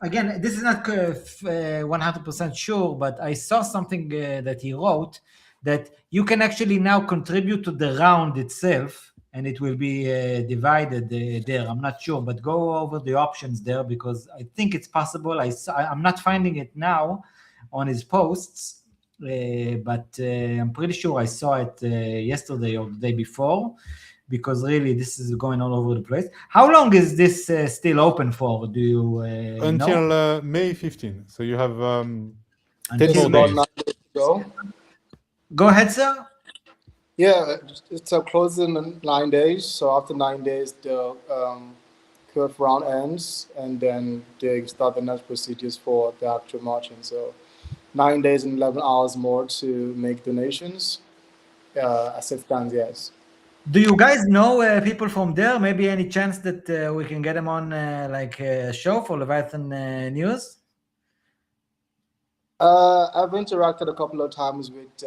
Again, this is not 100% sure, but I saw something that he wrote that you can actually now contribute to the round itself, and it will be divided there. I'm not sure, but go over the options there because I think it's possible. I'm not finding it now on his posts, but I'm pretty sure I saw it yesterday or the day before, because really this is going all over the place. How long is this still open for? Do you Until know? May 15th. So you have 10 Until more About days. 9 days to go. Go ahead, sir. Yeah, it's closing in 9 days. So after 9 days, the curve round ends, and then they start the next procedures for the actual marching. So 9 days and 11 hours more to make donations. As it stands, yes. Do you guys know people from there? Maybe any chance that we can get them on like a show for Leviathan News? I've interacted a couple of times with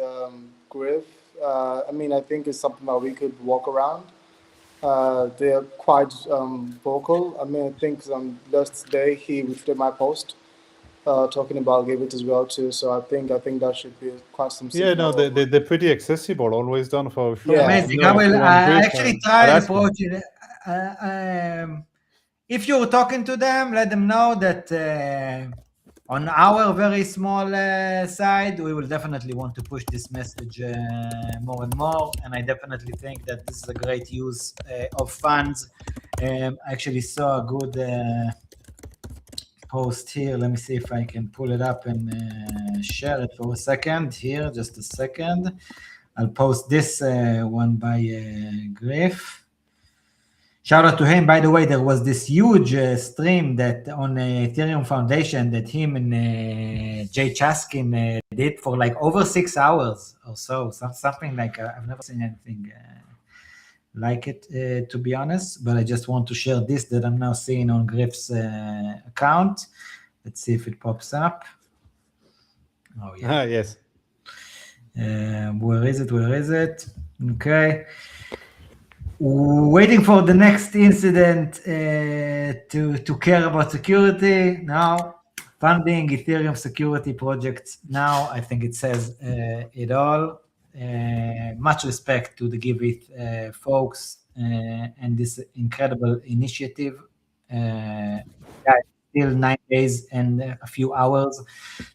Griff. I think it's something that we could walk around. They're quite vocal. I think last day he retweeted my post talking about Give It as well too. So I think that should be quite some. Yeah, no, signal. they're pretty accessible. Always done for a show. Yeah. Amazing. You know, I if will you want Griff, actually I'll try and ask him. approach it. If you're talking to them, let them know that on our very small side, we will definitely want to push this message more and more. And I definitely think that this is a great use of funds. I actually saw a good post here. Let me see if I can pull it up and share it for a second here. Just a second. I'll post this one by Griff. Shout out to him. By the way, there was this huge stream that on Ethereum Foundation that him and Jay Chaskin did for like over 6 hours or so. Something like I've never seen anything like it, to be honest. But I just want to share this that I'm now seeing on Griff's account. Let's see if it pops up. Oh yeah. Yes. Where is it? Where is it? Okay. Waiting for the next incident to care about security. Now, funding Ethereum security projects. Now, I think it says it all. Much respect to the Giveth folks and this incredible initiative. Still 9 days and a few hours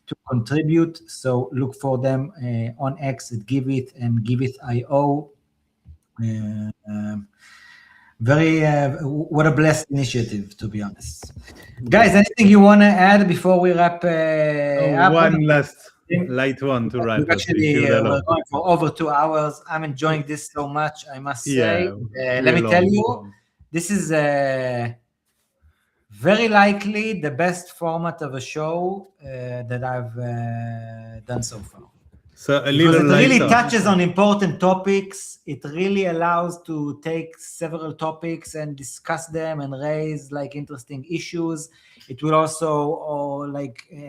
to contribute. So look for them on X at Giveth and Giveth.io. Very what a blessed initiative, to be honest. Guys, anything you want to add before we wrap up? One last light one to wrap up. Actually, we're going for over 2 hours. I'm enjoying this so much, I must say. Let me tell you, this is very likely the best format of a show that I've done so far. So a because little it really lighter. touches on important topics. It really allows to take several topics and discuss them and raise like interesting issues. It will also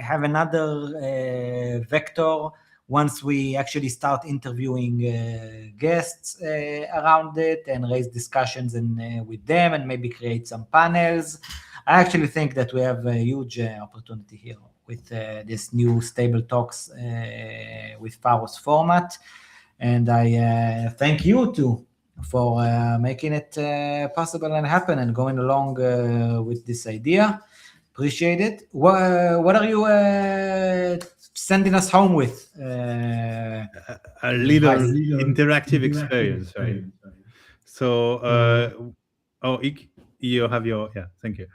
have another vector once we actually start interviewing guests around it and raise discussions with them and maybe create some panels. I actually think that we have a huge opportunity here with this new Stable Talks with Pharos format. And I thank you too for making it possible and happen and going along with this idea. Appreciate it. What are you sending us home with? A little interactive experience, right? So, you have your thank you.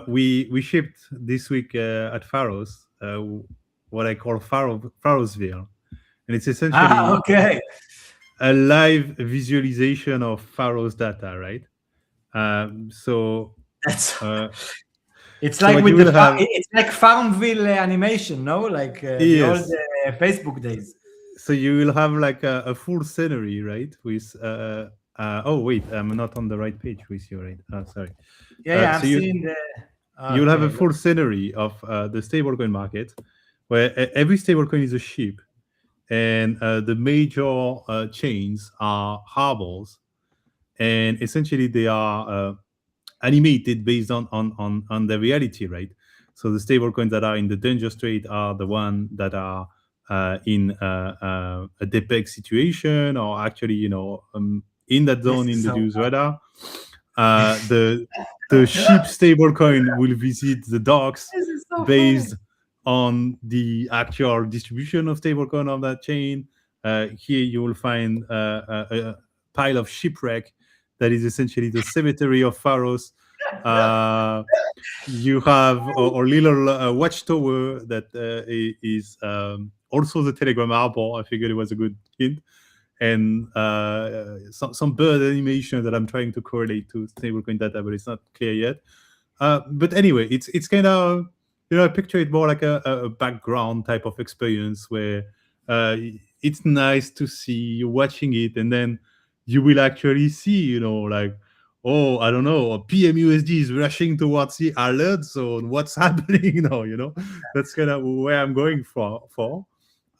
We shipped this week at Pharos what I call Pharosville, and it's essentially okay. a live visualization of Pharos data, right? So That's it's so like what with you will have, it's like Farmville animation, no? Like the old yes. Facebook days. So you will have like a full scenery, right? With oh wait, I'm not on the right page with you, right? Oh, sorry. Yeah, I'm so you seeing the. you'll have a Okay, full scenery of the stablecoin market, where every stablecoin is a ship, and the major chains are harbors, and essentially they are animated based on the reality, right? So the stablecoins that are in the danger strait are the one that are in a DPEG situation, or actually, in that this zone in is the so. Jews radar. The ship stablecoin will visit the docks This is so based on the actual distribution of stablecoin of that chain. Here you will find a pile of shipwreck that is essentially the cemetery of Pharos. You have a little watchtower that is also the Telegram harbor. I figured it was a good hint. And some bird animation that I'm trying to correlate to stablecoin data, but it's not clear yet. But anyway, it's kind of, I picture it more like a background type of experience where it's nice to see you watching it, and then you will actually see, like, oh, I don't know, PMUSD is rushing towards the alert zone. What's happening now? That's kind of where I'm going for.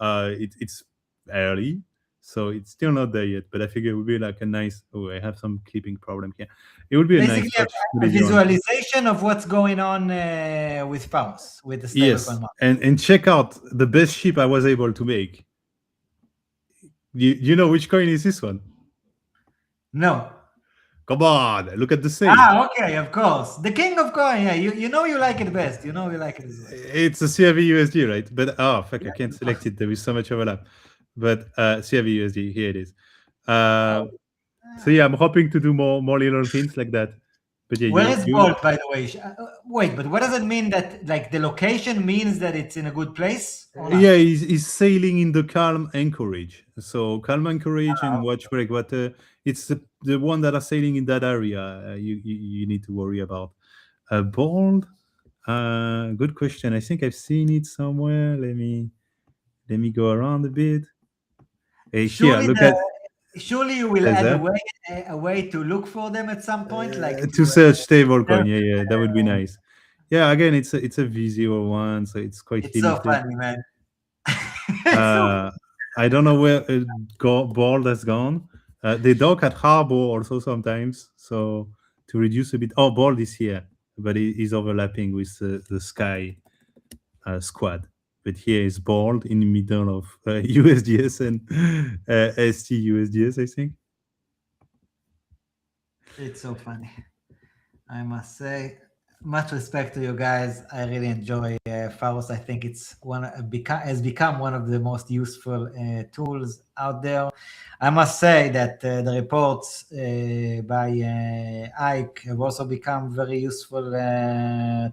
It's early, so it's still not there yet. But I figure it would be like a nice. Oh, I have some clipping problem here. It would be a basically nice touch. a visualization of what's going on with Pharos, with the stablecoin market. And check out the best ship I was able to make. You know which coin is this one? No. Come on, look at the same. Okay, of course. The king of coin. Yeah, you know you like it best. You know you like it as well. It's a CRV USD, right? But fuck, I can't select it. There is so much overlap. But CRV USD, here it is. So yeah, I'm hoping to do more little things like that. But yeah, Where is Bolt, by the way? Wait, but what does it mean that like the location means that it's in a good place? Or not? Yeah, he's sailing in the calm anchorage. So calm anchorage and watch breakwater. It's the one that are sailing in that area. You need to worry about. Bold. Good question. I think I've seen it somewhere. Let me go around a bit. Surely you will add a way to look for them at some point, like to search stablecoin. Yeah, that would be nice. Yeah, again, it's a visual one, so it's quite limited. So funny, man. I don't know where Bald has gone. They dock at harbor also sometimes, so to reduce a bit. Oh, Bald is here, but he's overlapping with the Sky squad. But here is Bald in the middle of USDS and ST USDS, I think. It's so funny. I must say, much respect to you guys. I really enjoy Pharos. I think it's has become one of the most useful tools out there. I must say that the reports by Ike have also become very useful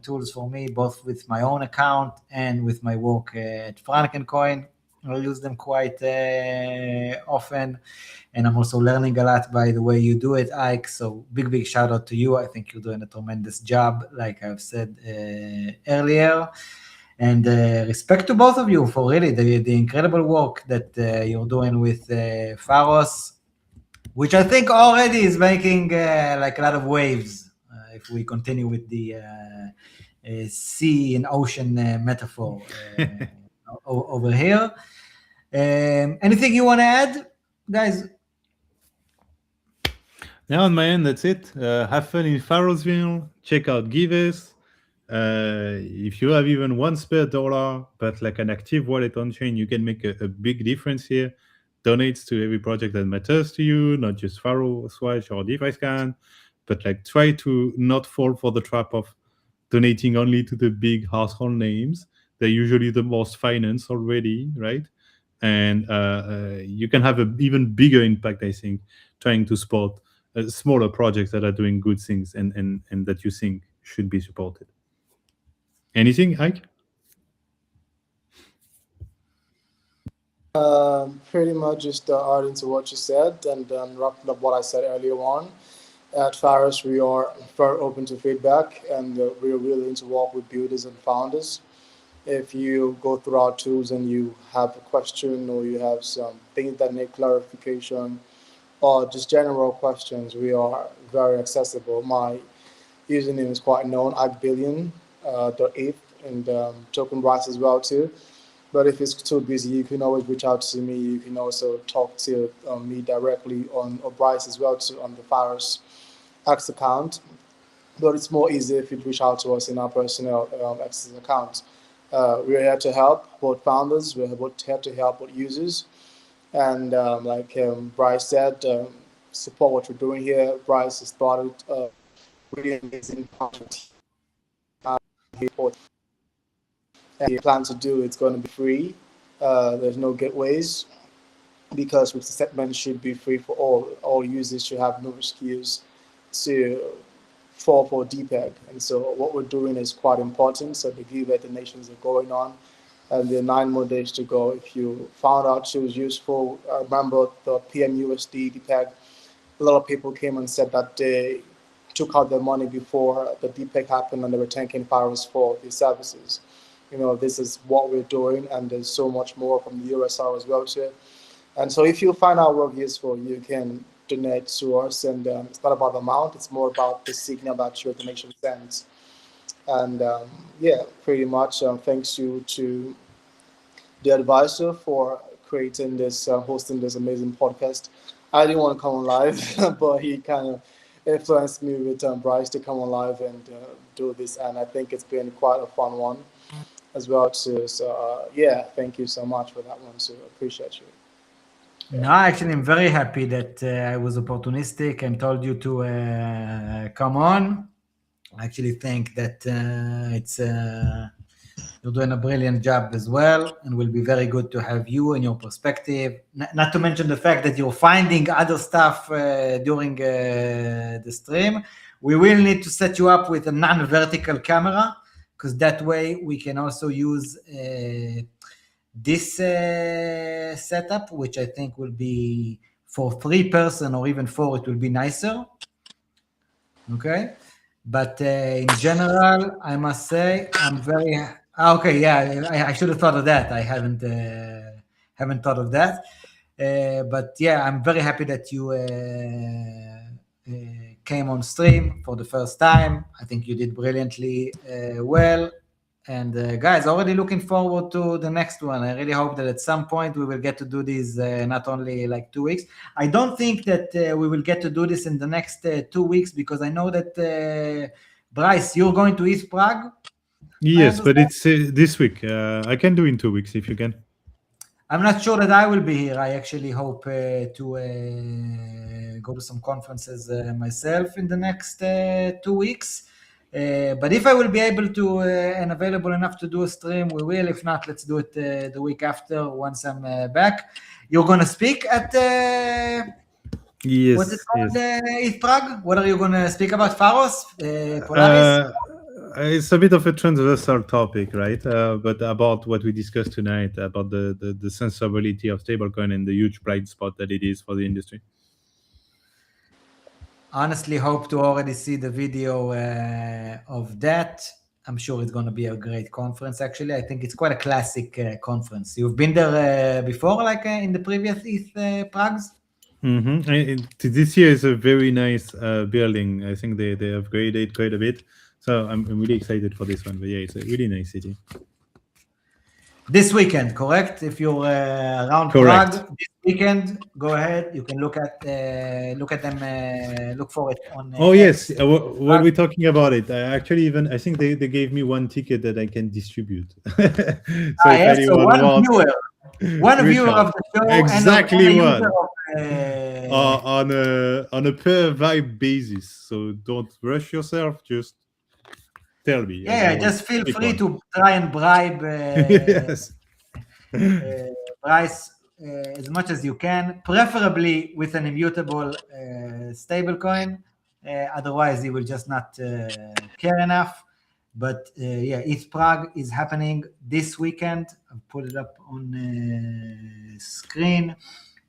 tools for me, both with my own account and with my work at Frankencoin. I use them quite often, and I'm also learning a lot by the way you do it, Ike. So big shout out to you. I think you're doing a tremendous job, like I've said earlier. And respect to both of you for really the incredible work that you're doing with Pharos, which I think already is making like a lot of waves if we continue with the sea and ocean metaphor over here. Anything you want to add, guys? Now on my end, that's it. Have fun in Pharosville. Check out Give Us. If you have even one spare dollar, but like an active wallet on chain, you can make a big difference here. Donates to every project that matters to you, not just Pharos, Swatch, or DeFi Scan, but like try to not fall for the trap of donating only to the big household names. They're usually the most financed already, right? And you can have an even bigger impact, I think, trying to support smaller projects that are doing good things and that you think should be supported. Anything, Ike? Pretty much just adding to what you said and wrapping up what I said earlier on. At Pharos, we are very open to feedback and we're willing to work with builders and founders. If you go through our tools and you have a question or you have some things that need clarification or just general questions, we are very accessible. My username is quite known, agbillion .eth, and token rights as well too. But if it's too busy, you can always reach out to me. You can also talk to me directly on or Bryce as well too on the Pharos X account. But it's more easy if you reach out to us in our personal X account. We're here to help both founders. We're here to help both users. And like Bryce said, support what we're doing here. Bryce has started really amazing project. And he plans to do it's going to be free. There's no gateways because the segment should be free for all. All users should have no excuse to fall for DPEG. And so what we're doing is quite important. So the giveaway donations are going on and there are 9 more days to go. If you found out it was useful, remember the PMUSD DPEG. A lot of people came and said that they took out their money before the DPEG happened and they were thanking Pharos for these services. You know, this is what we're doing, and there's so much more from the USR as well too. And so if you find our work useful, you can donate to us, and it's not about the amount, it's more about the signal that your donation sends. And yeah, pretty much thanks you to the advisor for creating this, hosting this amazing podcast. I didn't want to come on live, but he kind of influenced me with Bryce to come on live and do this, and I think it's been quite a fun one as well too. So yeah, thank you so much for that one. So appreciate you. No, actually, I'm very happy that I was opportunistic and told you to come on. I actually think that it's you're doing a brilliant job as well, and will be very good to have you and your perspective. Not to mention the fact that you're finding other stuff during the stream. We will need to set you up with a non-vertical camera, because that way we can also use this setup, which I think will be for 3 person or even 4, it will be nicer. Okay. But in general, I must say I'm very okay. Yeah, I should have thought of that. I haven't thought of that. But yeah, I'm very happy that you came on stream for the first time. I think you did brilliantly well. And guys, already looking forward to the next one. I really hope that at some point we will get to do these not only like 2 weeks. I don't think that we will get to do this in the next 2 weeks, because I know that Bryce, you're going to East Prague. Yes, but it's this week. I can do in 2 weeks if you can. I'm not sure that I will be here. I actually hope to go to some conferences myself in the next 2 weeks. But if I will be able to and available enough to do a stream, we will. If not, let's do it the week after once I'm back. You're going to speak at yes, what's it called? Yes. East Prague? What are you going to speak about? Pharos? Polaris? It's a bit of a transversal topic, right? But about what we discussed tonight, about the sensibility of stablecoin and the huge blind spot that it is for the industry. Honestly, hope to already see the video of that. I'm sure it's going to be a great conference. Actually, I think it's quite a classic conference. You've been there before, like in the previous ETH Pragues? This year is a very nice building. I think they upgraded quite a bit. So I'm really excited for this one. But yeah, it's a really nice city. This weekend, correct? If you're around Correct. Prague this weekend, go ahead. You can look at them. Look for it on. Oh X. yes, while we're talking about it, I think they gave me one ticket that I can distribute. So if so anyone wants, one viewer Richard, of the show, exactly and a one. user of, on a per vibe basis. So don't rush yourself. Just tell me. yeah, just feel Pick free one. to try and bribe Yes. Bryce as much as you can, preferably with an immutable stablecoin. Otherwise, he will just not care enough. But yeah, ETH Prague is happening this weekend. I'll put it up on screen,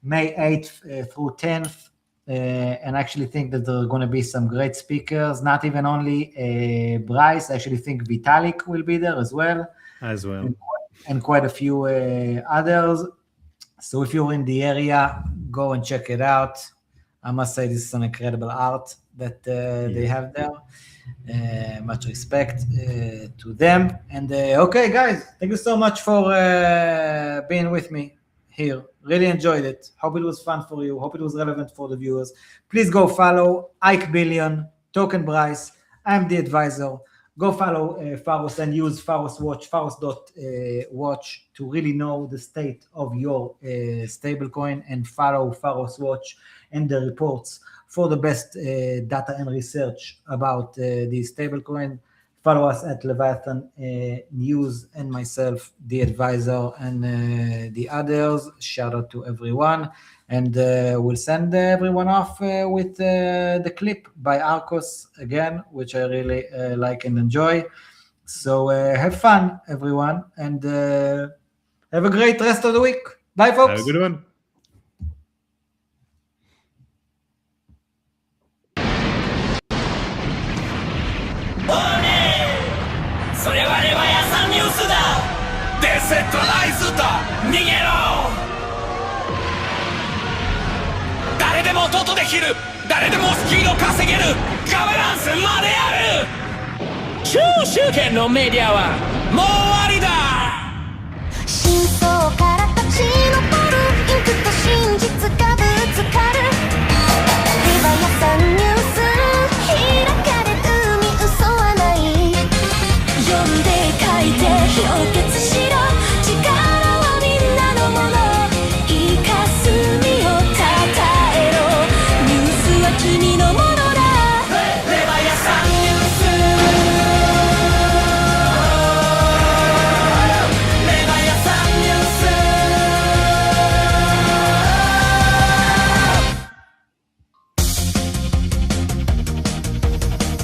May 8th through 10th. And I actually think that there are going to be some great speakers, not even only Bryce. I actually think Vitalik will be there as well. And quite a few others. So if you're in the area, go and check it out. I must say this is an incredible art that they have there. Much respect to them. And okay, guys, thank you so much for being with me here. Really enjoyed it. Hope it was fun for you. Hope it was relevant for the viewers. Please go follow Ike Billion, Token Bryce. I'm the advisor. Go follow Pharos and use Pharos Watch, Pharos.watch to really know the state of your stablecoin, and follow Pharos Watch and the reports for the best data and research about the stablecoin. Follow us at Leviathan News and myself, the advisor, and the others. Shout out to everyone. And we'll send everyone off with the clip by Arcos again, which I really like and enjoy. So have fun, everyone, and have a great rest of the week. Bye, folks. Have a good one. それはレバヤさんニュースだ。デセットライズだ。逃げろ。誰でも音できる。誰でもスキルを稼げる。ガバナンスまである。中集権のメディアはもう終わりだ。真相から立ち上るインクと真実がぶつかる。レバヤさんニュース開かれる海嘘はない。読んで書いて氷結しろ。